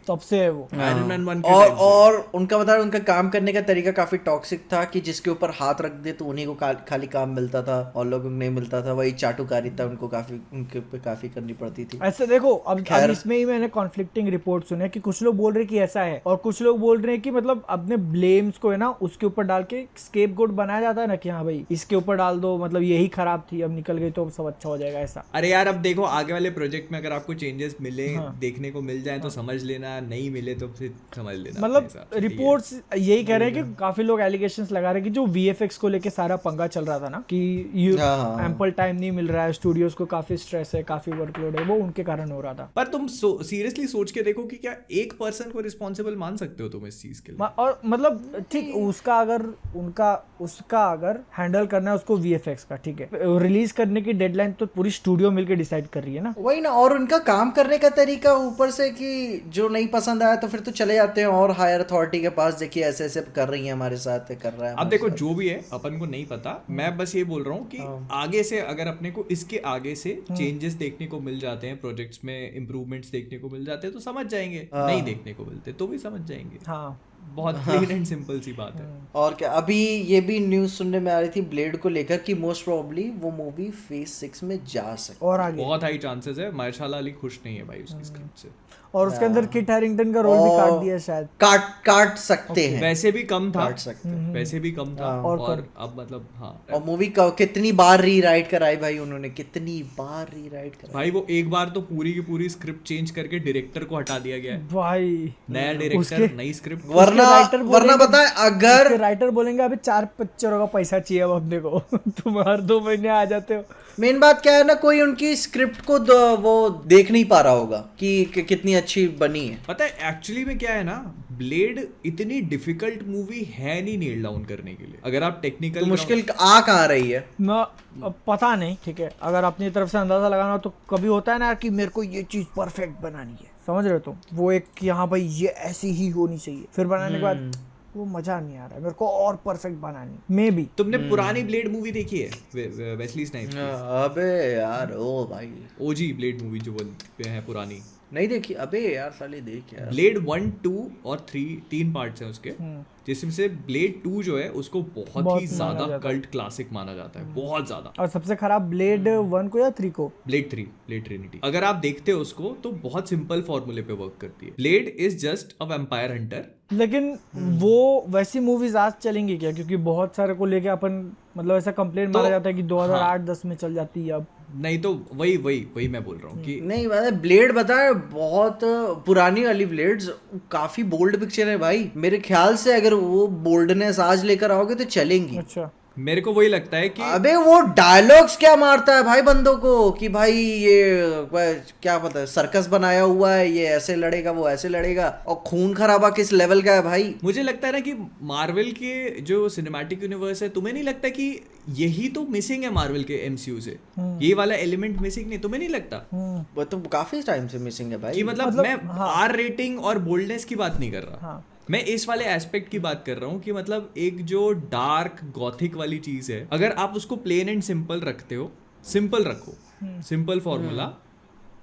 तब से है वो। आयरन मैन 1 के और time से। और उनका बता उनका काम करने का तरीका काफी टॉक्सिक था कि जिसके ऊपर हाथ रख दे तो उन्हीं को खाली काम मिलता था और लोगों को नहीं मिलता था। वही चाटुकारिता उनको काफी उनके ऊपर काफी करनी पड़ती थी। ऐसे देखो अब खैर। इसमें ही मैंने कॉन्फ्लिक्टिंग रिपोर्ट सुने कि कुछ लोग बोल रहे कि ऐसा है और कुछ लोग बोल रहे हैं कि मतलब अपने ब्लेम्स को है ना उसके ऊपर डाल के स्केपगोट बनाया जाता है ना कि हाँ भाई इसके ऊपर डाल दो, मतलब यही खराब थी अब निकल गई तो अब सब अच्छा हो जाएगा ऐसा। अरे यार अब देखो आगे वाले प्रोजेक्ट में अगर आपको चेंजेस मिले देखने को मिल जाए तो समझ लेना, नहीं मिले तो फिर समझ लेना। मतलब अपने हिसाब से, ठीक है? रिपोर्ट्स यही कह रहे हैं कि काफी लोग एलिगेशंस लगा रहे हैं कि जो वीएफएक्स को लेके सारा पंगा चल रहा था ना कि हाँ। एम्पल टाइम नहीं मिल रहा है, स्टूडियोज को काफी स्ट्रेस है, काफी वर्कलोड है, वो उनके कारण हो रहा था। पर तुम सीरियसली सोच के देखो कि क्या एक पर्सन को रिस्पॉन्सिबल मान सकते हो तुम इस चीज के लिए? और मतलब ठीक उसका अगर हैंडल करना है उसको वीएफएक्स का, ठीक है, रिलीज करने की डेडलाइन तो पूरी स्टूडियो मिलके डिसाइड कर रही है ना। वही ना, और उनका काम करने का तरीका ऊपर से कि जो नहीं पसंद आया तो फिर तो चले जाते हैं और हायर अथॉरिटी के पास, देखिए ऐसे ऐसे कर रही है हमारे साथ, कर रहा है अब हमारे देखो साथ। जो भी है अपन को नहीं पता, मैं बस ये बोल रहा हूँ कि आगे से अगर अपने को इसके आगे से चेंजेस देखने को मिल जाते हैं, प्रोजेक्ट्स में इम्प्रूवमेंट्स देखने को मिल जाते हैं तो समझ जाएंगे, नहीं देखने को मिलते तो भी समझ जाएंगे। हाँ बहुत प्लेन एंड सिंपल सी बात है। और क्या, अभी ये भी न्यूज सुनने में आ रही थी ब्लेड को लेकर कि मोस्ट प्रोबेबली वो मूवी फेज 6 में जा सकती और आगे बहुत हाई चांसेस है। मार्शाला अली खुश नहीं है भाई उसकी स्क्रिप्ट से। और उसके अंदर किट हैरिंगटन का रोल भी काट दिया शायद। काट सकते हैं, वैसे भी कम था, काट सकते हैं। वैसे भी कम था और अब मतलब हाँ और मूवी का कितनी बार रीराइट कराई भाई उन्होंने, कितनी बार रीराइट कराई भाई वो एक बार तो पूरी की पूरी स्क्रिप्ट चेंज करके डायरेक्टर को हटा दिया गया है। भाई नया डायरेक्टर, नई स्क्रिप्ट। वरना बताए अगर राइटर बोलेंगे अभी 4 पिक्चरों का पैसा चाहिए अब अपने को तुम हर 2 महीने आ जाते हो। मेन बात क्या है ना, कोई उनकी स्क्रिप्ट को वो देख नहीं पा रहा होगा कि कितनी अच्छी बनी है। पता है एक्चुअली में क्या है ना, ब्लेड इतनी डिफिकल्ट मूवी है नहीं नेल डाउन करने के लिए। अगर आप टेक्निकल तो मुश्किल आ कहाँ रही है अब पता नहीं, ठीक है, अगर अपनी तरफ से अंदाजा लगाना हो तो कभी होता है ना कि मेरे को ये चीज परफेक्ट बनानी है, समझ रहे हो तुम, वो एक कि हाँ भाई ये ऐसी ही होनी चाहिए, फिर बनाने के बाद वो मजा नहीं आ रहा है, मेरे को और परफेक्ट बनानी मे बी। तुमने पुरानी ब्लेड मूवी देखी है वेस्ली स्नाइप्स की? अबे यार ओ भाई, ओजी ब्लेड मूवी जो है पुरानी, नहीं देखी? अबे यार साले देख यार। ब्लेड 1, 2 और 3 पार्ट्स हैं उसके, जिसमें से ब्लेड 2 जो है उसको बहुत ही ज्यादा कल्ट क्लासिक माना जाता है, बहुत ज्यादा। और सबसे खराब ब्लेड 1 को या 3 को? Blade Trinity. अगर आप देखते हो उसको तो बहुत सिंपल फॉर्मूले पे वर्क करती है। Blade is just a vampire Hunter. लेकिन वो वैसी मूवीज आज चलेंगी क्या? क्योंकि बहुत सारे को लेके अपन मतलब ऐसा कंप्लेंट मारा जाता है कि 2008-10 में चल जाती है अब। नहीं तो वही मैं बोल रहा हूँ कि नहीं मतलब ब्लेड बताए बहुत पुरानी वाली ब्लेड्स काफी बोल्ड पिक्चर है भाई। मेरे ख्याल से अगर वो बोल्डनेस आज लेकर आओगे तो चलेंगी। अच्छा, मेरे को वही लगता है कि अबे वो डायलॉग्स क्या मारता है भाई बंदों को कि भाई ये क्या पता है सर्कस बनाया हुआ है, ये ऐसे लड़ेगा वो ऐसे लड़ेगा, और खून खराबा किस लेवल का है भाई। मुझे लगता है ना कि मार्वल के जो सिनेमैटिक यूनिवर्स है, तुम्हें नहीं लगता कि यही तो मिसिंग है मार्वल के एमसीयू से? ये वाला एलिमेंट मिसिंग नहीं, तुम्हें नहीं लगता? वो तो काफी टाइम से मिसिंग है भाई। कि मतलब मैं आर रेटिंग और बोल्डनेस की बात नहीं कर रहा, मैं इस वाले एस्पेक्ट की बात कर रहा हूँ कि मतलब एक जो डार्क गॉथिक वाली चीज है, अगर आप उसको प्लेन एंड सिंपल रखते हो, सिंपल रखो, simple formula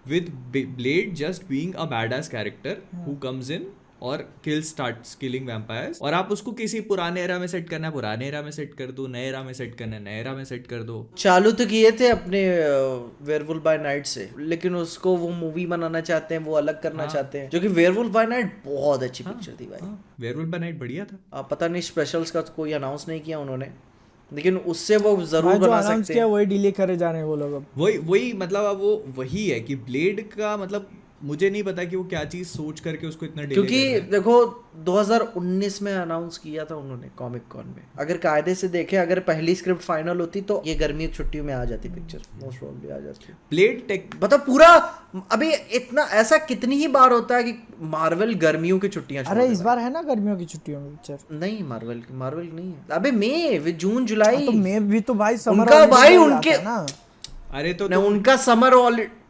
with blade just being a badass character who comes in और स्टार्ट्स किलिंग वैम्पायर्स, और आप उसको किसी पुराने एरा में सेट करना है पुराने एरा में सेट कर दो, नए एरा में सेट करना है नए एरा में सेट कर दो। चालू तो किए थे अपने वेयरवुल्फ बाय नाइट से, लेकिन उसको वो मूवी बनाना चाहते हैं, वो अलग करना चाहते हैं, जो कि वेयरवुल्फ बाय नाइट बहुत अच्छी पिक्चर थी भाई। वेयरवुल्फ बाय नाइट बढ़िया था। पता नहीं स्पेशल्स का तो कोई अनाउंस नहीं किया उन्होंने, लेकिन उससे वो जरूर जो बना अनाउंस सकते किया हैं। वही डिले करे जा रहे हैं वो लोग अब। वही मतलब अब वो वही है कि ब्लेड का मतलब मुझे नहीं पता कि वो क्या चीज सोच करके उसको इतना डिले क्योंकि देखो 2019 में अनाउंस किया था उन्होंने कॉमिक कॉन में। अगर कायदे से देखे, अगर पहली स्क्रिप्ट फाइनल होती तो ये गर्मी की छुट्टियों में आ जाती पिक्चर, मोस्ट प्रोबेबली आ जाती। प्लेड टेक मतलब पूरा अभी इतना ऐसा कितनी ही बार होता है कि मार्वल गर्मियों की छुट्टियां छोड़ अरे देता इस बार है ना गर्मियों की छुट्टियों में पिक्चर। है। नहीं मार्वल नहीं है अबे मई जून जुलाई। तो मैं भी तो भाई समर उनका भाई उनके ना। अरे तो नहीं, उनका समर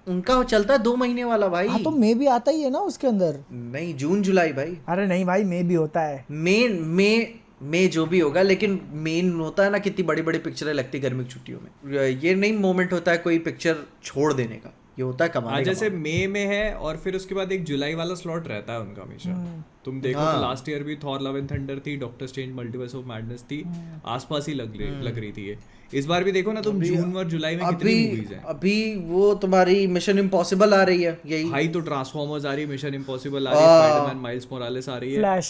उनका चलता है 2 महीने वाला भाई। हाँ तो मैं भी आता ही है ना उसके अंदर। नहीं जून जुलाई भाई। अरे नहीं भाई मैं भी होता है। मे जो भी होगा, लेकिन मेन होता है ना कितनी बड़ी बड़ी पिक्चरें लगती गर्मी की छुट्टियों में। ये नहीं मोमेंट होता है कोई पिक्चर छोड़ देने का, ये होता है कमाने का। जैसे मई में है और फिर उसके बाद एक जुलाई वाला स्लॉट रहता है उनका हमेशा। तुम देखो तो लास्ट ईयर भी थॉर लव एंड थंडर थी, doctor strange multiverse of madness थी, आसपास ही लग रही थी ये। इस बार भी देखो ना तुम जून और जुलाई में कितनी मूवीज हैं। अभी वो तुम्हारी मिशन इम्पॉसिबल आ रही है, यही भाई तो ट्रांसफॉर्मर्स आ रही है, मिशन इम्पॉसिबल आ रही है, स्पाइडरमैन माइल्स मोरालेस आ रही है,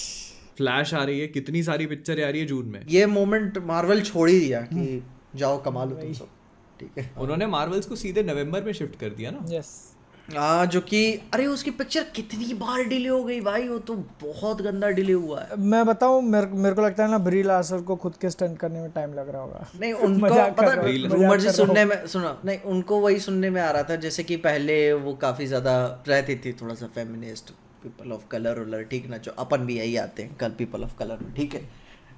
फ्लैश आ रही है, कितनी सारी पिक्चर आ रही है जून में। ये मोमेंट मार्वल छोड़ ही दिया कि जाओ कमा लो तुम सब, ठीक है। उन्होंने मार्वल्स को सीधे नवंबर में शिफ्ट कर दिया ना। यस जो कि अरे उसकी पिक्चर कितनी बार डिले हो गई भाई, वो तो बहुत गंदा डिले हुआ है। मैं बताऊं, मेरे को लगता है ना ब्री लार्सन को खुद के स्टंट करने में टाइम लग रहा होगा। नहीं उनको पता रूमर से सुनने में सुना नहीं, उनको वही सुनने में आ रहा था जैसे कि पहले वो काफी ज्यादा रहती थी थोड़ा सा फेमिनिस्ट, पीपल ऑफ कलर वलर, ठीक ना, जो अपन भी यही आते हैं कल पीपल ऑफ कलर में, ठीक है,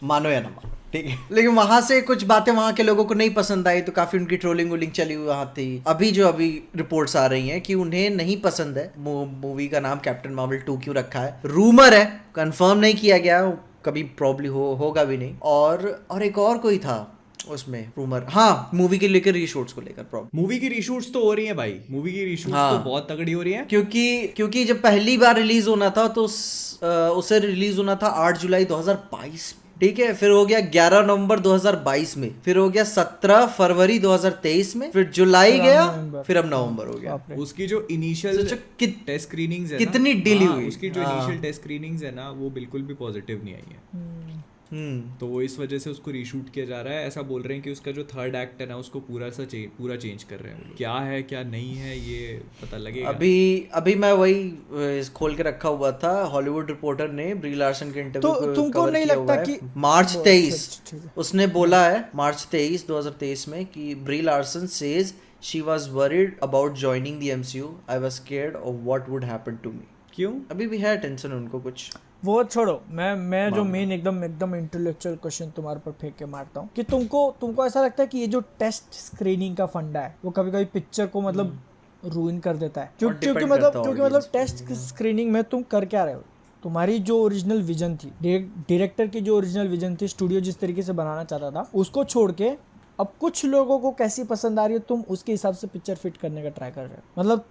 मानो या ना मानो, ठीक है। लेकिन वहां से कुछ बातें वहां के लोगों को नहीं पसंद आई, तो काफी उनकी ट्रोलिंग वोलिंग चली हुई वहां थी। अभी रिपोर्ट्स आ रही हैं कि उन्हें नहीं पसंद है मूवी का नाम कैप्टन मार्वल 2 क्यों रखा है। रूमर है, कंफर्म नहीं किया गया, कभी प्रॉब्ली होगा भी नहीं। और एक और कोई था उसमें रूमर, हाँ मूवी के लेकर रीशूट्स को लेकर प्रॉब्लम। मूवी की रीशूट्स तो हो रही है भाई, मूवी की रीशूट्स हाँ। तो बहुत तगड़ी हो रही है, क्योंकि जब पहली बार रिलीज होना था तो उसे रिलीज होना था 8 जुलाई 2022, ठीक है। फिर हो गया 11 नवंबर 2022 में, फिर हो गया 17 फरवरी 2023 में, फिर जुलाई गया, फिर अब नवंबर हो गया। उसकी जो इनिशियल टेस्ट स्क्रीनिंग्स है कितनी डिले हुई, उसकी जो इनिशियल टेस्ट स्क्रीनिंग्स है ना वो बिल्कुल भी पॉजिटिव नहीं आई है। तो वो इस वजह से उसको रीशूट किया जा रहा है। ऐसा बोल रहे हैं कि उसका जो थर्ड एक्ट है ना उसको पूरा चेंज कर रहे हैं। क्या है क्या नहीं है ये पता लगेगा। अभी मैं वही खोल के रखा हुआ था, हॉलीवुड रिपोर्टर ने ब्री लार्सन के इंटरव्यू तो तुमको नहीं लगता कि मार्च 23 उसने बोला है, मार्च 23 2023 में, कि Brie Larson says she was worried about joining the MCU, I was scared of what would happen to me. क्यों? अभी भी है टेंशन उनको कुछ। वो छोड़ो, मैं जो मेन एकदम इंटेलेक्चुअल क्वेश्चन तुम्हारे पर फेंक के मारता हूँ कि तुमको ऐसा लगता है कि ये जो टेस्ट स्क्रीनिंग का फंडा है वो कभी कभी पिक्चर को मतलब रूइन कर देता है? क्योंकि मतलब टेस्ट स्क्रीनिंग में तुम कर क्या रहे हो? तुम्हारी जो ओरिजिनल विजन थी, डायरेक्टर की जो ओरिजिनल विजन थी, स्टूडियो जिस तरीके से बनाना चाहता था, उसको छोड़ के अब कुछ लोगों को कैसी पसंद आ रही है तुम उसके हिसाब से पिक्चर फिट करने का ट्राई कर रहे हो। मतलब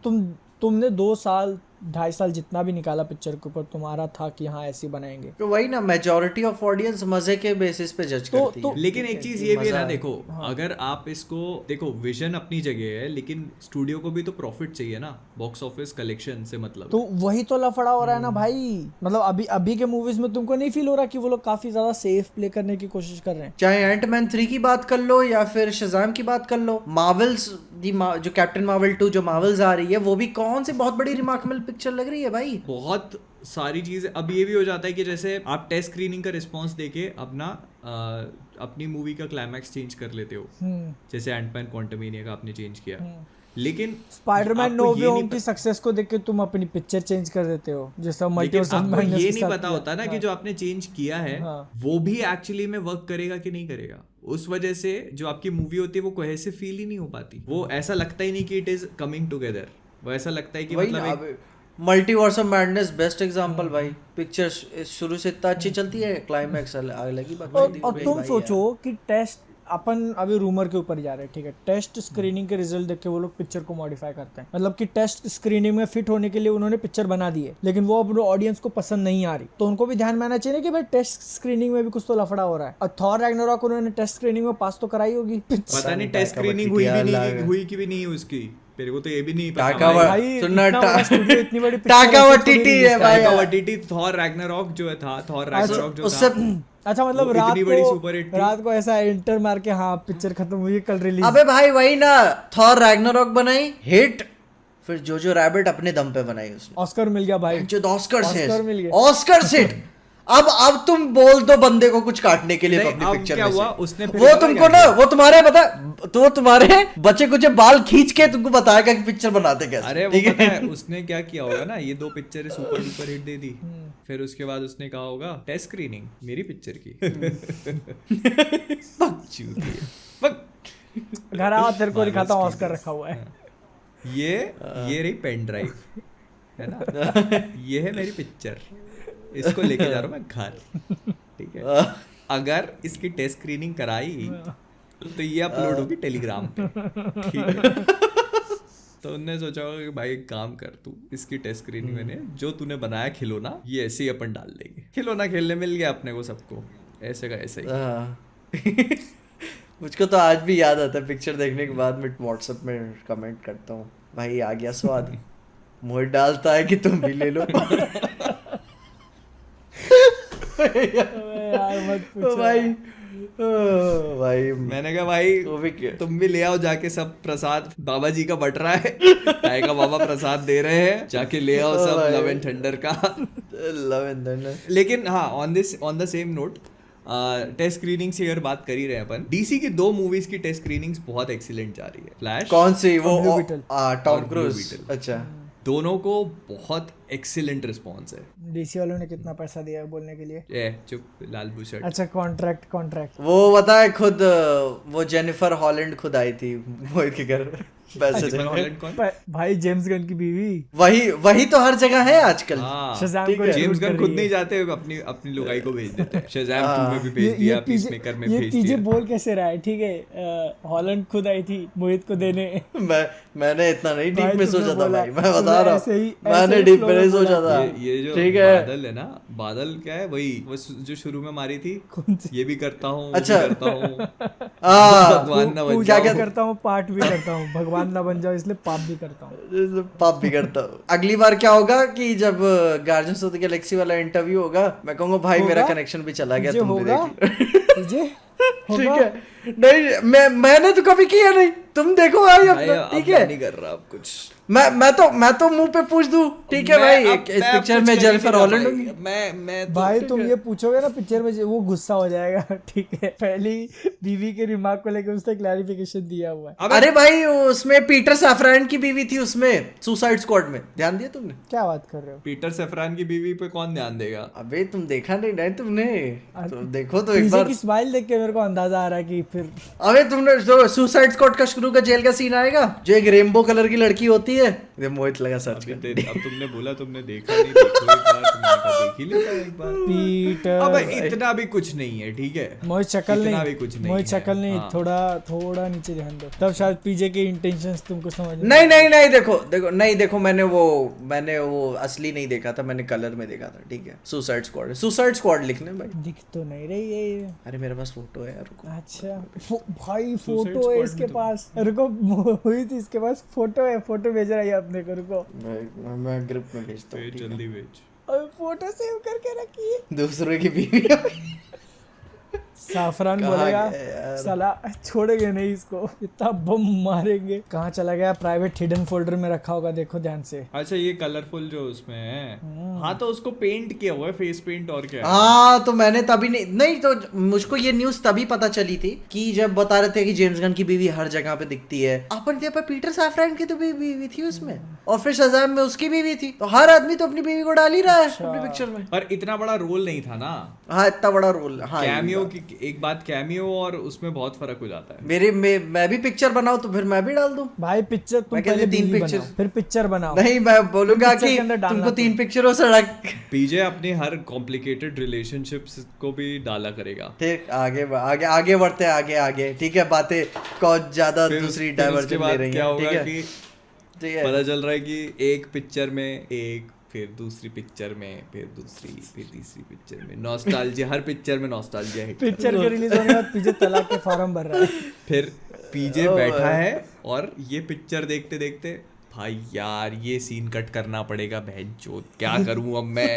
तुमने 2 साल 2.5 साल जितना भी निकाला पिक्चर के ऊपर, तुम्हारा था कि हाँ ऐसे बनाएंगे। तो वही ना, मेजॉरिटी ऑफ ऑडियंस मजे के बेसिस पे जज करती है। लेकिन एक चीज ये भी है ना, देखो अगर आप इसको देखो, विजन अपनी जगह है, लेकिन स्टूडियो को भी तो प्रॉफिट चाहिए ना, बॉक्स ऑफिस कलेक्शन से मतलब। तो वही तो लफड़ा हो रहा है ना भाई। मतलब अभी के मूवीज में तुमको नहीं फील हो रहा कि वो लोग काफी ज्यादा सेफ प्ले करने की कोशिश कर रहे हैं? चाहे एंटमैन 3 की बात कर लो या फिर शज़ाम की बात कर लो, मार्वल्स जो कैप्टन मार्वल 2 जो मार्वल्स आ रही है, वो भी कौन सी बहुत बड़ी रिमार्केबल पिक्चर लग रही है भाई। बहुत सारी चीजें। अब ये भी हो जाता है कि जैसे आप टेस्ट स्क्रीनिंग का रिस्पांस देके अपनी मूवी का क्लाइमैक्स चेंज कर लेते हो, जैसे एंटमैन क्वांटमेनिया का आपने चेंज किया, लेकिन स्पाइडरमैन नो वे होम की सक्सेस को देख के तुम अपनी पिक्चर चेंज कर देते हो, जैसा मल्टीवर्स ऑफ मैडनेस। ये नहीं पता होता ना कि जो आपने चेंज किया है वो भी एक्चुअली में वर्क करेगा कि नहीं करेगा। उस वजह से जो आपकी मूवी होती है वो कोहेसिव फील ही नहीं हो पाती, वो ऐसा लगता ही नहीं कि इट इज कमिंग टुगेदर, वो ऐसा लगता है कि मतलब multiverse of madness best example भाई। पिक्चर शुरू से इतना अच्छी चलती है, क्लाइमैक्स अलग ही बात। और तुम सोचो कि टेस्ट, अपन अभी रूमर के ऊपर जा रहे हैं, ठीक है, टेस्ट स्क्रीनिंग के रिजल्ट देख के वो लोग पिक्चर को मॉडिफाई करते हैं। मतलब कि टेस्ट स्क्रीनिंग में फिट होने के लिए उन्होंने पिक्चर बना दी है, लेकिन वो अपने ऑडियंस को पसंद नहीं आ रही, तो उनको भी ध्यान में आना चाहिए कि भाई टेस्ट स्क्रीनिंग में भी कुछ तो लफड़ा हो रहा है। और थॉर रैग्नारॉक उन्होंने टेस्ट स्क्रीनिंग में पास तो कराई होगी, पता नहीं टेस्ट स्क्रीनिंग हुई कि भी नहीं उसकी, मेरे को तो ये भी नहीं पता टाका वाटिटी है भाई, टाका वाटिटी थॉर रैग्नारॉक जो था, थॉर रैग्नारॉक जो था, अच्छा मतलब रात को ऐसा एंटर मार के हाँ पिक्चर खत्म हुई कल रिलीज। अबे भाई वही ना, थॉर रैग्नारॉक बनाई हिट, फिर जोजो रैबिट अपने दम पे बनाई उसने, ऑस्कर मिल गया भाई। जो ऑस्कर ऑस्कर मिल से गया। Oscar seat. अब तुम बोल दो बंदे को कुछ काटने के लिए तो नहीं, अपनी अब पिक्चर क्या में हुआ, से। उसने फिर वो पता तुमको क्या ना किया? वो तुम्हारे पता तो तुम्हारे बचे कुछ बाल खींच के तुमको बताएगा कि पिक्चर बनाते कैसे। अरे वो ठीक पता है? है उसने क्या किया होगा ना, ये 2 पिक्चरें सुपर डुपर हिट दे दी, फिर उसके बाद उसने कहा होगा टेस्ट स्क्रीनिंग मेरी पिक्चर की। Fuck चूतिए, fuck। घर आओ, तेरे को दिखाता हूँ ऑस्कर रखा हुआ है। ये रही पेन ड्राइव है ना, ये है मेरी पिक्चर, इसको लेके जा रहा हूँ मैं घर, ठीक है। अगर इसकी टेस्ट स्क्रीनिंग कराई तो ये अपलोड होगी टेलीग्राम पे, ठीक है। तो उनने सोचा होगा कि भाई एक काम कर, तू इसकी टेस्ट स्क्रीनिंग मैंने जो तूने बनाया खिलौना, ये ऐसे ही अपन डाल देंगे। खिलौना खेलने मिल गया अपने को सबको, ऐसे का ऐसे ही। हाँ। मुझको तो आज भी याद आता है, पिक्चर देखने के बाद मैं व्हाट्सएप में कमेंट करता हूँ, भाई आ गया स्वाद। मोहित डालता है कि तुम भी ले लो। यार मत तो पूछो। भाई मैंने कहा भाई तो भी क्या? तुम भी ले आओ जाके सब प्रसाद, बाबा जी का बट रहा है, टाई का बाबा प्रसाद दे रहे हैं, जाके ले आओ सब भाई। लव एंड थंडर का। Love and thunder. लेकिन हाँ, on the same note, test screening से अगर बात कर ही रहे हैं अपन, डीसी की 2 मूवीज की टेस्ट स्क्रीनिंग्स बहुत एक्सीलेंट जा रही है। फ्लैश कौन सी वो और Blue Beetle। टॉम और Blue क्रूज। Beetle। अच्छा दोनों को बहुत एक्सीलेंट रिस्पॉन्स है। डीसी वालों ने कितना पैसा दिया है बोलने के लिए? ए चुप लाल बुशर्ट। अच्छा, कॉन्ट्रैक्ट। वो पता है खुद वो जेनिफर हॉलैंड खुद आई थी मोहित के घर पैसे जेनिफर देने। हॉलैंड कौन? भाई जेम्स गन की बीवी। वही तो हर जगह है आजकल। हाँ, शज़ाम ठीक को है। recruit जेम्स कर गन खुद रही नहीं है। जाते, अपनी लुगाई को भेज देते हैं। शज़ाम हाँ। 2 में भी भेज दिया, पीसमेकर में ये भेज पीजे दिया। बोल कैसे रहा है? ठीक है, हॉलैंड खुद आई थी मोहित को देने। मैंने इतना नहीं डीप भाई में तुमने सोचा था बोला, भाई, मैं बता तुमने रहा ऐसे ही- हूँ मैंने ऐसे ही डीप flow में नहीं में बोला। सोचा था। ये जो ठीक है। बादल है ना, बादल क्या है, वही वो जो शुरू में मारी थी, कौन सी? ये भी करता हूँ, अच्छा। वो भी करता हूँ, हाँ, भगवान ना बन पूजा जाओ। भी करता हूँ, पाठ भी करता हूँ, भगवान ना बन जाओ इसलिए पाप भी करता हूँ। पाप भी करता हूँ। अगली बार क्या होगा कि जब गार्जियंस ऑफ द गैलेक्सी वाला इंटरव्यू होगा, मैं कहूंगा भाई होगा? मेरा कनेक्शन भी चला गया, तुझे तुम भी होगा? देख लो। तुझे ठीक होगा? है। नहीं मैंने तो कभी किया नहीं, तुम देखो भाई भाई, अपना, अब ठीक मैं है। नहीं कर रहा अब कुछ। मैं तो मुंह पे पूछ दूं, ठीक है मैं भाई, अब- इस मैं अब पिक्चर कुछ में कर ही जेनिफर नहीं रहा हॉलैंड भाई। होंगी। मैं तो भाई तुम ये पूछोगे ना पिक्चर में, वो गुस्सा हो जाएगा। ठीक है, पहली बीवी के रिमार्क को लेकर उसने क्लैरिफिकेशन दिया हुआ है। अरे भाई उसमें पीटर सैफरान की बीवी थी उसमें सुसाइड स्क्वाड में, ध्यान दिया तुमने? क्या बात कर रहे हो? पीटर सेफरान की बीवी पे कौन ध्यान देगा? अबे तुम देखा नहीं तुमने? तो देखो तो एक पीजे बार। की स्माइल देख के मेरे को अंदाजा आ रहा है कि फिर अबे तुमने जो सुसाइड स्क्वाड का शुरू का जेल का सीन आएगा, जो एक रेनबो कलर की लड़की होती है, ये मोहित लगा सर्च कर। अब तुमने बोला, तुमने देखा नहीं, देखो एक बार, तुमने कहा देख ही लेता एक बार। पीटर। अब इतना भी कुछ नहीं है, ठीक है। मोहित शक्ल इतना नहीं, भी कुछ नहीं मोहित है। शक्ल नहीं, हाँ। थोड़ा नीचे ध्यान दो, तब शायद पीजे के इंटेंशंस तुमको समझ में नहीं देखो मैंने वो असली नहीं देखा था, मैंने कलर में देखा था, ठीक है। सुसाइड स्क्वाड लिखने भाई। दिख तो नहीं रही है ये। अरे मेरे पास फोटो है यार, रुको। अच्छा भाई Suicide फोटो है Squad इसके में तो- पास, रुको। मोहित इसके पास फोटो है, फोटो भेज रहा है अपने को, रुको। मैं ग्रुप में भेजता हूँ, भेज, ठीक है? जल्दी भेज। और फोटो सेव करके रखिए। दूसरे की बीवी। साफरान कहाँ बोलेगा गया यार? साला छोड़ेंगे नहीं इसको, इतना बम मारेंगे। कहाँ चला गया? प्राइवेट हिडन फोल्डर में रखा होगा, देखो ध्यान से। अच्छा, ये कलरफुल जो उसमें है, हाँ तो उसको पेंट किया हुआ है, फेस पेंट, और क्या है? हाँ तो मैंने तभी नहीं तो मुझको ये न्यूज तभी पता चली थी कि जब बता रहे थे कि जेम्स गन की बीवी हर जगह पे दिखती है, अपन के पर पीटर सैफरान की तो बीवी थी उसमें, और फिर शज़ाम में उसकी बीवी थी, तो हर आदमी तो अपनी बीवी को डाल ही रहा है अपनी पिक्चर में। पर इतना बड़ा रोल नहीं था ना, हाँ इतना बड़ा रोल। हाँ कैमियो की एक बात, कैमियो और उसमें बहुत फर्क हो जाता है। मैं भी पिक्चर बनाऊं तो फिर मैं भी डाल दूं। भाई पिक्चर तुम मैं कहती पहले 3 बीवी पिक्चर बनाओ, फिर पिक्चर बनाओ। नहीं, मैं बोलूंगा पिक्चर कि के अंदर डालना तुमको तुम। 3 पिक्चरों से पीजे अपनी हर कॉम्प्लिकेटेड रिलेशनशिप्स को भी डाला करेगा। ठीक, आगे बढ़ते हैं, आगे ठीक है। बातें कुछ ज्यादा फिर दूसरी फिर उसके डाइवर्जन ले बाद रही क्या हैं, होगा ठीक है? कि ठीक है। पता चल रहा है कि एक पिक्चर में एक, फिर दूसरी पिक्चर में, फिर दूसरी, फिर तीसरी पिक्चर में नॉस्टैल्जिया, हर पिक्चर में नॉस्टैल्जिया हिट। पिक्चर के रिलीज होने के बाद पीजे तलाक के फॉर्म भर रहा है। फिर पीजे बैठा है और ये पिक्चर देखते देखते, भाई यार ये सीन कट करना पड़ेगा, बहन चोद क्या करूं अब मैं।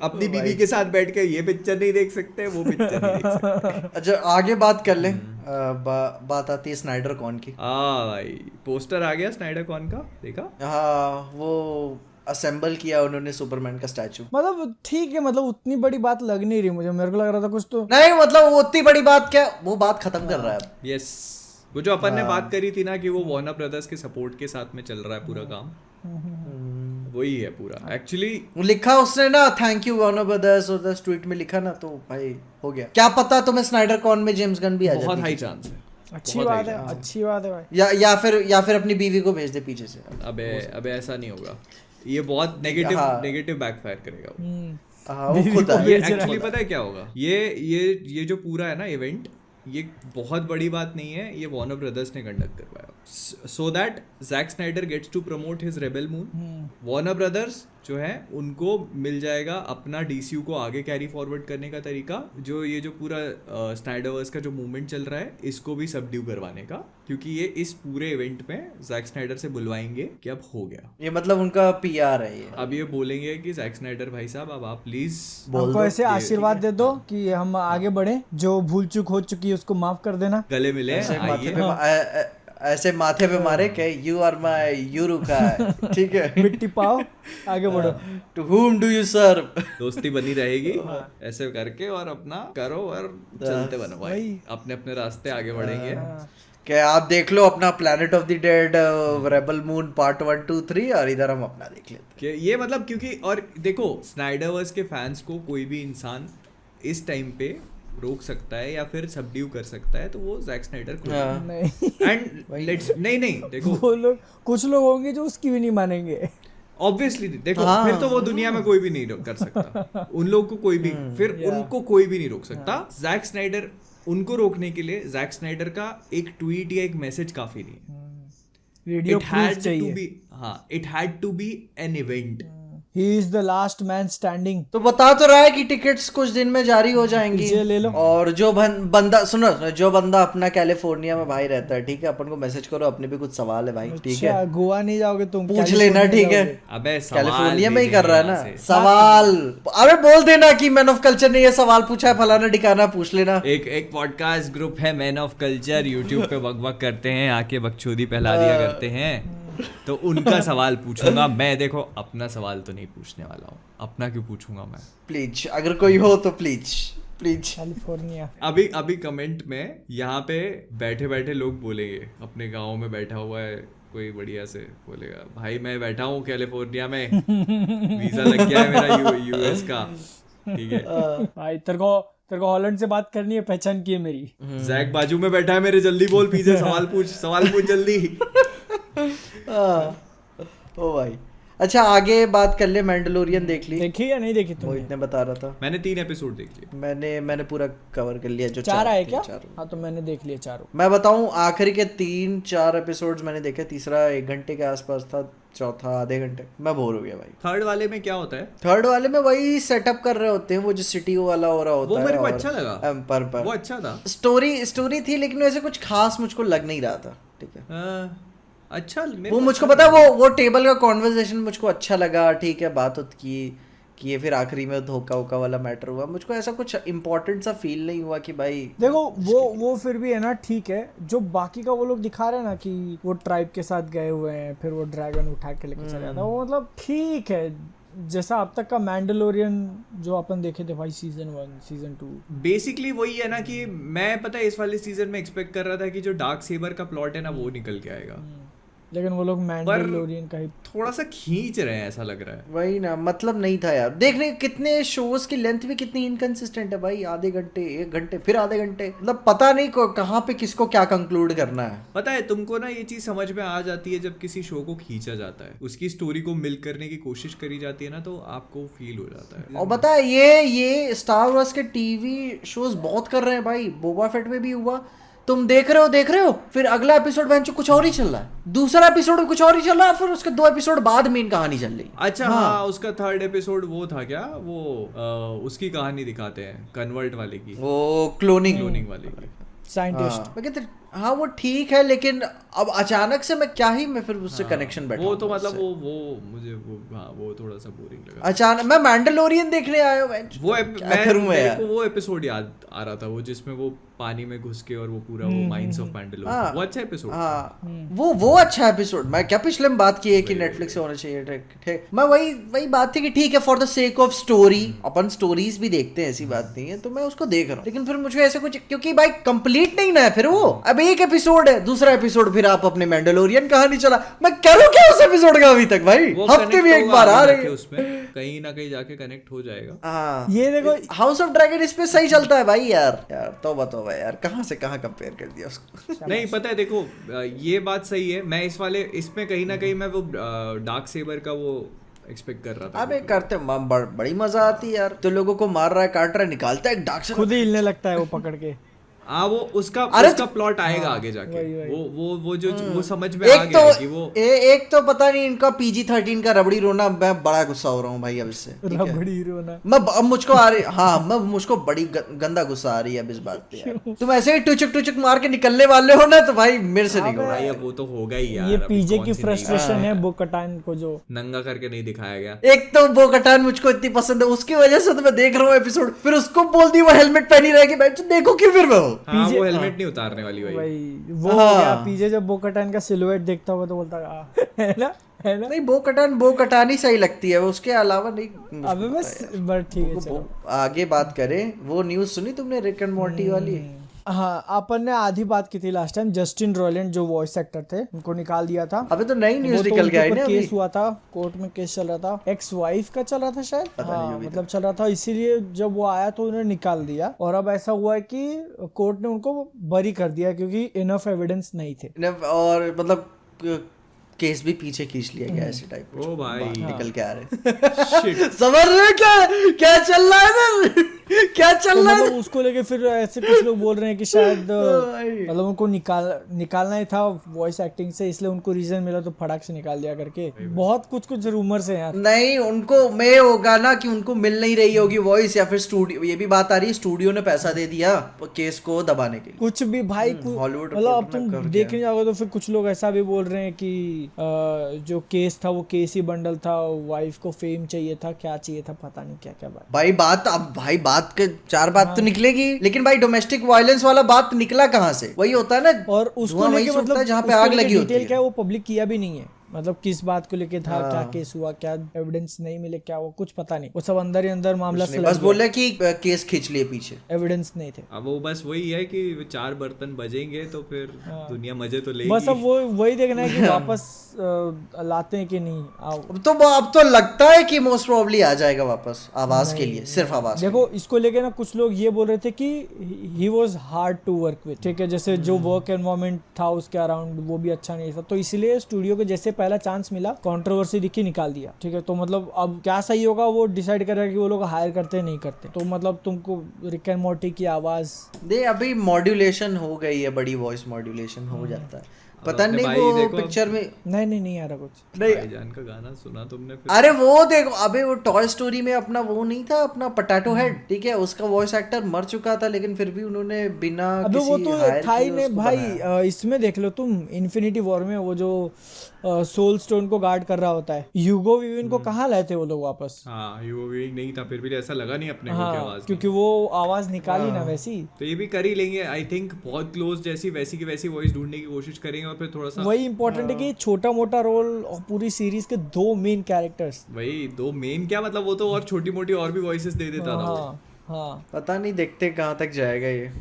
अपनी बीवी के साथ बैठ के ये पिक्चर नहीं देख सकते, वो पिक्चर नहीं देख सकते। अच्छा आगे बात कर ले। बात आती है स्नाइडर कॉन की। भाई पोस्टर आ गया स्नाइडर कॉन का, देखा? हाँ, वो असेंबल किया उन्होंने सुपरमैन का स्टैचू। मतलब ठीक है, मतलब उतनी बड़ी बात लग नहीं रही मुझे, मेरे को लग रहा था कुछ तो नहीं मतलब वो उतनी बड़ी बात क्या, वो बात खत्म कर रहा है अब। यस, वो जो अपन ने बात करी थी ना कि वो वार्नर ब्रदर्स के सपोर्ट के साथ में चल रहा है पूरा काम, वही है पूरा एक्चुअली। लिखा उसने ना, थैंक यू वार्नर ब्रदर्स, और उस ट्वीट में लिखा ना, तो भाई हो गया। क्या पता तुम्हें स्नाइडर कॉन में जेम्स गन भी आ जाए। बहुत हाई चांस है, अच्छी बात है, अच्छी बात है भाई। या फिर अपनी बीवी को भेज दे पीछे से। अबे ऐसा नहीं होगा, ये बहुत नेगेटिव बैकफायर करेगा वो। हाँ, वो खुद ये एक्चुअली पता है क्या होगा, ये जो पूरा है ना इवेंट, ये बहुत बड़ी बात नहीं है, ये वार्नर ब्रदर्स ने कंडक्ट करवाया so that Zack Snyder gets to promote his Rebel Moon. Warner Brothers जो है उनको मिल जाएगा अपना डीसीयू को आगे कैरी फॉरवर्ड करने का तरीका, जो ये जो पूरा स्नाइडरवर्स का जो मूवमेंट चल रहा है इसको भी सबड्यू करवाने का, क्योंकि ये इस पूरे इवेंट में जैक स्नाइडर से बुलवाएंगे कि अब हो गया। ये मतलब उनका पीआर है ये। अब ये बोलेंगे कि जैक स्नाइडर भाई साहब अब आप प्लीज हमको ऐसे आशीर्वाद दे दो कि हम आगे बढ़े, जो भूल चूक हो चुकी है उसको माफ कर देना, गले मिले, ऐसे माथे पे मारे के यू आर माय यूरुका, ठीक है, मिट्टी पाओ, आगे बढ़ो। To whom do you serve. दोस्ती बनी रहेगी ऐसे करके, और अपना करो और चलते बनो भाई, अपने अपने रास्ते आगे बढ़ेंगे। क्या आप देख लो अपना planet of the dead, rebel moon part 1 2 3, और इधर हम अपना देख लेते कि ये मतलब क्योंकि, और देखो स्नाइडरवर्स के फैंस को कोई भी इंसान इस टाइम पे रोक सकता है या फिर सबड्यू कर सकता है, तो वो जैक स्नाइडर को नहीं, एंड लेट्स नहीं देखो वो लोग, कुछ लोग होंगे जो उसकी भी नहीं मानेंगे ऑब्वियसली। देखो फिर तो वो दुनिया में कोई भी नहीं कर सकता उन लोग को, कोई भी फिर उनको कोई भी नहीं रोक सकता। जैक स्नाइडर, उनको रोकने के लिए जैक स्नाइडर का एक ट्वीट या एक मैसेज काफी नहीं, video it had to be an event. He is the last man standing। तो बता तो रहा है कि टिकट्स कुछ दिन में जारी हो जाएंगी, ले लो। और जो बंदा सुनो, जो बंदा अपना कैलिफोर्निया में भाई रहता है, ठीक है, अपन को मैसेज करो, अपने भी कुछ सवाल है भाई, ठीक है, अच्छा, गोवा नहीं जाओगे तुम, पूछ लेना, ठीक है। अबे कैलिफोर्निया में ही कर रहा है ना सवाल, अबे बोल देना कि मैन ऑफ कल्चर ने ये सवाल पूछा है, फलाना ठिकाना, पूछ लेना। एक पॉडकास्ट ग्रुप है मैन ऑफ कल्चर, यूट्यूब पे बकबक करते हैं, आके बकचोदी फैला दिया करते हैं, तो उनका सवाल पूछूंगा मैं। देखो अपना सवाल तो नहीं पूछने वाला हूँ, अपना क्यों पूछूंगा मैं, प्लीज अगर कोई हो तो प्लीज कैलिफोर्निया। अभी कमेंट में यहाँ पे बैठे बैठे लोग बोलेंगे, अपने गाँव में बैठा हुआ है कोई बढ़िया से बोलेगा, भाई मैं बैठा हूँ कैलिफोर्निया में, वीजा लग गया है मेरा यूएस का, ठीक है भाई तेरे को हॉलैंड से बात करनी है, पहचान की है मेरी। जैक बाजू में बैठा है मेरे, जल्दी बोल पीछे, सवाल पूछ जल्दी। ओ भाई, अच्छा आगे बात कर ले। मैंडलोरियन देख ली? देखी या नहीं देखी तुमने? मोहित ने बता रहा था। मैंने 3 एपिसोड देख लिए। मैंने पूरा कवर कर लिया। जो 4 आए क्या? हाँ तो मैंने देख लिया चारों। मैं बताऊं, आखिरी के 3-4 एपिसोड्स मैंने देखे। तीसरा 1 घंटे के आसपास था, चौथा आधे घंटे। मैं बोर हो गया भाई। थर्ड वाले में क्या होता है? थर्ड वाले में वही सेटअप कर रहे होते हैं, वो जो सिटी वाला हो रहा होता है। वो मेरे को अच्छा लगा। एम्पायर पर वो अच्छा था। स्टोरी थी, लेकिन वैसे कुछ खास मुझको लग नहीं रहा था। ठीक है, अच्छा वो मुझको पता है, वो टेबल का कॉन्वर्सेशन मुझको अच्छा लगा। ठीक है, बात की ये फिर आखिरी में धोखा वोखा वाला मैटर हुआ। मुझको ऐसा कुछ इम्पोर्टेंट सा फील नहीं हुआ कि भाई देखो वो फिर भी है ना, ठीक है। जो बाकी का वो लोग दिखा रहे हैं ना कि वो ट्राइब के साथ गए हुए हैं, फिर वो ड्रैगन उठा के लेके चला जाता है, वो मतलब ठीक है। जैसा अब तक का मैंडलोरियन जो अपन देखे थे भाई, सीजन 1 सीजन 2, बेसिकली वही है ना कि मैं पता है इस वाले सीजन में एक्सपेक्ट कर रहा था कि जो डार्क सेबर का प्लॉट है ना वो निकल के आएगा, लेकिन वो लोग मैंडलोरियन का ही थोड़ा सा खींच रहे हैं, ऐसा लग रहा है। वही ना, मतलब नहीं था यार। देखने कितने शोज की लेंथ भी कितनी इनकंसिस्टेंट है भाई। आधे घंटे, 1 घंटे, फिर आधे घंटे, मतलब पता नहीं कहाँ पे किसको क्या कंक्लूड करना है। पता है तुमको ना, ये चीज समझ में आ जाती है जब किसी शो को खींचा जाता है, उसकी स्टोरी को मिल्क करने की कोशिश करी जाती है ना, तो आपको फील हो जाता है। और पता है ये स्टार वॉर्स के टीवी शोज बहुत कर रहे हैं भाई। बोबा फेट में भी हुआ, तुम देख रहे हो, फिर अगला एपिसोड बेंच कुछ और ही चल रहा है, दूसरा एपिसोड कुछ और ही चल रहा है, फिर उसके 2 एपिसोड बाद मेन कहानी चल रही। अच्छा हाँ, उसका 3rd एपिसोड वो था क्या, वो उसकी कहानी दिखाते हैं कन्वर्ट वाले की, वो क्लोनिंग वाले की, साइंटिस्ट। मैं कहते हाँ वो ठीक है, लेकिन अब अचानक से मैं फिर उससे कनेक्शन बैठा। वो तो मतलब वो मुझे वो थोड़ा सा बोरिंग लगा। अचानक मैं मैंडलोरियन देखने आया हूँ। वो मेरे को वो एपिसोड याद आ रहा था, वो जिसमें वो पानी में घुस के और वो पूरा वो माइंस ऑफ मैंडलोर, हाँ। वो अच्छा एपिसोड था। हाँ वो अच्छा एपिसोड। मैं क्या पिछले में बात की है कि नेटफ्लिक्स से होना चाहिए, ठीक। मैं वही बात थी कि ठीक है for the sake of story, upon stories भी देखते हैं, ऐसी बात नहीं है, तो मैं उसको देख रहा हूँ। लेकिन फिर मुझे ऐसे कुछ, क्योंकि भाई कंप्लीट नहीं ना है फिर वो, अब एक एपिसोड है, दूसरा एपिसोड फिर आप अपने मैंडलोरियन कहानी चला, मैं करूँ क्या उस एपिसोड का अभी तक भाई, वो हफ्ते connect में एक होगा बार आ आगे रही जाके, है। उसमें कहीं ना कहीं जाके कनेक्ट हो जाएगा। हाँ ये देखो हाउस ऑफ ड्रैगन इस पे सही चलता है भाई यार तौबा यार, कहाँ से कहाँ कंपेयर कर दिया उसको। नहीं पता है, देखो ये बात सही है। मैं इसमें कहीं ना कहीं मैं वो डार्क सेबर का वो एक्सपेक्ट कर रहा था। अबे करते बड़ी मजा आती है यार, तो लोगों को मार रहा है, काट रहा है, निकालता है एक डार्क से। खुद ही हिलने लगता है वो पकड़ के। हाँ वो उसका अरे प्लॉट आएगा आगे जाके, वही। वो जो वो समझ में आ एक गया तो है कि वो एक तो पता नहीं इनका PG-13 का रबड़ी रोना, मैं बड़ा गुस्सा हो रहा हूँ भाई अब इससे, ठीक है? रबड़ी रोना। अब मुझको आ रही, हाँ मैं मुझको बड़ी गंदा गुस्सा आ रही है अब इस बात पे यार। तुम ऐसे ही टुचक मार के निकलने वाले हो ना, तो भाई मेरे से नहीं हो रहा भाई अब वो तो होगा ही यार। ये अभी पीजे कौन की सी फ्रस्ट्रेशन है बोकटान को जो नंगा करके नहीं दिखाया गया। एक तो वो कटान मुझको इतनी पसंद है, उसकी वजह से तो मैं देख रहा हूँ एपिसोड, फिर उसको बोल दी वो हेलमेट पहनी रहेगी, मैं देखो क्यों फिर वो हाँ वो हेलमेट नहीं उतारने वाली भाई। वही वो हो गया। पीजे जब बोकटान का सिलुएट देखता होगा तो बोलता है ना नहीं वो कटान ही सही लगती है, उसके अलावा नहीं मुझको अबे पता बस है। बट ठीक है चलो। आगे बात करें, वो न्यूज़ सुनी तुमने रिक एंड मॉर्टी वाली? हाँ अपन ने आधी बात की थी लास्ट टाइम। जस्टिन रॉलैंड जो वॉइस एक्टर थे उनको निकाल दिया था। अबे तो नई वो न्यूज़ तो निकल उनके गया है ऊपर ना अभी। केस हुआ था, कोर्ट में केस चल रहा था, एक्स वाइफ का चल रहा था शायद, हाँ मतलब चल रहा था, इसीलिए जब वो आया तो उन्हें निकाल दिया। और अब ऐसा हुआ है कि कोर्ट ने उनको बरी कर दिया क्योंकि इनफ एविडेंस नहीं थे। और मतलब केस भी पीछे खींच लिया गया ऐसे टाइप ओ भाई निकल के आ रहे। शिट। समझ रहे हो क्या चल रहा है ना? क्या चल तो रहा है? मतलब उसको लेके फिर ऐसे कुछ लोग बोल रहे हैं कि शायद मतलब उनको निकालना ही था वॉइस एक्टिंग से, इसलिए उनको रीजन मिला तो फटाक से निकाल दिया करके। बहुत कुछ रूमर्स हैं यार। नहीं उनको मैं होगा ना कि उनको मिल नहीं रही होगी वॉइस, या फिर स्टूडियो, ये भी बात आ रही है स्टूडियो ने पैसा दे दिया केस को दबाने के लिए। कुछ भी भाई हॉलीवुड मतलब अब रिपोर्टर ने तुम कर देखने जाओगे तो फिर कुछ लोग ऐसा भी बोल रहे हैं कि जो केस था वो केस ही बंडल था, वाइफ को फेम चाहिए था, क्या चाहिए था पता नहीं क्या क्या बात। भाई बात के चार बात तो निकलेगी, लेकिन भाई डोमेस्टिक वायलेंस वाला बात निकला कहाँ से? वही होता है ना, और उसको धुआं वहीं लेके से उठता है मतलब जहाँ पे उसको आग लेके लगी होती डिटेल है। क्या है वो पब्लिक किया भी नहीं है, मतलब किस बात को लेके था, क्या केस हुआ, क्या एविडेंस नहीं मिले, क्या वो कुछ पता नहीं, वो सब अंदर ही अंदर मामला से बस बोले कि केस खींच लिए पीछे, एविडेंस नहीं थे। अब वो बस वही है कि 4 बर्तन बजेंगे तो फिर दुनिया मजे तो लेगी। बस अब वो वही देखना है कि वापस लाते हैं कि नहीं। आओ अब तो लगता है कि मोस्ट प्रोबेबली आ जाएगा वापस आवाज के लिए, सिर्फ आवाज के देखो इसको लेके ना कुछ लोग ये बोल रहे थे कि he was hard to work with, ठीक है, जैसे जो वर्क एनवायरमेंट था उसके अराउंड वो भी अच्छा नहीं था, तो इसलिए स्टूडियो को जैसे पहला चांस मिला कंट्रोवर्सी दिखी निकाल दिया, ठीक है। तो मतलब अब क्या सही होगा वो डिसाइड करेगा कि वो लोग हायर करते नहीं करते। तो मतलब तुमको रिक एंड मॉर्टी की आवाज दे अभी मॉड्यूलेशन हो गई है, बड़ी वॉइस मॉड्यूलेशन हो जाता है, पता अपने नहीं भाई वो देखो पिक्चर में नहीं आ रहा कुछ। भाईजान का गाना सुना तुमने फिर? अरे वो देखो, अबे वो टॉय स्टोरी में अपना वो नहीं था, अपना पटाटो हेड, ठीक है, उसका वॉइस एक्टर मर चुका था, लेकिन फिर भी उन्होंने बिना अबे वो किसी तो हायर था ही किए नहीं उसको भाई। बनाया। इसमें देख लो तुम इन्फिनिटी वॉर में वो जो सोल स्टोन को गार्ड कर रहा होता है, ह्यूगो विविन को कहाँ लाए थे वो लोग वापस? हाँ वो भी नहीं था, फिर भी ऐसा लगा नहीं अपने को कि हाँ आवाज क्योंकि वो आवाज निकाली ना वैसी। तो ये भी कर ही लेंगे आई थिंक, बहुत क्लोज जैसी वैसी की वैसी वॉइस ढूंढने की कोशिश करेंगे और फिर थोड़ा सा वही इंपॉर्टेंट है कि छोटा मोटा रोल और पूरी सीरीज के 2 मेन कैरेक्टर्स। वही 2 मेन क्या मतलब, वो तो और छोटी मोटी और भी वॉइसेस दे देता था वो। हाँ पता नहीं, देखते कहाँ तक जाएगा ये।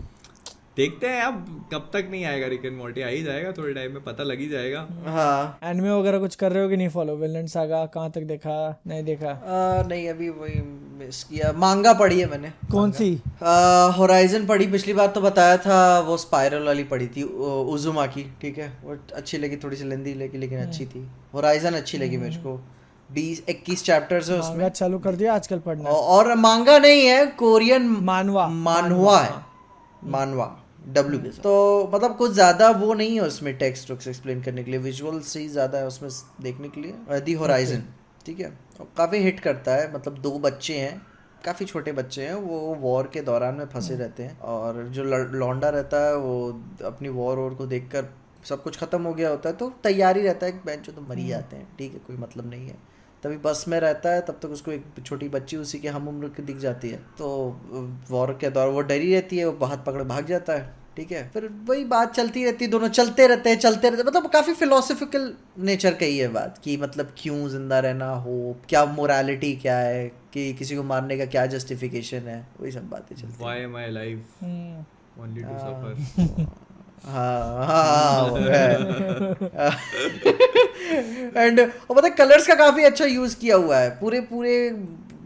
देखते हैं अब कब तक नहीं आएगा रिक एंड मॉर्टी, आ ही जाएगा थोड़े टाइम में, पता लग ही जाएगा। हाँ एनिमे वगैरह कुछ कर रहे हो कि नहीं फॉलो? विलेन सागा कहाँ तक देखा? नहीं देखा? नहीं अभी वही मिस किया, मांगा पढ़ी है मैंने। कौन सी? होराइजन पढ़ी, पिछली बार तो बताया था, वो स्पाइरल वाली पढ़ी थी उजुमा की, ठीक है, वो अच्छी लगी, थोड़ी सी लेंदी लगी लेकिन अच्छी थी। होराइजन अच्छी लगी मुझको, 20-21 चैप्टर्स है उसमें। मांगा चालू कर दिया आजकल पढ़ना? और मांगा नहीं है, कोरियन मानवा है, मानवा W के साथ। तो मतलब कुछ ज्यादा वो नहीं है उसमें टेक्स्ट बुक्स एक्सप्लेन करने के लिए, विजुअल्स ही ज्यादा है उसमें देखने के लिए। दी होराइजन, ठीक है, काफी हिट करता है, मतलब 2 बच्चे हैं, काफ़ी छोटे बच्चे हैं, वो वॉर के दौरान में फंसे रहते हैं, और जो लौंडा रहता है वो अपनी वॉर को देखकर सब कुछ ख़त्म हो गया होता है तो तैयारी रहता है कि बेंचो तो मर ही जाते हैं, ठीक है, कोई मतलब नहीं है, तभी बस में रहता है, तब तक उसको एक छोटी बच्ची उसी के हम उम्र की दिख जाती है, तो वॉर के दौर वो डरी रहती है, वो हाथ पकड़े भाग जाता है, ठीक है। फिर वही बात चलती रहती है, दोनों चलते रहते, मतलब काफी फिलोसफिकल नेचर का ही है बात, कि मतलब क्यों जिंदा रहना हो, क्या मोरालिटी क्या है, कि किसी को मारने का क्या जस्टिफिकेशन है, वही सब बातें चलती Why am I alive? Only to suffer. हैं। हाँ वो है। एंड और पता है कलर्स का काफी अच्छा यूज किया हुआ है, पूरे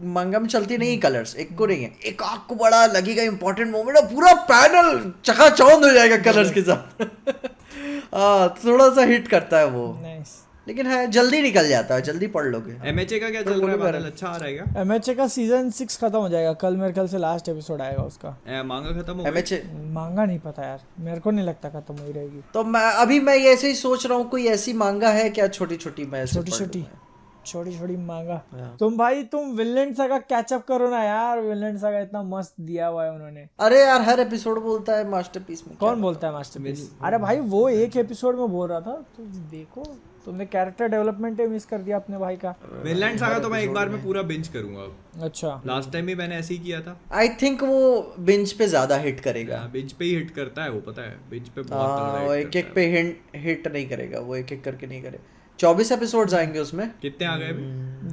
मंगा में चलती नहीं कलर्स, एक को नहीं है, एक आग को बड़ा लगेगा इंपॉर्टेंट मोमेंट और पूरा पैनल चकाचौंध हो जाएगा कलर्स के साथ। हाँ थोड़ा सा हिट करता है वो, नाइस। लेकिन है जल्दी निकल जाता है, जल्दी पढ़ लोगे। MHA का क्या चल रहा है बादल, अच्छा आ रहा है क्या? एमएचए का सीजन 6 खत्म हो जाएगा कल, मेरे ख्याल से लास्ट एपिसोड आएगा उसका। मांगा खत्म हो गया? MHA मांगा नहीं पता यार, मेरे को नहीं लगता खत्म हुई रहेगी। तो मैं ऐसे ही सोच रहा हूँ, कोई ऐसी मांगा है क्या छोटी छोटी, मैं ऐसे छोटी पढ़ छोटी लूँगा। छोटी छोटी मांगा। हाँ। तुम विलेन सागा कैचअप करो ना यार, विलेन सागा इतना मस्त दिया हुआ है उन्होंने। अरे यार हर एपिसोड बोलता है मास्टरपीस में, कौन बोलता है मास्टरपीस? अरे भाई वो एक एपिसोड में बोल रहा था, तो देखो तुमने कैरेक्टर डेवलपमेंट मिस कर दिया अपने भाई का। विनलैंड सागा तो मैं एक बार में पूरा बिंज करूंगा अब। अच्छा, लास्ट टाइम भी मैंने ऐसे ही किया था। आई थिंक वो बिंज पे ज्यादा हिट करेगा। बिंज पे ही हिट करता है वो, पता है बिंज पे बहुत हाँ तगड़ा वो hit एक करता एक पे हिट नहीं करेगा, वो एक एक करके नहीं करे। 24 एपिसोड्स आएंगे उसमें। है। कितने आ गए अभी?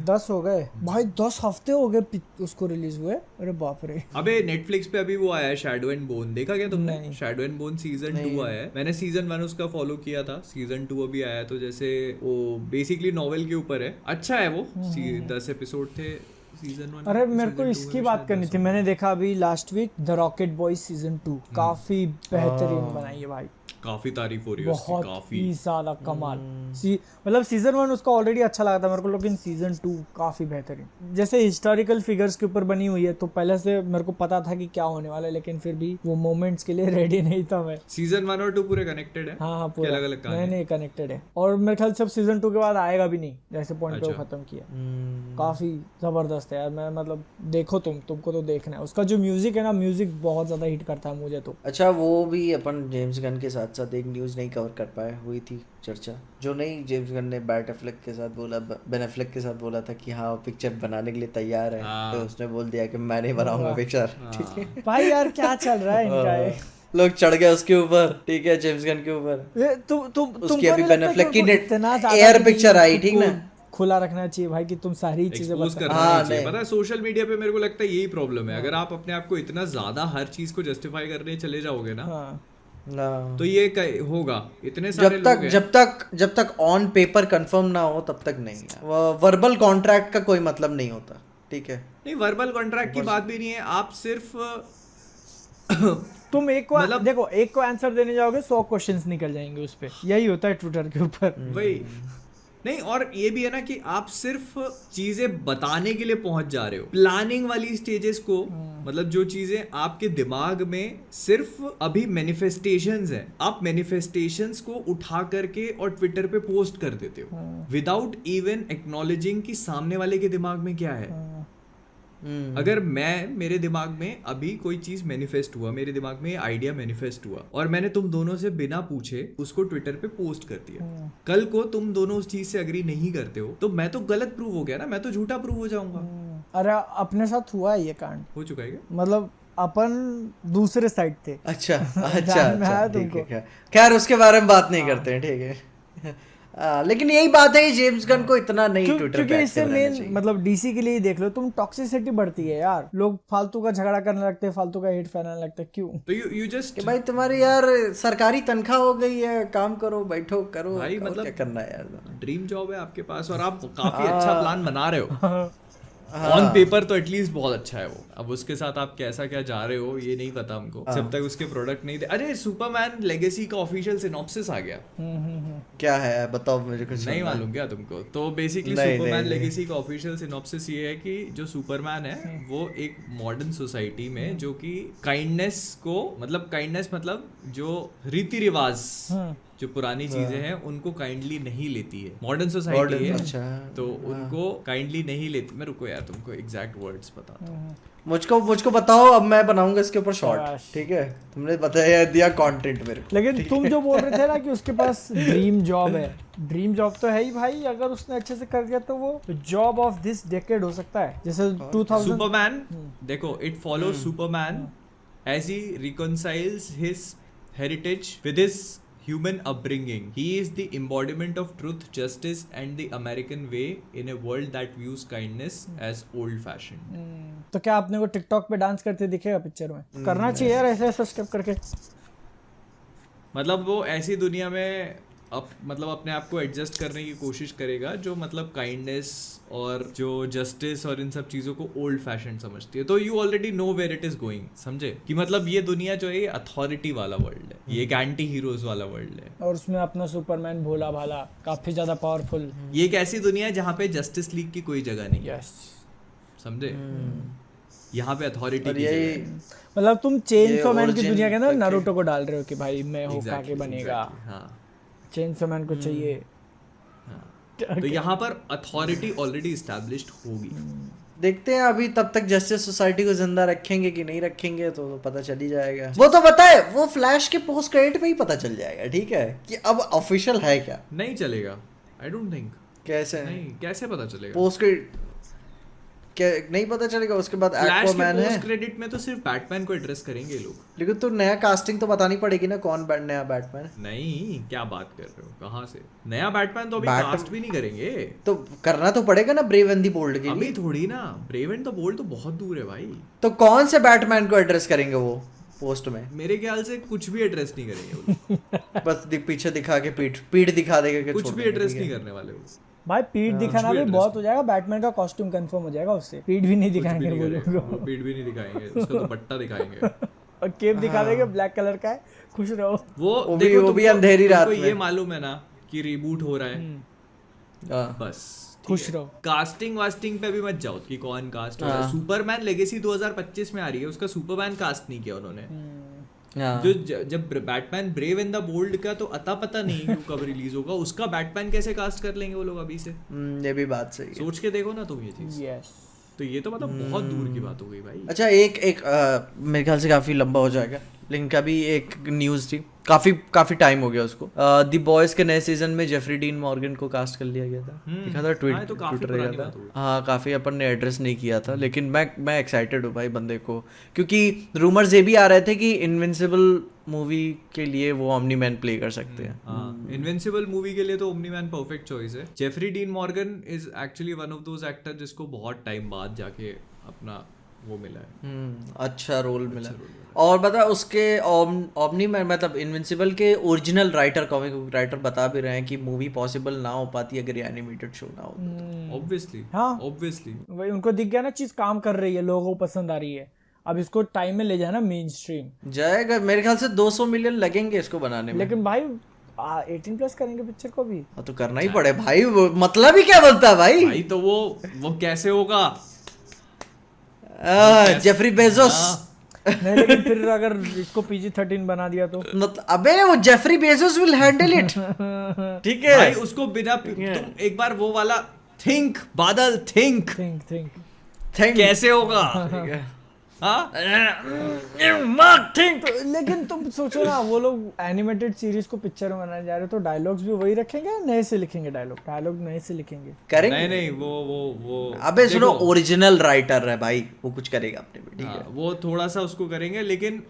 10 हो गए भाई, 10 हफ्ते हो गए उसको रिलीज हुए। अरे बाप रे। अबे नेटफ्लिक्स पे अभी वो आया है शैडो एंड बोन, देखा क्या तुमने? नहीं। शैडो एंड बोन सीजन 2 आया है, मैंने सीजन 1 उसका फॉलो किया था, सीजन 2 अभी आया है। तो जैसे वो बेसिकली नॉवेल के ऊपर है, अच्छा है वो। 10 एपिसोड थे सीजन 1। अरे मेरे को इसकी बात करनी थी, मैंने देखा अभी last week the Rocket Boys season 2, काफी बेहतरीन बनाई है भाई, काफी तारीफ हो रही है उसकी, बहुत काफी ही ज्यादा कमाल। मतलब सीजन 1 उसका ऑलरेडी अच्छा लगा था मेरे को, लेकिन सीजन 2 काफी बेहतरीन। जैसे हिस्टोरिकल फिगर्स के ऊपर बनी हुई है, तो पहले से मेरे को पता था कि क्या होने वाला है, लेकिन फिर भी वो मोमेंट्स के लिए रेडी नहीं था मैं। सीजन 1 और 2 पूरे कनेक्टेड है? हाँ पूरा अलग अलग कहानी? नहीं कनेक्टेड है, और मेरे ख्याल से अब सीजन 2 के बाद आएगा भी नहीं, जैसे पॉइंट पे वो खत्म किया। काफी जबरदस्त है यार, मैं मतलब देखो तुमको तो देखना है। उसका जो म्यूजिक है ना, म्यूजिक बहुत ज्यादा हिट करता है मुझे तो। अच्छा वो भी अपन जेम्स गन के साथ साथ एक न्यूज़ नहीं कवर कर पाए, हुई थी चर्चा, जो नहीं जेम्स गन ने बैट एफ्लेक के साथ बोला, बेन एफ्लेक के साथ बोला था कि हाँ वो पिक्चर बनाने के लिए तैयार है। हाँ। तो उसने बोल दिया कि मैं नहीं बनाऊंगा पिक्चर, ठीक है। भाई यार क्या चल रहा है इनका ये? लोग चढ़ गए उसके ऊपर, ठीक है, जेम्स गन के ऊपर। ये तुम उसकी अभी बेन एफ्लेक की इतना ज्यादा एयर पिक्चर आई, ठीक ना, खुला रखना चाहिए भाई कि तुम सारी चीजें एक्सपोज बता। करना नहीं चाहिए। पता है सोशल मीडिया पे मेरे को लगता है यही प्रॉब्लम है, अगर आप अपने आप को इतना ज्यादा हर चीज को जस्टिफाई करने चले जाओगे ना, हाँ। तो ये होगा। इतने सारे लोग हैं। जब तक ऑन पेपर कंफर्म ना हो तब तक नहीं। वर्बल कॉन्ट्रैक्ट का कोई मतलब नहीं होता, ठीक है। नहीं वर्बल कॉन्ट्रैक्ट की बात भी नहीं है, आप सिर्फ तुम एक को देखो, एक को आंसर देने जाओगे 100 क्वेश्चंस निकल जाएंगे उस पे, यही होता है ट्विटर के ऊपर। वही नहीं, और ये भी है ना कि आप सिर्फ चीजें बताने के लिए पहुंच जा रहे हो। प्लानिंग वाली स्टेजेस को, मतलब जो चीजें आपके दिमाग में सिर्फ अभी मैनिफेस्टेशंस हैं, आप मैनिफेस्टेशंस को उठा करके और ट्विटर पे पोस्ट कर देते हो विदाउट इवन एक्नॉलेजिंग कि सामने वाले के दिमाग में क्या है। अगर मेरे दिमाग में अभी कोई चीज मैनिफेस्ट हुआ, मेरे दिमाग में आइडिया मैनिफेस्ट हुआ और मैंने तुम दोनों से बिना पूछे उसको ट्विटर पे पोस्ट कर दिया, कल को तुम दोनों उस चीज से अग्री नहीं करते हो तो मैं तो गलत प्रूव हो गया ना, मैं तो झूठा प्रूव हो जाऊंगा। अरे अपने साथ हुआ है ये कांड, हो चुका है क्या? मतलब अपन दूसरे साइड थे। अच्छा ध्यान में आया तुमको? खैर उसके बारे में बात नहीं करते हैं, ठीक है। लेकिन यही बात है कि जेम्स गन को इतना नहीं ट्विटर क्योंकि इससे मेन मतलब डीसी के लिए ही देख लो तुम, टॉक्सिसिटी बढ़ती है यार, लोग फालतू का झगड़ा करने लगते हैं, फालतू का हेट फैलाने लगते हैं। क्यों? तो यू जस्ट भाई तुम्हारी यार सरकारी तनख्वाह हो गई है, काम करो, बैठो करो भाई, मतलब मतलब क्या करना है यार, ड्रीम जॉब है आपके पास और आप काफी अच्छा प्लान बना रहे हो। ऑन पेपर तो एटलीस्ट बहुत अच्छा है वो, अब उसके साथ आप कैसा क्या जा रहे हो ये नहीं पता हमको, जब तक उसके प्रोडक्ट नहीं दे। अरे सुपरमैन लेगेसी का ऑफिशियल सिनॉप्सिस आ गया। क्या है बताओ मुझे, कुछ नहीं मालूम क्या तुमको? तो बेसिकली सुपरमैन लेगेसी का ऑफिशियल सिनॉप्सिस ये है कि जो सुपरमैन है वो एक मॉडर्न सोसाइटी में जो कि काइंडनेस मतलब जो रीति रिवाज जो पुरानी चीजें हैं उनको काइंडली नहीं लेती है, मॉडर्न सोसाइटी है अच्छा। तो उनको काइंडली नहीं लेती। मैं रुको यार तुमको एग्जैक्ट वर्ड्स बताता हूँ। मुझको बताओ, अब मैं बनाऊंगा इसके ऊपर शॉर्ट, शाबाश। ठीक है? तुमने बताया दिया कंटेंट मेरे को। लेकिन तुम जो बोल रहे थे ना कि उसके पास ड्रीम जॉब है, ड्रीम जॉब तो है ही भाई, अगर उसने अच्छे से कर दिया तो वो जॉब ऑफ दिस डेकेड हो सकता है, जैसे 2000। सुपरमैन देखो, it follow Superman as he reconciles his heritage with his human upbringing. He is the embodiment of truth, justice and the American way in a world that views kindness as old fashioned. तो क्या आपने को TikTok पे dance करते दिखेगा picture में? करना चाहिए यार ऐसे ऐसे स्टेप करके। मतलब वो ऐसी दुनिया में मतलब अपने आप को एडजस्ट करने की कोशिश करेगा जो मतलब काइंडनेस और जो जस्टिस और इन सब चीजों को ओल्ड फैशन समझती है। तो you already know where it is going, समझे? कि मतलब ये दुनिया जो है ये अथॉरिटी वाला वर्ल्ड है, ये एक एंटी हीरोज वाला वर्ल्ड है, और उसमें अपना सुपरमैन भोला भाला काफी ज्यादा पावरफुल। ये एक ऐसी दुनिया है जहाँ पे जस्टिस लीग की कोई जगह नहीं है, यस, समझे? यहाँ पे अथॉरिटी और की जगह यही है। मतलब तुम चेनसो मैन की origin दुनिया के अंदर तक नारुतो को डाल रहे हो कि भाई मैं होकागे Exactly, बनेगा, exactly, हाँ। चेनसो मैन को चाहिए। तो यहाँ पर अथॉरिटी ऑलरेडी इस्टेब्लिश्ड होगी। देखते हैं अभी तब तक जस्टिस सोसाइटी को जिंदा रखेंगे कि नहीं रखेंगे तो पता चल ही जाएगा। वो तो पता है, वो फ्लैश के पोस्ट क्रेडिट पे ही पता चल जाएगा, ठीक है, कि अब ऑफिशियल है क्या। नहीं चलेगा, आई डोंट थिंक। कैसे नहीं, कैसे पता चलेगा? पोस्ट क्रेडिट क्या नहीं पता चलेगा? उसके बाद फ्लैश के एक्वामैन है, पोस्ट क्रेडिट में तो सिर्फ बैटमैन को एड्रेस करेंगे ये लोग। लेकिन तो नया कास्टिंग तो बतानी पड़ेगी ना, कौन नया बैटमैन। नहीं, क्या बात कर रहे हो, कहाँ से नया बैटमैन? तो अभी कास्ट भी नहीं करेंगे। तो करना तो पड़ेगा ना ब्रेव एंड दी बोल्ड के अभी लिए। थोड़ी ना, ब्रेव एंड द बोल्ड तो बहुत दूर है भाई। तो कौन से बैटमैन को एड्रेस करेंगे वो पोस्ट में? मेरे ख्याल से कुछ भी एड्रेस नहीं करेंगे वो लोग। बस पीछे दिखा के पीठ दिखा देगा कि कुछ छोड़ भी देंगे, एड्रेस ठीक नहीं है। करने वाले वो। भाई पीठ दिखाना भी भी address बहुत हो जाएगा, बैटमैन का कॉस्ट्यूम कंफर्म हो जाएगा उससे, पीठ भी नहीं कुछ भी दिखाएंगे नहीं वो करेंगे, लोग। वो पीठ भी नहीं दिखाएंगे, उसका दुपट्टा दिखाएंगे। और केप दिखा देंगे ब्लैक कलर का है, खुश रहो। वो भी- वो भी अंधेरी रात में में। ये मालूम है ना कि रीबूट हो रहा है, हाँ। बस खुश रहो। कास्टिंग वास्टिंग पे भी मत जाओ कि कौन कास्ट हो रहा है। सुपरमैन लेगेसी 2025 में आ रही है, उसका सुपरमैन कास्ट नहीं किया उन्होंने। हाँ। जो जब Batman Brave in the Bold का तो अता पता नहीं है कब रिलीज होगा, उसका बैटमैन कैसे कास्ट कर लेंगे वो लोग अभी से? ये भी बात सही है। सोच के देखो ना तुम ये चीज। यस, तो ये तो मतलब बहुत दूर की बात हो गई भाई। अच्छा, एक मेरे ख्याल से काफी लंबा हो जाएगा, लेकिन कभी एक न्यूज़ थी, काफी टाइम हो गया उसको। द बॉयज के नए सीजन में जेफरी डीन मॉर्गन को कास्ट कर लिया गया था, दिखा था हाँ, ये तो काफी ट्विटर पुरानी था। बात हो गई। हाँ, काफी अपन ने एड्रेस नहीं किया था, लेकिन मैं एक्साइटेड हूँ भाई बंदे को, क्योंकि रूमर्स ये भी आ रहे थे कि इनविंसिबल मूवी के लिए वो ओमनी मैन प्ले कर सकते हैं। हाँ, इनविंसिबल मूवी के लिए तो ओमनी मैन परफेक्ट चॉइस है। Jeffrey Dean Morgan is actually one of those actor जिसको बहुत टाइम बाद जाके अपना वो मिला है, अच्छा रोल मिला। और बता उसके ओमनी मैन मतलब इनविंसिबल के ओरिजिनल राइटर, कॉमिक राइटर बता भी रहे हैं कि मूवी पॉसिबल ना हो पाती अगर ये एनिमेटेड शो ना हो। ऑब्वियसली। हाँ। ऑब्वियसली वही उनको दिख गया ना चीज काम कर रही है, लोगों को पसंद आ रही है, अब इसको टाइम में ले जाना मेन स्ट्रीम। जाएगा, मेरे ख्याल से 200 मिलियन लगेंगे इसको बनाने में। लेकिन भाई 18+ करेंगे पिक्चर को भी। हाँ, तो करना ही पड़े भाई, वो मतलब ही क्या बनता है भाई? भाई तो वो कैसे होगा? Jeffrey Bezos. नहीं, लेकिन फिर अगर इसको PG-13 बना दिया तो मतलब अबे वो Jeffrey Bezos will handle it, ठीक है भाई उसको बिना तुम एक बार वो वाला थिंक बादल थिंक थिंक थैंक कैसे होगा? हाँ? तो, लेकिन तुम सोचो ना, वो लोग एनिमेटेड सीरीज को पिक्चर में बनाने जा रहे हो तो डायलॉग्स भी वही रखेंगे या नए से लिखेंगे? डायलॉग नए से लिखेंगे। करेंगे। नहीं वो अबे सुनो, देखो, ओरिजिनल राइटर है भाई, वो कुछ करेगा अपने में, ठीक है। हाँ, वो थोड़ा सा उसको करेंगे, लेकिन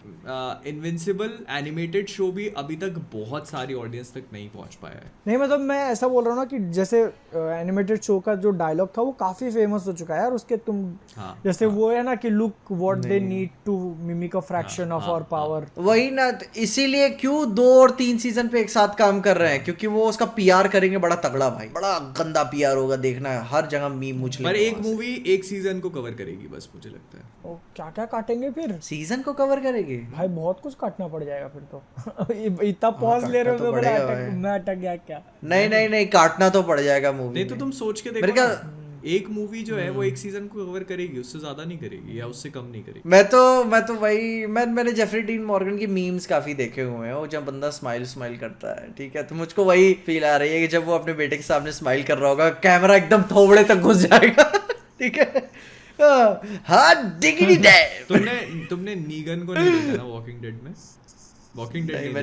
इनविंसिबल एनिमेटेड शो भी अभी तक बहुत सारी ऑडियंस तक नहीं पहुंच पाया है। नहीं मतलब मैं ऐसा बोल रहा हूँ ना कि जैसे एनिमेटेड शो का जो डायलॉग था वो काफी फेमस हो चुका है यार उसके, तुम हाँ, जैसे वो है ना कि look what they need to mimic a fraction of our power. वही ना, तो इसीलिए क्यों 2 और 3 सीजन पे एक साथ काम कर रहे हैं, क्योंकि वो उसका पीआर करेंगे बड़ा तगड़ा भाई, बड़ा गंदा पीआर होगा, देखना है हर जगह मीम मुचले। पर एक मूवी एक सीजन को कवर करेगी बस, मुझे लगता है। ओ, क्या क्या काटेंगे फिर सीजन को कवर करेगी भाई? बहुत कुछ काटना पड़ जाएगा फिर तो। इतना पॉज ले रहे हो काटना तो तो पड़ेगा भाई। मैं अटक गया क्या? नहीं काटना तो पड़ जाएगा मूवी। नहीं तो तुम सोच के देखो मेरे ना, एक मूवी जो है वो एक सीजन को कवर करेगी, उससे ज्यादा नहीं करेगी या उससे कम नहीं करेगी। मैं तो वही मैंने जेफरी डीन मॉर्गन की मीम्स काफी देखे हुए हैं, वो जब बंदा स्माइल करता है, ठीक है, तो मुझको वही फील आ रही है कि जब वो अपने बेटे के सामने स्माइल कर रहा होगा, कैमरा एकदम थोबड़े तक घुस जाएगा। ठीक है, हाँ डिग्री डे। तुमने नीगन को नहीं देखा ना वॉकिंग डेड में? वॉकिंग डेड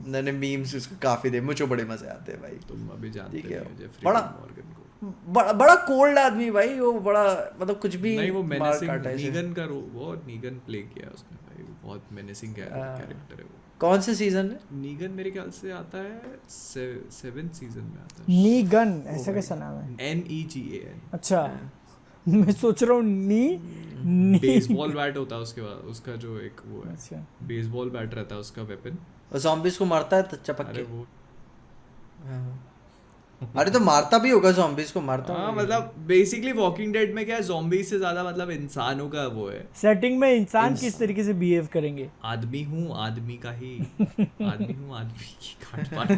मैंने मीम्स उसको काफी दे, मुझे बड़े मजे आते हैं भाई। तुम अभी जानते ठीक है, नहीं हो जेफरी बड़ा- डीन मॉर्गन को। बड़ा कोल्ड आदमी भाई, वो बड़ा मतलब कुछ भी नहीं, वो मार मेनेसिंग काटा ऐसे। नीगन का वो नीगन प्ले किया उसने भाई, वो बहुत मेनेसिंग कैरेक्टर है वो। कौन से सीजन में? नीगन मेरे ख्याल से आता है 7th सीजन में आता है। नी गन ऐसा कैसा नाम है? NEGAN। अच्छा, मैं सोच रहा हूँ नी बेसबॉल बैट होता है उसके बाद, उसका जो एक वो है अच्छा, बेसबॉल बैट रहता है उसका वेपन। वो zombies को मारता है तो चपक अरे के। वो अरे तो मारता भी होगा, zombies को मारता हाँ, होगा। मतलब बेसिकली वॉकिंग डेड में क्या है, ज़ॉम्बी से ज्यादा मतलब इंसानों का वो है। सेटिंग में इंसान किस तरीके से बिहेव करेंगे। आदमी हूँ आदमी का ही आदमी हूँ आदमी की काट पाट।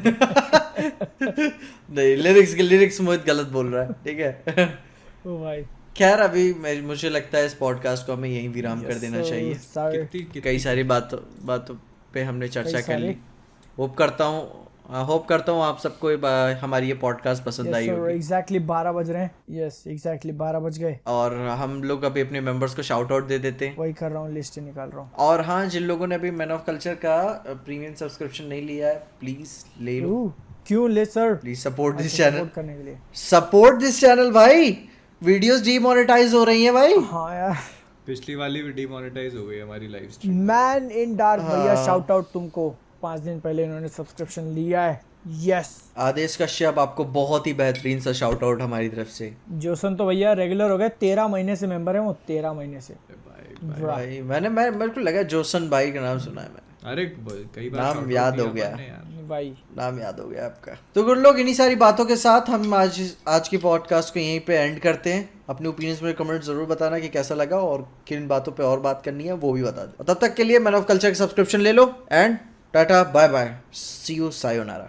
नहीं, लिरिक्स मोहित गलत बोल रहा है, ठीक है। ओ भाई, खैर अभी मुझे लगता है इस पॉडकास्ट को हमें यहीं विराम कर देना चाहिए। कितनी कई सारी बातों पे हमने चर्चा कई कर ली। सारी। होप करता हूँ आप सबको हमारी ये पॉडकास्ट पसंद आई होगी। एग्जैक्टली 12 बज रहे हैं। यस, एग्जैक्टली 12 बज गए। और हम लोग अभी अपने मेंबर्स को शाउट आउट दे देते हैं। वही कर रहा हूँ, लिस्ट निकाल रहा हूँ। और हाँ, जिन लोगों ने अभी मैन ऑफ कल्चर का प्रीमियम सब्सक्रिप्शन नहीं लिया है, प्लीज ले लो। क्यों ले sir? Please support this support channel, करने के लिए। सपोर्ट दिस चैनल भाई। वीडियोस डीमोनेटाइज हो रही हैं भाई। हाँ यार, पिछली वाली भी डिमोनेटाइज हो गई हमारी live stream. Man in dark भैया, शाउट आउट तुमको। 5 दिन पहले इन्होंने सब्सक्रिप्शन लिया है। यस, आदेश कश्यप, आपको बहुत ही बेहतरीन सा शाउट आउट हमारी तरफ से। जोसन तो भैया रेगुलर हो गए, 13 महीने से मेंबर है वो, 13 महीने से। भाई मेरे को लगा जोसन भाई का नाम सुना है मैंने। अरे कई बार नाम shout-out याद किया हो गया। हमने यार। भाई नाम याद हो गया आपका। तो गुड लोग, इन्हीं सारी बातों के साथ हम आज की पॉडकास्ट को यहीं पे एंड करते हैं। अपने ओपिनियंस में कमेंट जरूर बताना कि कैसा लगा और किन बातों पे और बात करनी है वो भी बता दो। तब तक के लिए मैन ऑफ कल्चर का सब्सक्रिप्शन ले लो एंड टाटा bye bye, see you, sayonara.